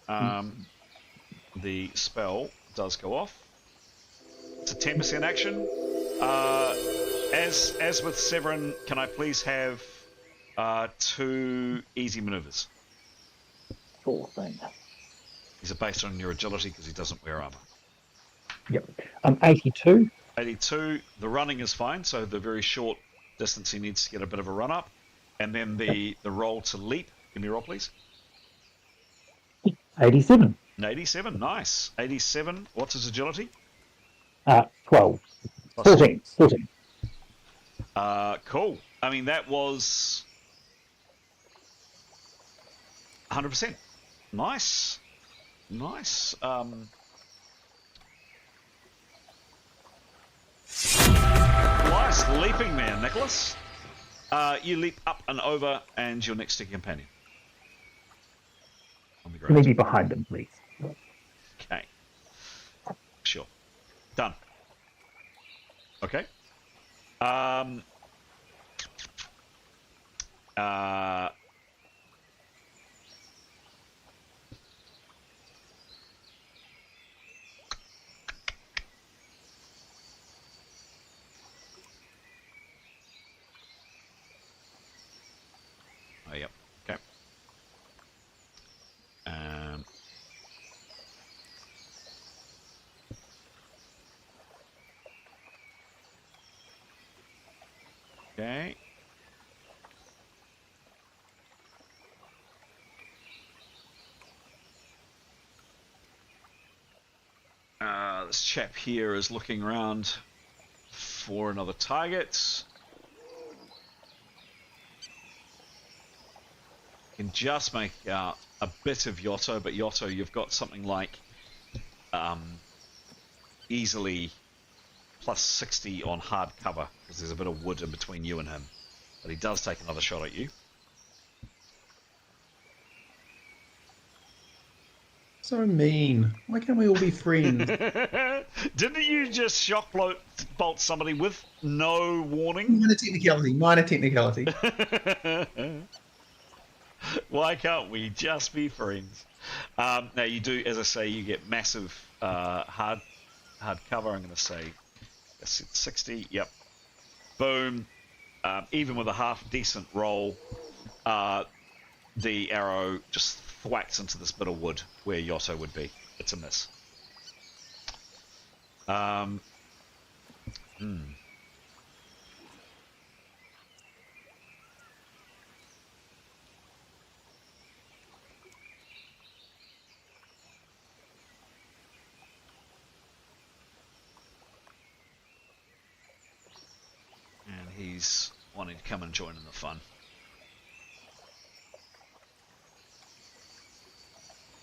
The spell does go off. It's a 10% action. As with Severin, can I please have 2 easy maneuvers? Sure thing. These are based on your agility because he doesn't wear armor. Yep. 82. 82. The running is fine, so the very short distance he needs to get a bit of a run up. And then the roll to leap. Give me a roll, please. 87. 87. Nice. 87. What's his agility? 12. Plus 14. 14. Cool. I mean, that was 100%. Nice. Nice. Nice leaping there, Nicholas. You leap up and over, and you're next to your companion. On the ground. Maybe behind him, please. Okay. Sure. Done. Okay. Oh, yep. Okay. Okay. This chap here is looking around for another target. Can just make out a bit of Yotto, but Yotto, you've got something like easily plus 60 on hard cover, because there's a bit of wood in between you and him. But he does take another shot at you. So mean. Why can't we all be friends? Didn't you just shock bolt somebody with no warning? Minor technicality. Why can't we just be friends? Now you do, as I say, you get massive hard cover. I'm going to say 60. Yep. Boom. Even with a half decent roll, the arrow just thwacks into this bit of wood where Yotto would be. It's a miss. And he's wanting to come and join in the fun.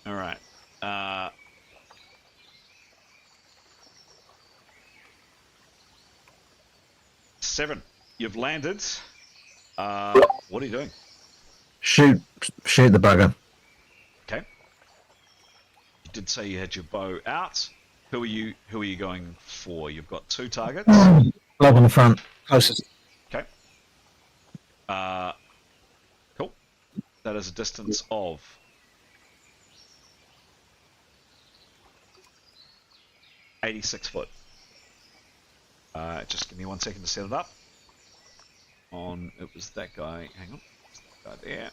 All right. Seven. You've landed. What are you doing? Shoot the bugger. Okay. You did say you had your bow out. Who are you going for? You've got 2 targets. Bloke on the front, closest. Okay. Cool. That is a distance of 86 foot. Just give me 1 second to set it up. It was that guy. Hang on. That guy there.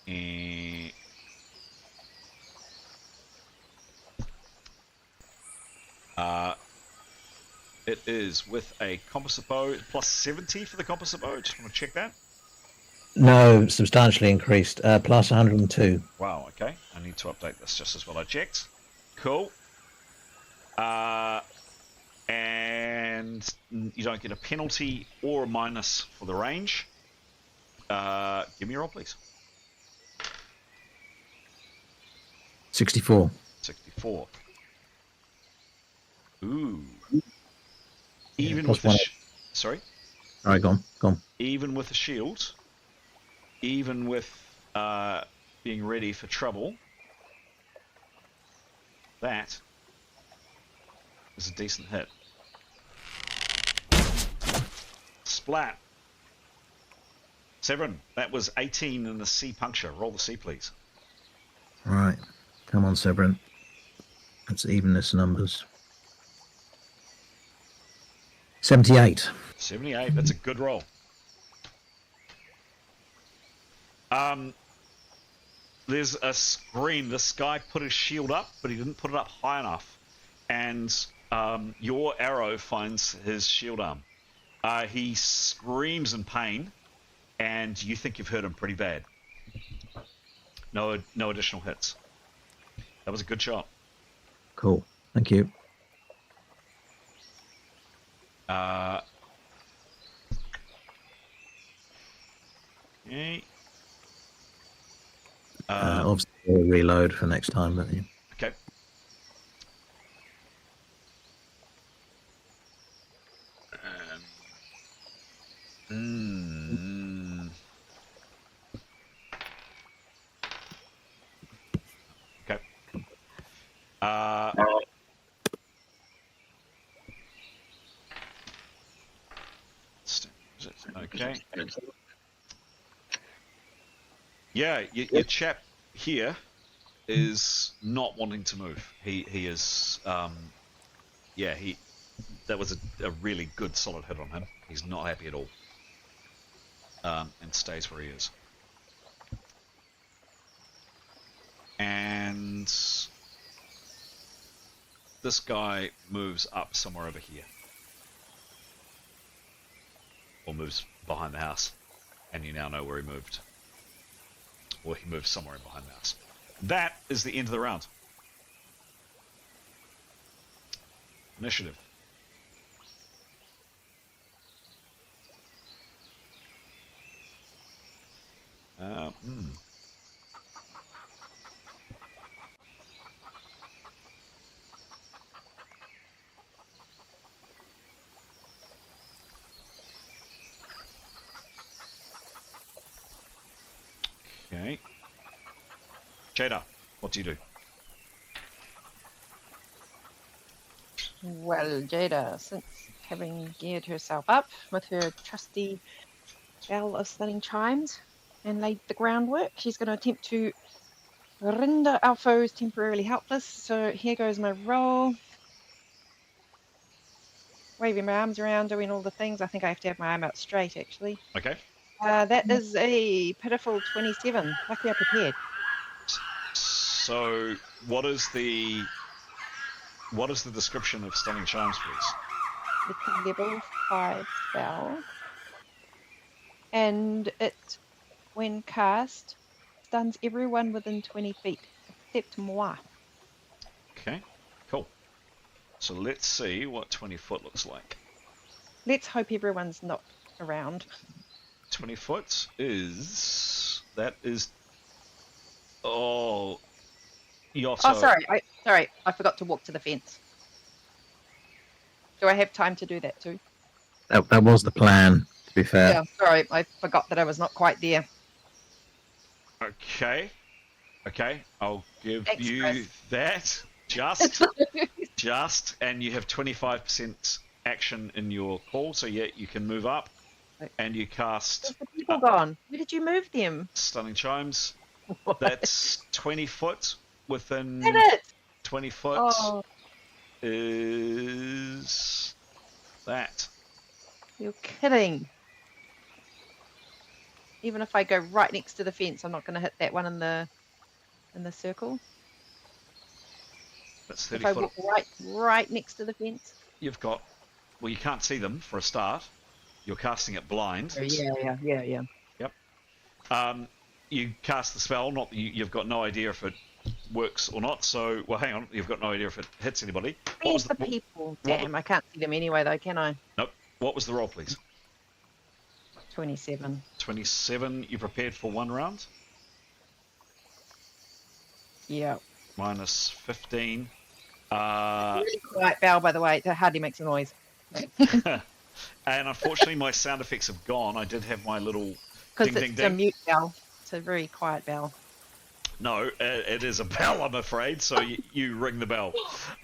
And it is with a composite bow, plus 70 for the composite bow. Just want to check that. No, substantially increased. Plus 102. Wow, okay. I need to update this just as well. I checked. Cool. And you don't get a penalty or a minus for the range. Give me a roll, please. 64. 64. Ooh. Even plus with the one. sorry. All right, go on. Even with the shield. Even with being ready for trouble. That is a decent hit. Splat. Severin, that was 18 in the C puncture. Roll the C, please. All right. Come on, Severin. Let's even this numbers. 78. 78. That's a good roll. There's a scream. This guy put his shield up, but he didn't put it up high enough. And your arrow finds his shield arm. He screams in pain, and you think you've hurt him pretty bad. No additional hits. That was a good shot. Cool. Thank you. Okay. Obviously, we'll reload for next time, but yeah. Okay. Okay. Okay. Yeah, your chap here is not wanting to move. He is that was a really good solid hit on him. He's not happy at all. And stays where he is. And this guy moves up somewhere over here. Or moves behind the house. And you now know where he moved. Or he moved somewhere in behind the house. That is the end of the round. Initiative. Okay. Jada, what do you do? Well, Jada, since having geared herself up with her trusty bell of stunning chimes and laid the groundwork, she's going to attempt to render our foes temporarily helpless. So here goes my roll. Waving my arms around, doing all the things. I think I have to have my arm out straight, actually. Okay. That is a pitiful 27. Lucky I prepared. So, what is the description of Stunning Chimes, please? It's a level 5 spell. And it, when cast, stuns everyone within 20 feet, except moi. Okay, cool. So let's see what 20 foot looks like. Let's hope everyone's not around. 20 foot is... That is... Oh... Oh, sorry, I forgot to walk to the fence. Do I have time to do that too? That was the plan, to be fair. Yeah, sorry, I forgot that I was not quite there. Okay, I'll give Thanks, you Chris. that. Just, and you have 25% action in your call, so yeah, you can move up, and you cast... Where's the people gone? Where did you move them? Stunning Chimes. That's 20 foot within... Did it? 20 foot is... that. You're kidding. Even if I go right next to the fence, I'm not going to hit that one in the circle. That's 30 if I foot. walk right next to the fence. You've got... Well, you can't see them for a start. You're casting it blind. Oh, yeah. Yep. You cast the spell, not that you've got no idea if it works or not. So, well, hang on. You've got no idea if it hits anybody. Where's the people? Damn, I can't see them anyway, though, can I? Nope. What was the roll, please? 27. 27. You prepared for 1 round? Yeah. Minus 15. Really quiet bell, by the way. It hardly makes a noise. And unfortunately, my sound effects have gone. I did have my little Because ding, it's ding, a ding. mute bell. It's a very quiet bell. No, it is a bell, I'm afraid. So you ring the bell.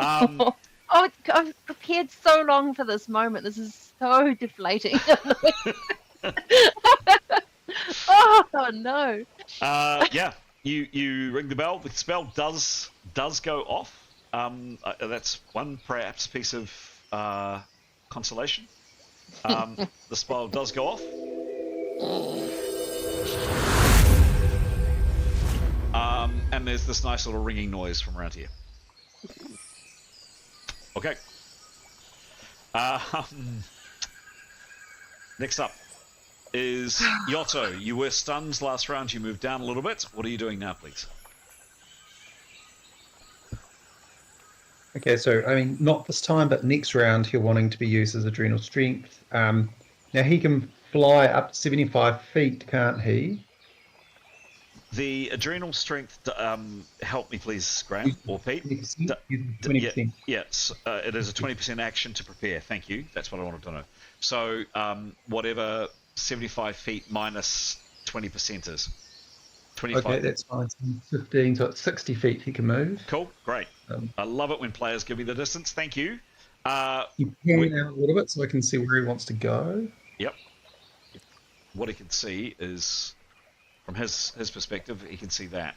Oh, I've prepared so long for this moment. This is so deflating. Oh no! Yeah, you ring the bell. The spell does go off. That's one perhaps piece of consolation. The spell does go off. And there's this nice little ringing noise from around here. Okay. Next up is Yotto. You were stunned last round. You moved down a little bit. What are you doing now, please? Okay, so I mean, not this time, but next round he'll wanting to be used as adrenal strength. Now he can fly up to 75 feet, can't he? The adrenal strength, help me please, Graham or Pete. 20%. Yes, it is a 20% action to prepare. Thank you. That's what I wanted to know. So whatever 75 feet minus 20% is. 25. Okay, that's fine. 15, so it's 60 feet he can move. Cool, great. I love it when players give me the distance. Thank you. You pan out a little bit so I can see where he wants to go. Yep. What he can see is, from his perspective, he can see that.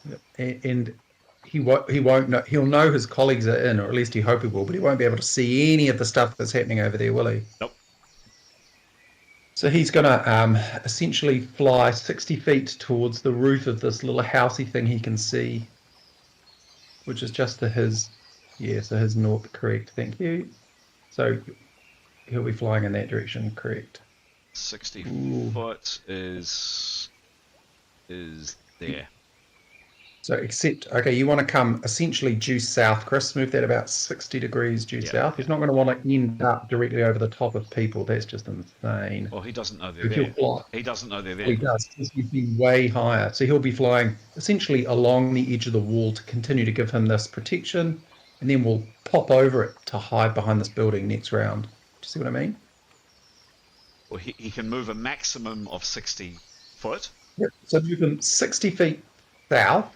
Yep. And he won't know. He'll know his colleagues are in, or at least he hope he will, but he won't be able to see any of the stuff that's happening over there, will he? Nope. So he's going to essentially fly 60 feet towards the roof of this little housey thing he can see, which is just to his, so his north, correct, thank you. So he'll be flying in that direction, correct. 60 Ooh. foot is there. So except, okay, you want to come essentially due south, Chris. Move that about 60 degrees due south. He's not going to want to end up directly over the top of people. That's just insane. Well, he doesn't know they're there. He doesn't know they're there. He does. He's been way higher. So he'll be flying essentially along the edge of the wall to continue to give him this protection. And then we'll pop over it to hide behind this building next round. Do you see what I mean? Well, he can move a maximum of 60 foot. Yep. So move him 60 feet south.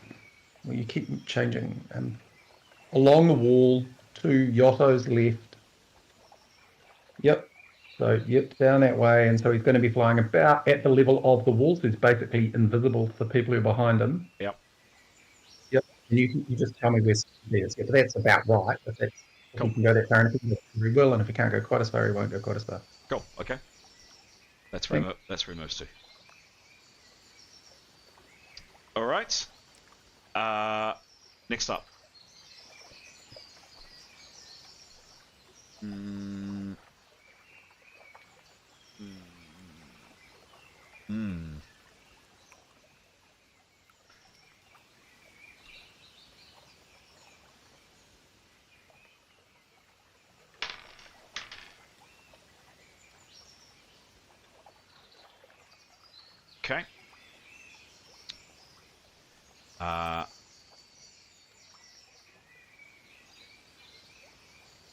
Well, you keep changing. Along the wall to Yotto's left. Yep. So, down that way. And so he's going to be flying about at the level of the wall. So he's basically invisible to the people who are behind him. Yep. Yep. And you just tell me where he is. Yeah, but that's about right. If he can go that far, and if he will, and if he can't go quite as far, he won't go quite as far. Cool. Okay. That's where he moves to. All right. Next up. Okay.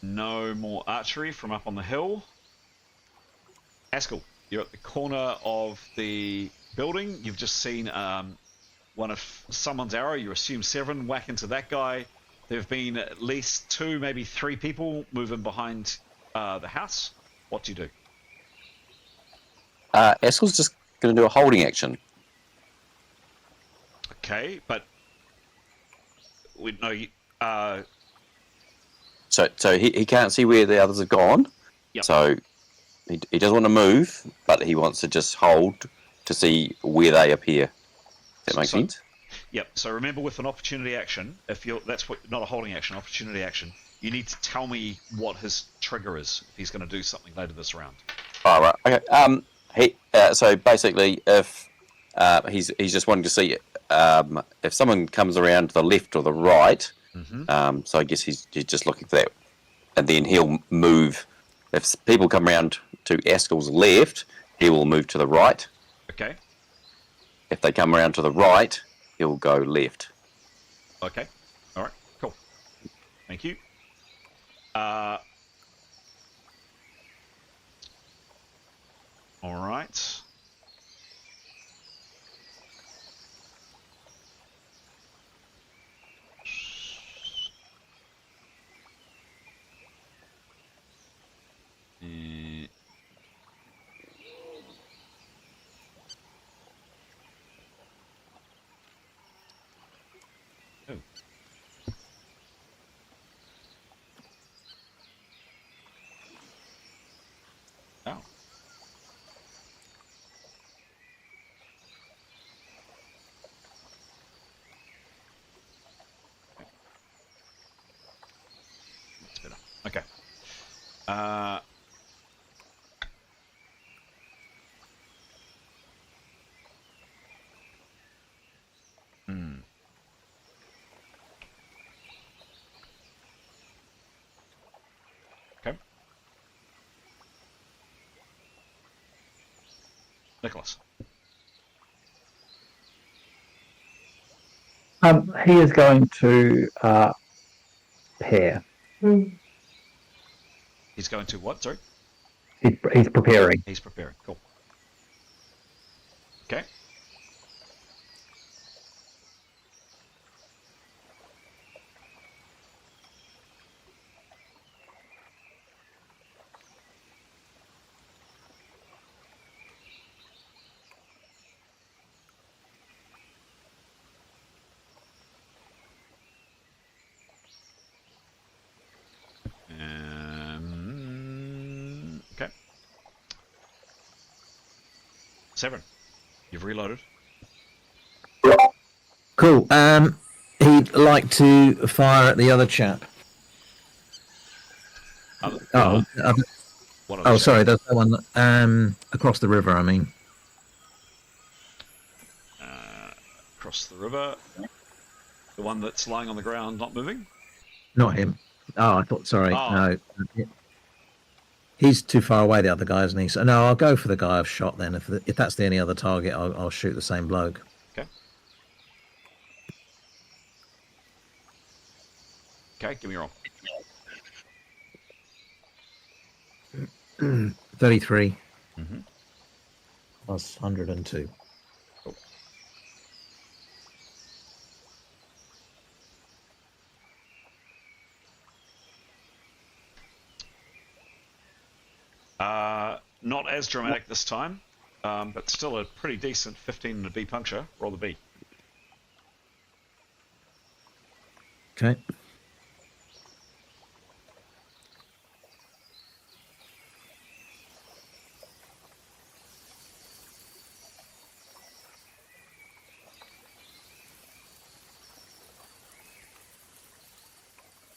No more archery from up on the hill. Haskell, you're at the corner of the building. You've just seen one of someone's arrow. You assume Severin whack into that guy. There have been at least 2, maybe 3 people moving behind the house. What do you do? Haskell's just going to do a holding action. Okay, but we know. So he can't see where the others have gone. Yep. So he doesn't want to move, but he wants to just hold to see where they appear. Does that make sense? Yep. So remember, with an opportunity action, that's not a holding action, opportunity action. You need to tell me what his trigger is if he's going to do something later this round. Oh, right. Okay. So basically, if he's just wanting to see if someone comes around to the left or the right. So I guess he's just looking for that, and then he'll move If people come around to Askell's left, he will move to the right. Okay. If they come around to the right, he'll go left. Okay. All right. Cool. Thank you. All right. Oh. Oh. That's better. Okay. Okay. Nicholas. He is going to pair. He's going to what? Sorry? He's preparing. He's preparing. Cool. Okay. Okay. Severin, you've reloaded. Cool. He'd like to fire at the other chap. What Oh, other sorry, chap? there's no one across the river, I mean. Across the river. The one that's lying on the ground, not moving? Not him. Oh, I thought, sorry. Oh. No. He's too far away, the other guy, isn't he? So, no, I'll go for the guy I've shot then. If that's the only other target, I'll shoot the same bloke. Okay. Okay, give me a roll. 33 Mm-hmm. plus 102. Cool. Not as dramatic this time, but still a pretty decent 15 and a B puncture. Roll the B. Okay.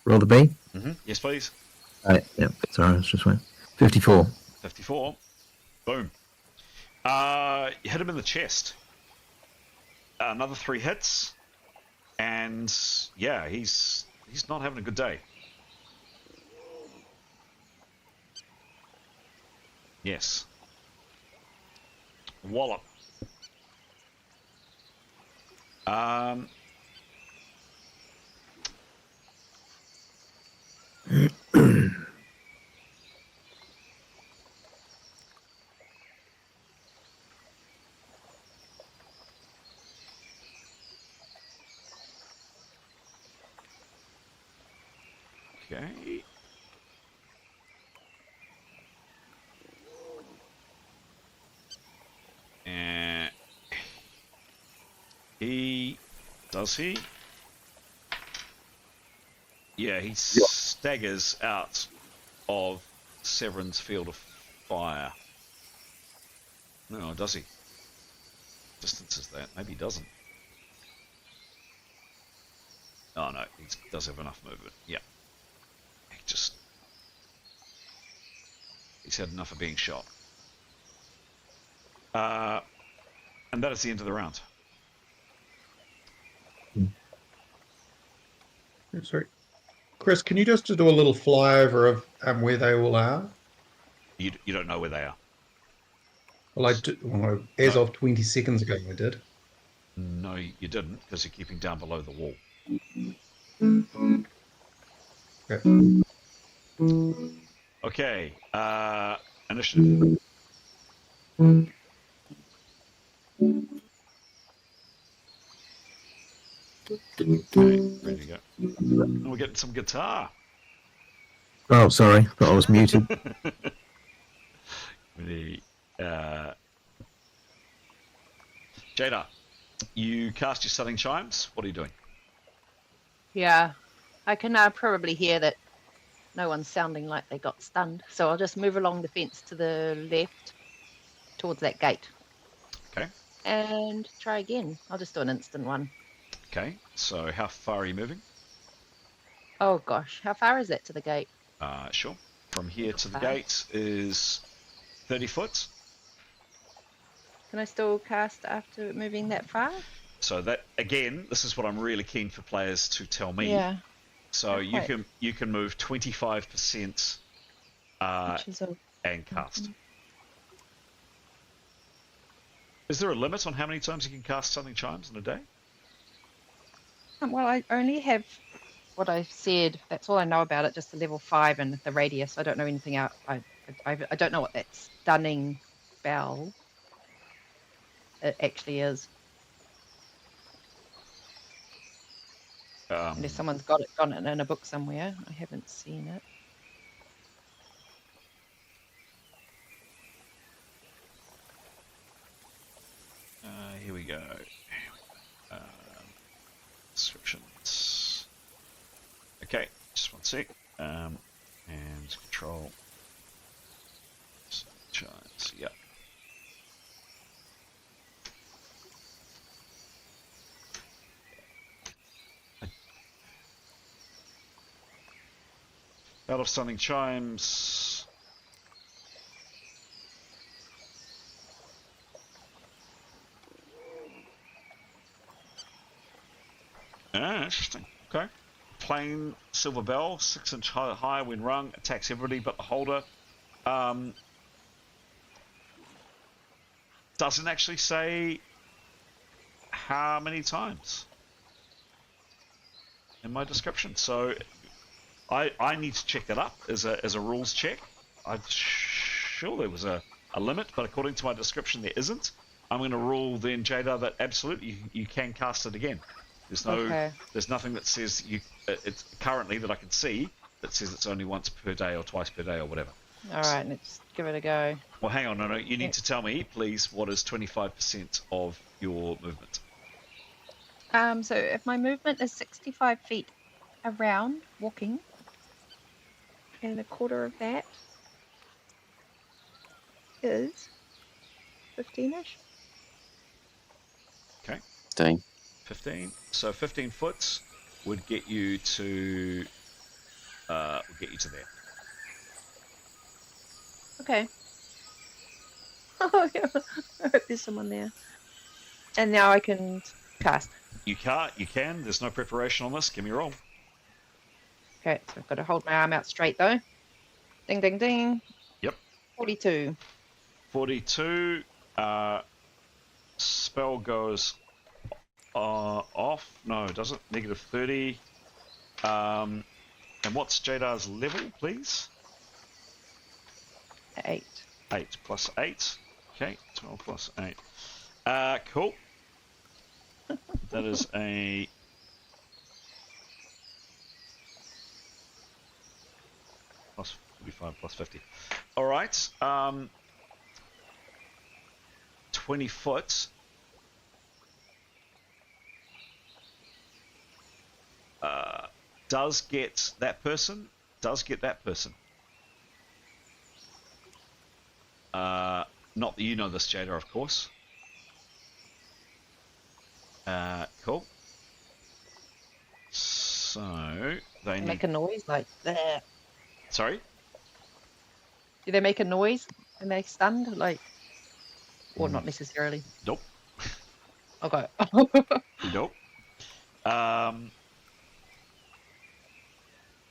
Roll the B. Mm-hmm. Yes, please. Yeah, sorry, I was just waiting. 54. 54. Boom. You hit him in the chest. Another 3 hits. And yeah, he's not having a good day. Yes. Wallop. Okay. And does he? Yeah, he staggers out of Severin's field of fire. No, does he? Distance is that? Maybe he doesn't. Oh no, he does have enough movement. Yeah. He's had enough of being shot. And that is the end of the round. Sorry. Chris, can you just do a little flyover of where they all are? You don't know where they are. Well, as of 20 seconds ago, I did. No, you didn't, because you're keeping down below the wall. Okay. Okay. Initiative. Okay, ready to go. And we're getting some guitar. Oh, sorry, thought I was muted. Ready. Jada, you cast your stunning chimes. What are you doing? Yeah, I can probably hear that no one's sounding like they got stunned. So I'll just move along the fence to the left towards that gate. Okay. And try again. I'll just do an instant one. Okay. So how far are you moving? Oh gosh, how far is that to the gate? Sure. From here to the Far. gate is 30 foot. Can I still cast after moving that far? So that again, this is what I'm really keen for players to tell me. Yeah. So Not quite. you can move 25% Which is a... and cast. Is there a limit on how many times you can cast stunning chimes in a day? Well, I only have what I said. That's all I know about it, just the level 5 and the radius. I don't know anything out. I don't know what that stunning spell it actually is. Unless someone's got it in a book somewhere. I haven't seen it. Here we go. Descriptions. Okay, just one sec. And control. Chimes, yeah. Out of stunning chimes. Interesting. Okay. Plain silver bell, 6-inch high when rung, attacks everybody but the holder. Doesn't actually say how many times in my description. So I need to check that up as a rules check. I'm sure there was a limit, but according to my description, there isn't. I'm going to rule then, Jada, that absolutely you can cast it again. There's nothing that says it's currently that I can see that says it's only once per day or twice per day or whatever. All right, let's give it a go. Well, hang on, no. You need to tell me, please, what is 25% of your movement? So if my movement is 65 feet around, walking, and a quarter of that is 15-ish. Okay. 15. So 15 foot would get you to there. Okay. Oh, yeah. I hope there's someone there. And now I can cast. You can't. You can. There's no preparation on this. Give me a roll. Okay, so I've got to hold my arm out straight though. Ding, ding, ding. Yep. 42. 42. Spell goes off. No, it doesn't. Negative 30. And what's Jadar's level, please? 8. 8 plus 8. Okay, 12 plus 8. Cool. That is a... plus 45 plus 50. All right. 20 foot. Does get that person. Not that you know this, Jada, of course. Cool. So they Make a noise like that. Sorry? Do they make a noise when they're stunned? Like, or not necessarily? Nope. Okay. Nope.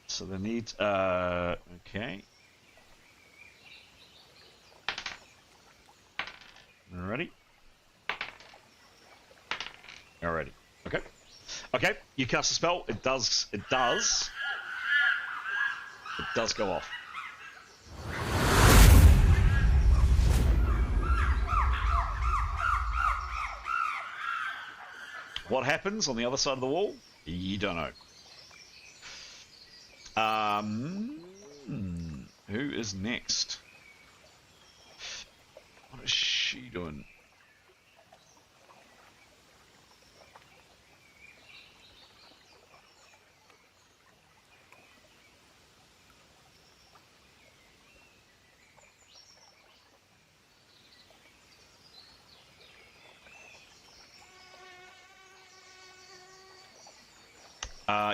So they need okay. Alrighty. Okay. Okay, you cast a spell. It does go off. What happens on the other side of the wall? You don't know. Who is next? What is she doing?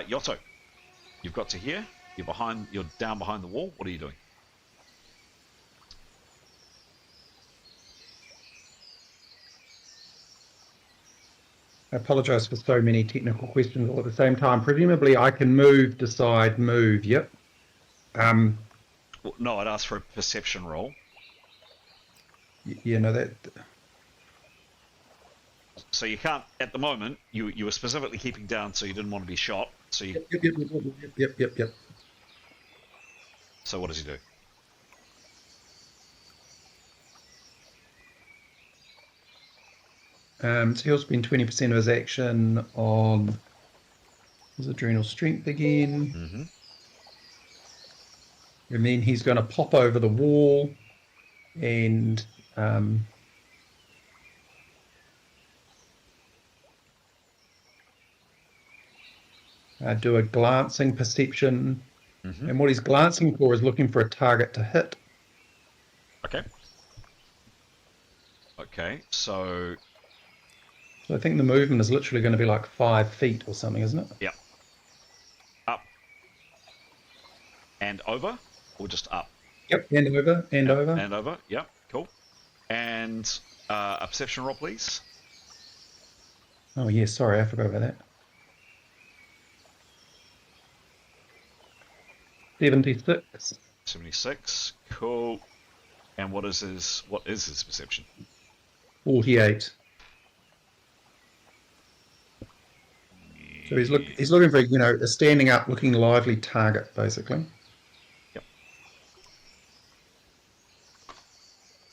Yotto, you've got to here. You're down behind the wall. What are you doing? I apologise for so many technical questions all at the same time. Presumably, I can move, decide, move. Yep. Well, no, I'd ask for a perception roll. Yeah, no, that. So you can't at the moment. You were specifically keeping down, so you didn't want to be shot. So you. Yep. So what does he do? So he'll spend 20% of his action on his adrenal strength again. Mm-hmm. And then he's going to pop over the wall and do a glancing perception. Mm-hmm. And what he's glancing for is looking for a target to hit. Okay. Okay, so I think the movement is literally going to be like 5 feet or something, isn't it? yeah. Up. And over? Or just up? Yep, and over, and over. And over, yep, cool. And a perception roll, please. Oh, yeah, sorry, I forgot about that. 76. 76, cool. And what is his perception? 48. So he's looking for, a standing up, looking lively target, basically. Yep.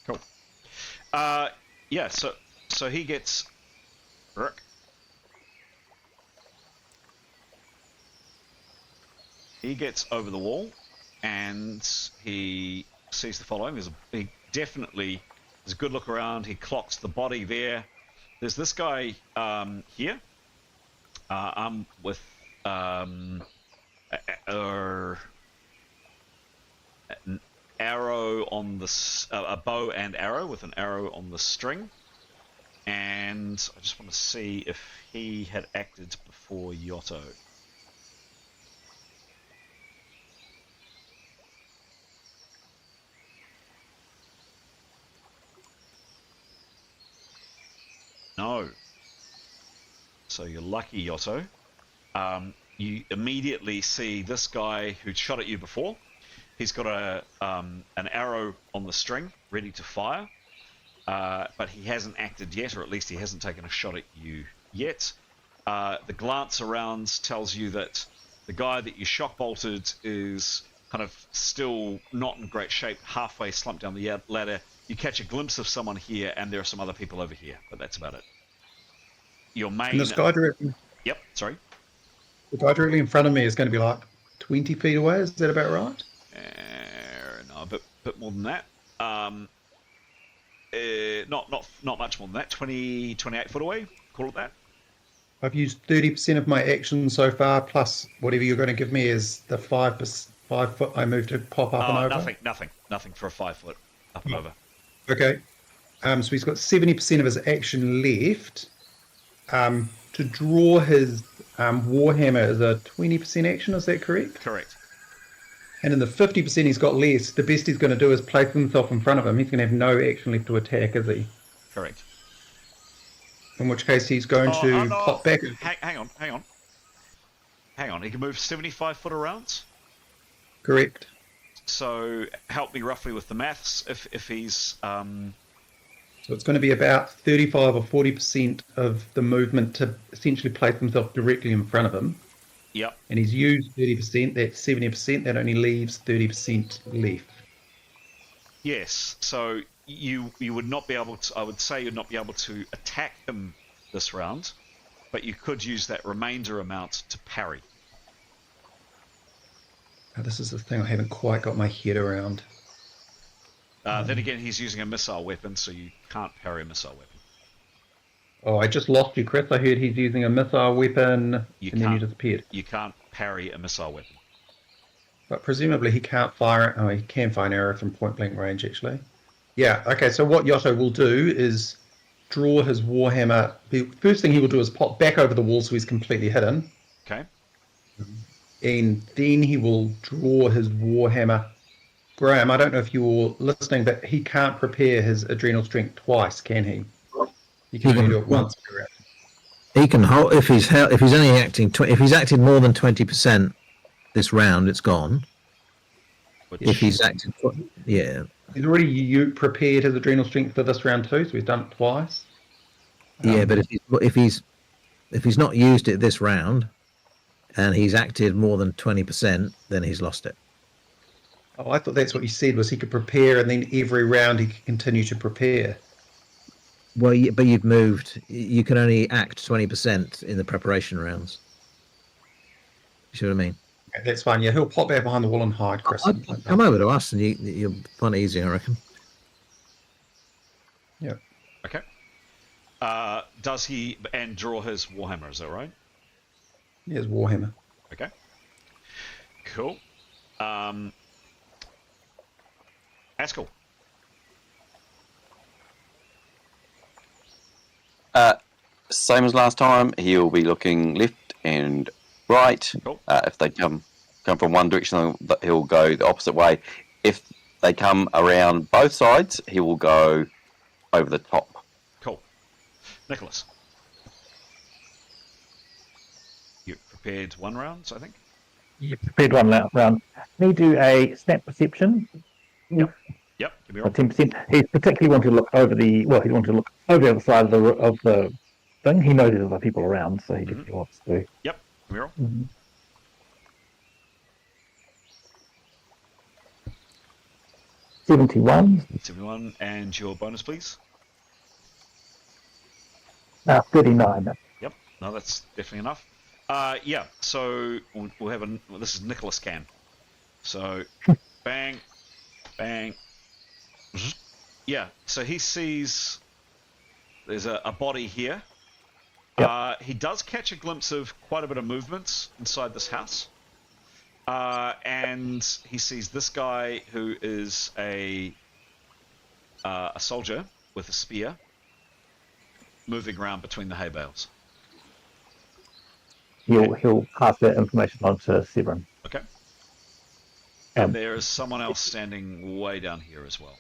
Cool. Yeah. So he gets. Rick. He gets over the wall, and he sees the following. He definitely has a good look around. He clocks the body there. There's this guy here. With an arrow on the a bow and arrow with an arrow on the string, and I just want to see if he had acted before Yotto. No. So you're lucky, Yotto. You immediately see this guy who'd shot at you before. He's got an arrow on the string, ready to fire, but he hasn't acted yet, or at least he hasn't taken a shot at you yet. The glance around tells you that the guy that you shock bolted is kind of still not in great shape, halfway slumped down the ladder. You catch a glimpse of someone here, and there are some other people over here, but that's about it. Your main. And this guy directly. Yep. Sorry. The guy directly in front of me is going to be like 20 feet away. Is that about right? No, a bit more than that. Not much more than that. 28 foot away. Call it that. I've used 30% of my action so far, plus whatever you're going to give me is the 5 foot I move to pop up and over. Nothing for a 5 foot up and over. Okay. So he's got 70% of his action left. To draw his Warhammer is a 20% action, is that correct? Correct. And in the 50% he's got less, the best he's going to do is place himself in front of him. He's going to have no action left to attack, is he? Correct. In which case he's going to pop back. Hang on. He can move 75 foot around? Correct. So help me roughly with the maths if he's... So So it's going to be about 35 or 40% of the movement to essentially place himself directly in front of him. Yep. And he's used 30%, that's 70%, that only leaves 30% left. Yes. So you would not be able to. I would say you'd not be able to attack him this round, but you could use that remainder amount to parry. Now, this is the thing I haven't quite got my head around. Then again, he's using a missile weapon, so you can't parry a missile weapon. Oh, I just lost you, Chris. I heard he's using a missile weapon, and then you disappeared. You can't parry a missile weapon. But presumably he can't fire. Oh, he can fire an arrow from point blank range, actually. Yeah. Okay. So what Yotto will do is draw his warhammer. The first thing he will do is pop back over the wall, so he's completely hidden. Okay. And then he will draw his warhammer. Graham, I don't know if you were listening, but he can't prepare his adrenal strength twice, can he? He can only do it once per round. He can hold if he's only acting if he's acted more than 20% this round, it's gone. If he's acted, yeah. He's already prepared his adrenal strength for this round too, so he's done it twice. Yeah, but if he's not used it this round, and he's acted more than 20%, then he's lost it. Oh, I thought that's what you said, was he could prepare, and then every round he could continue to prepare. Well, but you've moved. You can only act 20% in the preparation rounds. You see what I mean? Okay, that's fine. Yeah, he'll pop back behind the wall and hide, Chris. Come over to us, and you'll find it easy, I reckon. Yeah. Okay. Does he draw his warhammer? Is that right? He has warhammer. Okay. Cool. Haskell. Same as last time, he'll be looking left and right. Cool. If they come from one direction, he'll go the opposite way. If they come around both sides, he will go over the top. Cool. Nicholas. You prepared one round, I think? You prepared one round. Can he do a snap perception? Yep. Give me a roll. 10%. He particularly wanted to look over he wanted to look over the other side of the thing. He knows there's other people around, so he definitely wants to. Yep. Give me a roll. 71. 71. And your bonus, please? 39. Yep. No, that's definitely enough. Yeah. So we'll have this is Nicholas Can. So, bang, bang. Yeah. So he sees there's a body here. Yep. He does catch a glimpse of quite a bit of movement inside this house. And he sees this guy who is a soldier with a spear moving around between the hay bales. He'll pass that information on to Severin. Okay. And there is someone else standing way down here as well.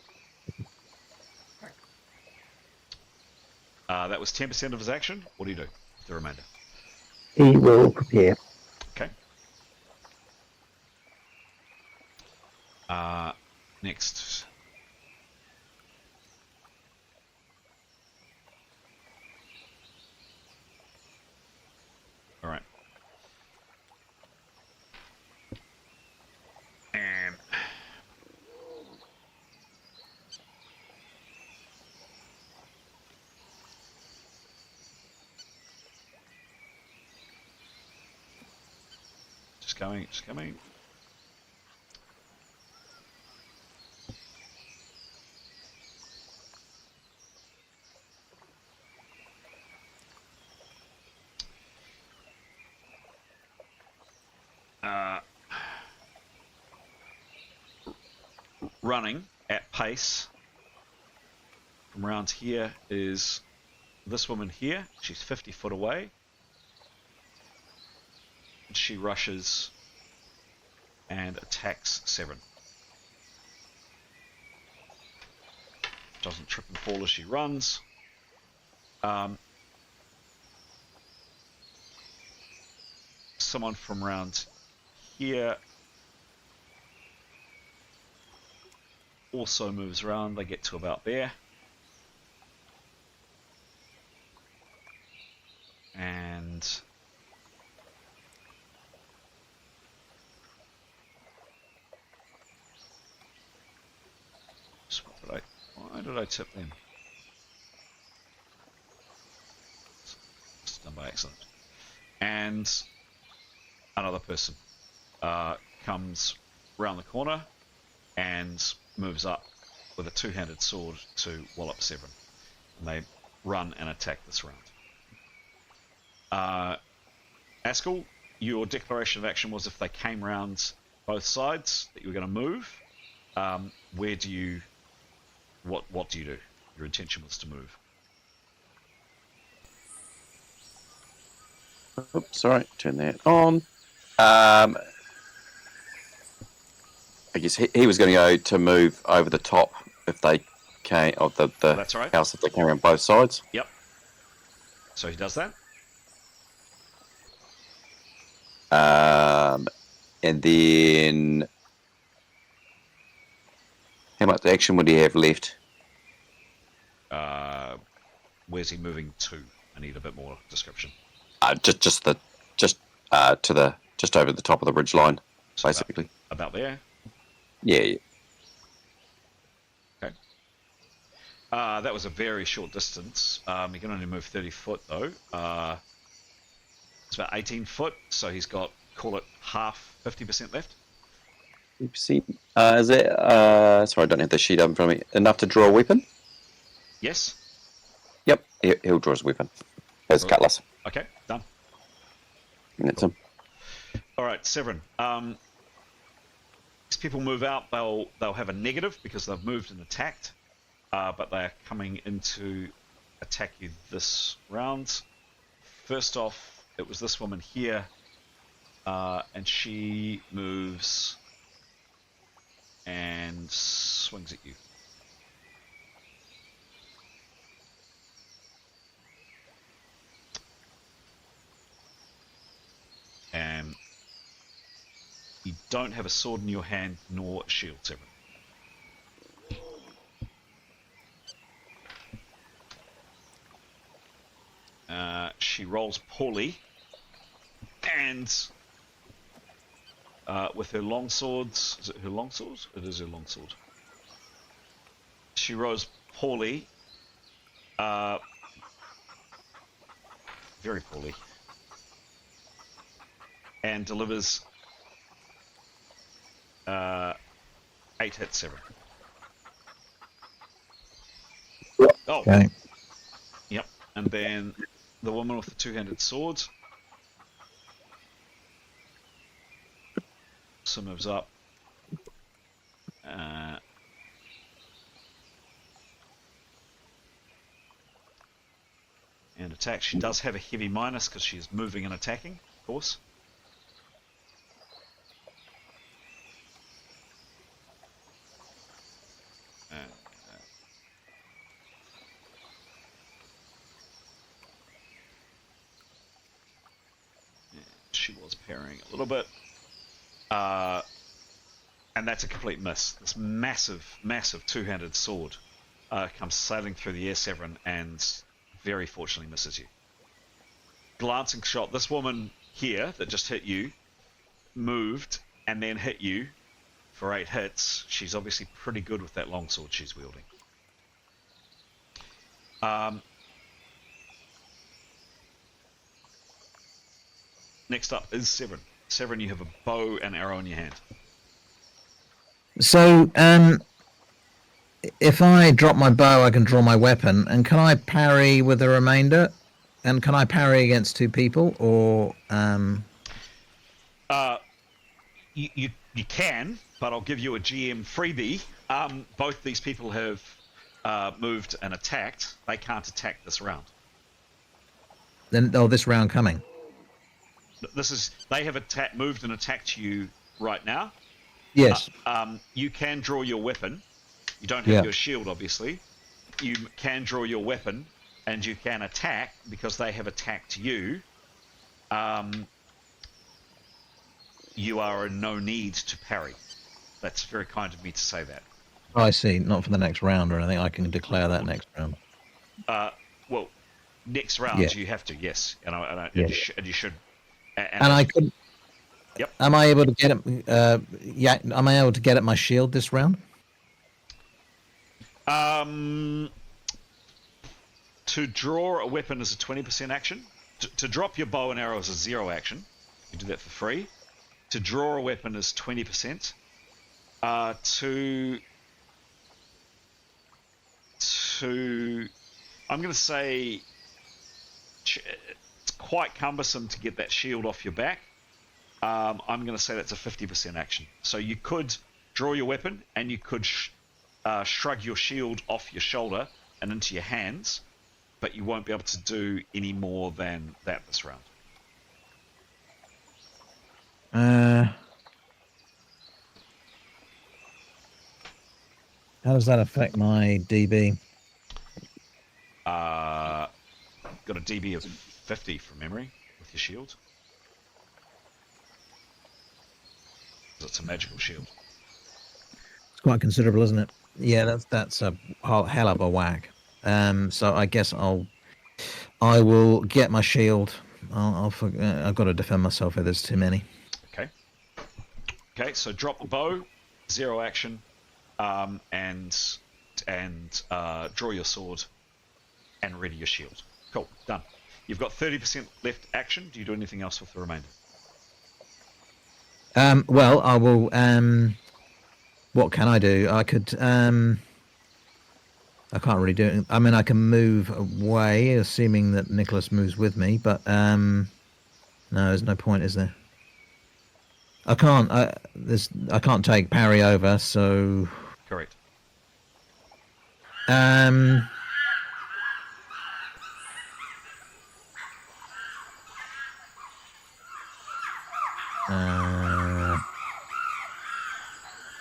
That was 10% of his action. What do you do with the remainder? He will prepare. Okay. Next. All right. And just coming. Running at pace from around here is this woman here. She's 50 foot away. And she rushes and attacks Severin. Doesn't trip and fall as she runs. Someone from around here also moves around. They get to about there. And why did I tip them? It's done by accident. And another person comes round the corner and moves up with a two-handed sword to wallop Severin. And they run and attack this round. Askell, your declaration of action was if they came round both sides that you were going to move. Where do you... What do you do? Your intention was to move. Oops, sorry, turn that on. I guess he was going to go to move over the top if they came of the That's right. house if they came around both sides. Yep. So he does that. And then how much action would he have left? Where's he moving to? I need a bit more description. Just over the top of the ridge line, So basically. About there. Yeah. Okay. That was a very short distance. He can only move 30 foot though. It's about 18 foot, so he's got, call it half, 50% left. 50%. Is that? Sorry, I don't have the sheet up in front of me. Enough to draw a weapon? Yes. Yep, he'll draw his weapon. His cutlass. Okay, done. And that's him. All right, Severin. As people move out, they'll have a negative because they've moved and attacked, but they are coming in to attack you this round. First off, it was this woman here, and she moves and swings at you. And you don't have a sword in your hand nor a shield, Severin. She rolls poorly, and with her long swords, is it her long sword? It is her long sword. She rolls poorly, very poorly, and delivers 8 hits, Severin. Oh, Okay. yep. And then the woman with the two-handed sword also moves up. And attacks. She does have a heavy minus because she is moving and attacking, of course. She was parrying a little bit. And that's a complete miss. This massive, massive two-handed sword comes sailing through the air, Severin, and very fortunately misses you. Glancing shot. This woman here that just hit you moved and then hit you for 8 hits. She's obviously pretty good with that longsword she's wielding. Next up is Severin. Severin, you have a bow and arrow in your hand. So, if I drop my bow, I can draw my weapon, and can I parry with the remainder? And can I parry against 2 people, or You can, but I'll give you a GM freebie. Both these people have moved and attacked. They can't attack this round. then? Oh, this round coming. They have moved and attacked you right now. Yes. You can draw your weapon. You don't have Yeah. your shield, obviously. You can draw your weapon, and you can attack because they have attacked you. You are in no need to parry. That's very kind of me to say that. I see. Not for the next round or anything. I can declare that next round. Well, Next round, Yeah. you have to, yes. And Yeah. you should. And I could. Yep. Am I able to get it? Am I able to get at my shield this round? To draw a weapon is a 20% action. To drop your bow and arrow is a 0 action. You do that for free. To draw a weapon is 20%. I'm going to say it's quite cumbersome to get that shield off your back. I'm going to say that's a 50% action. So you could draw your weapon and you could shrug your shield off your shoulder and into your hands, but you won't be able to do any more than that this round. How does that affect my DB? Got a DB of 50 from memory with your shield. It's a magical shield. It's quite considerable, isn't it? Yeah, that's a hell of a whack. So I guess I will get my shield. I've got to defend myself if there's too many. Okay, so drop the bow, 0 action, and draw your sword and ready your shield. Cool, done. You've got 30% left action. Do you do anything else with the remainder? Well, I will. What can I do? I could. I can't really do it. I mean, I can move away, assuming that Nicholas moves with me. But no, there's no point, is there? I can't. I can't take parry over. So. Correct.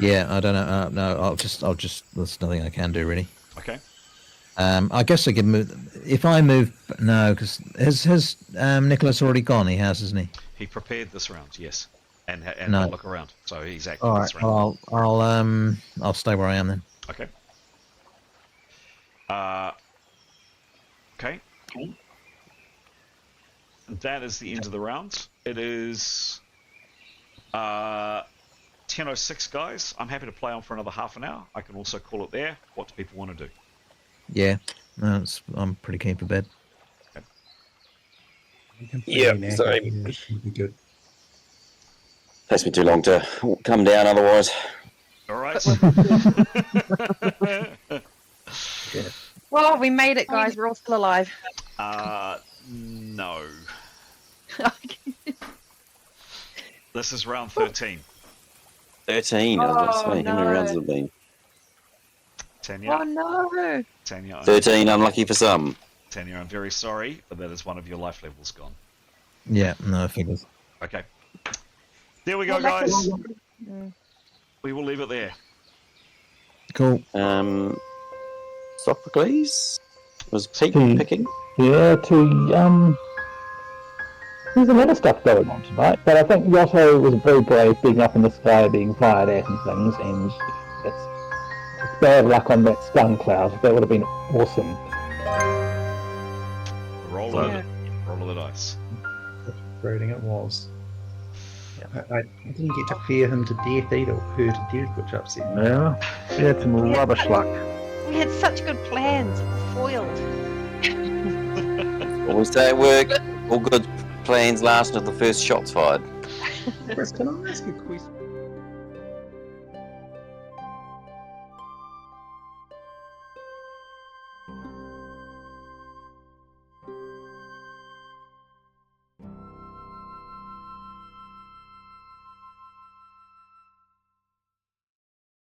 Yeah, I don't know. No, I'll just. There's nothing I can do really. Okay. I guess I could move. If I move, no, because has Nicholas already gone? He has, hasn't he? He prepared this round, yes, and No. look around. So he's active All right. this round. I'll stay where I am then. Okay. Okay. That is the end of the round. It is 10:06, guys. I'm happy to play on for another half an hour. I can also call it there. What do people want to do? Yeah, no, I'm pretty keen for bed. Okay. Yeah, sorry. Yeah, should be good. Takes me too long to come down otherwise. All right. Well, we made it, guys. We're all still alive. No. This is round 13. 13, I was about to say. How many rounds have it been? Taenya. Oh no! Taenya, 13, unlucky for some. Taenya, I'm very sorry, but that is one of your life levels gone. Yeah, no figures. Okay. There we go, Well, guys. Mm. We will leave it there. Cool. Sophocles was Hmm. picking. Yeah, there's a lot of stuff going on tonight, but I think Yotto was very brave being up in the sky, being fired at and things, and it's bad luck on that stun cloud. That would have been awesome. Roll of the dice. Rating it was. I didn't get to fear him to death either, or her to death, which upset me. Yeah, it's some rubbish luck. We had such good plans. Foiled. Always say at work, all good plans last until the first shot's fired. Chris, can I ask you a question?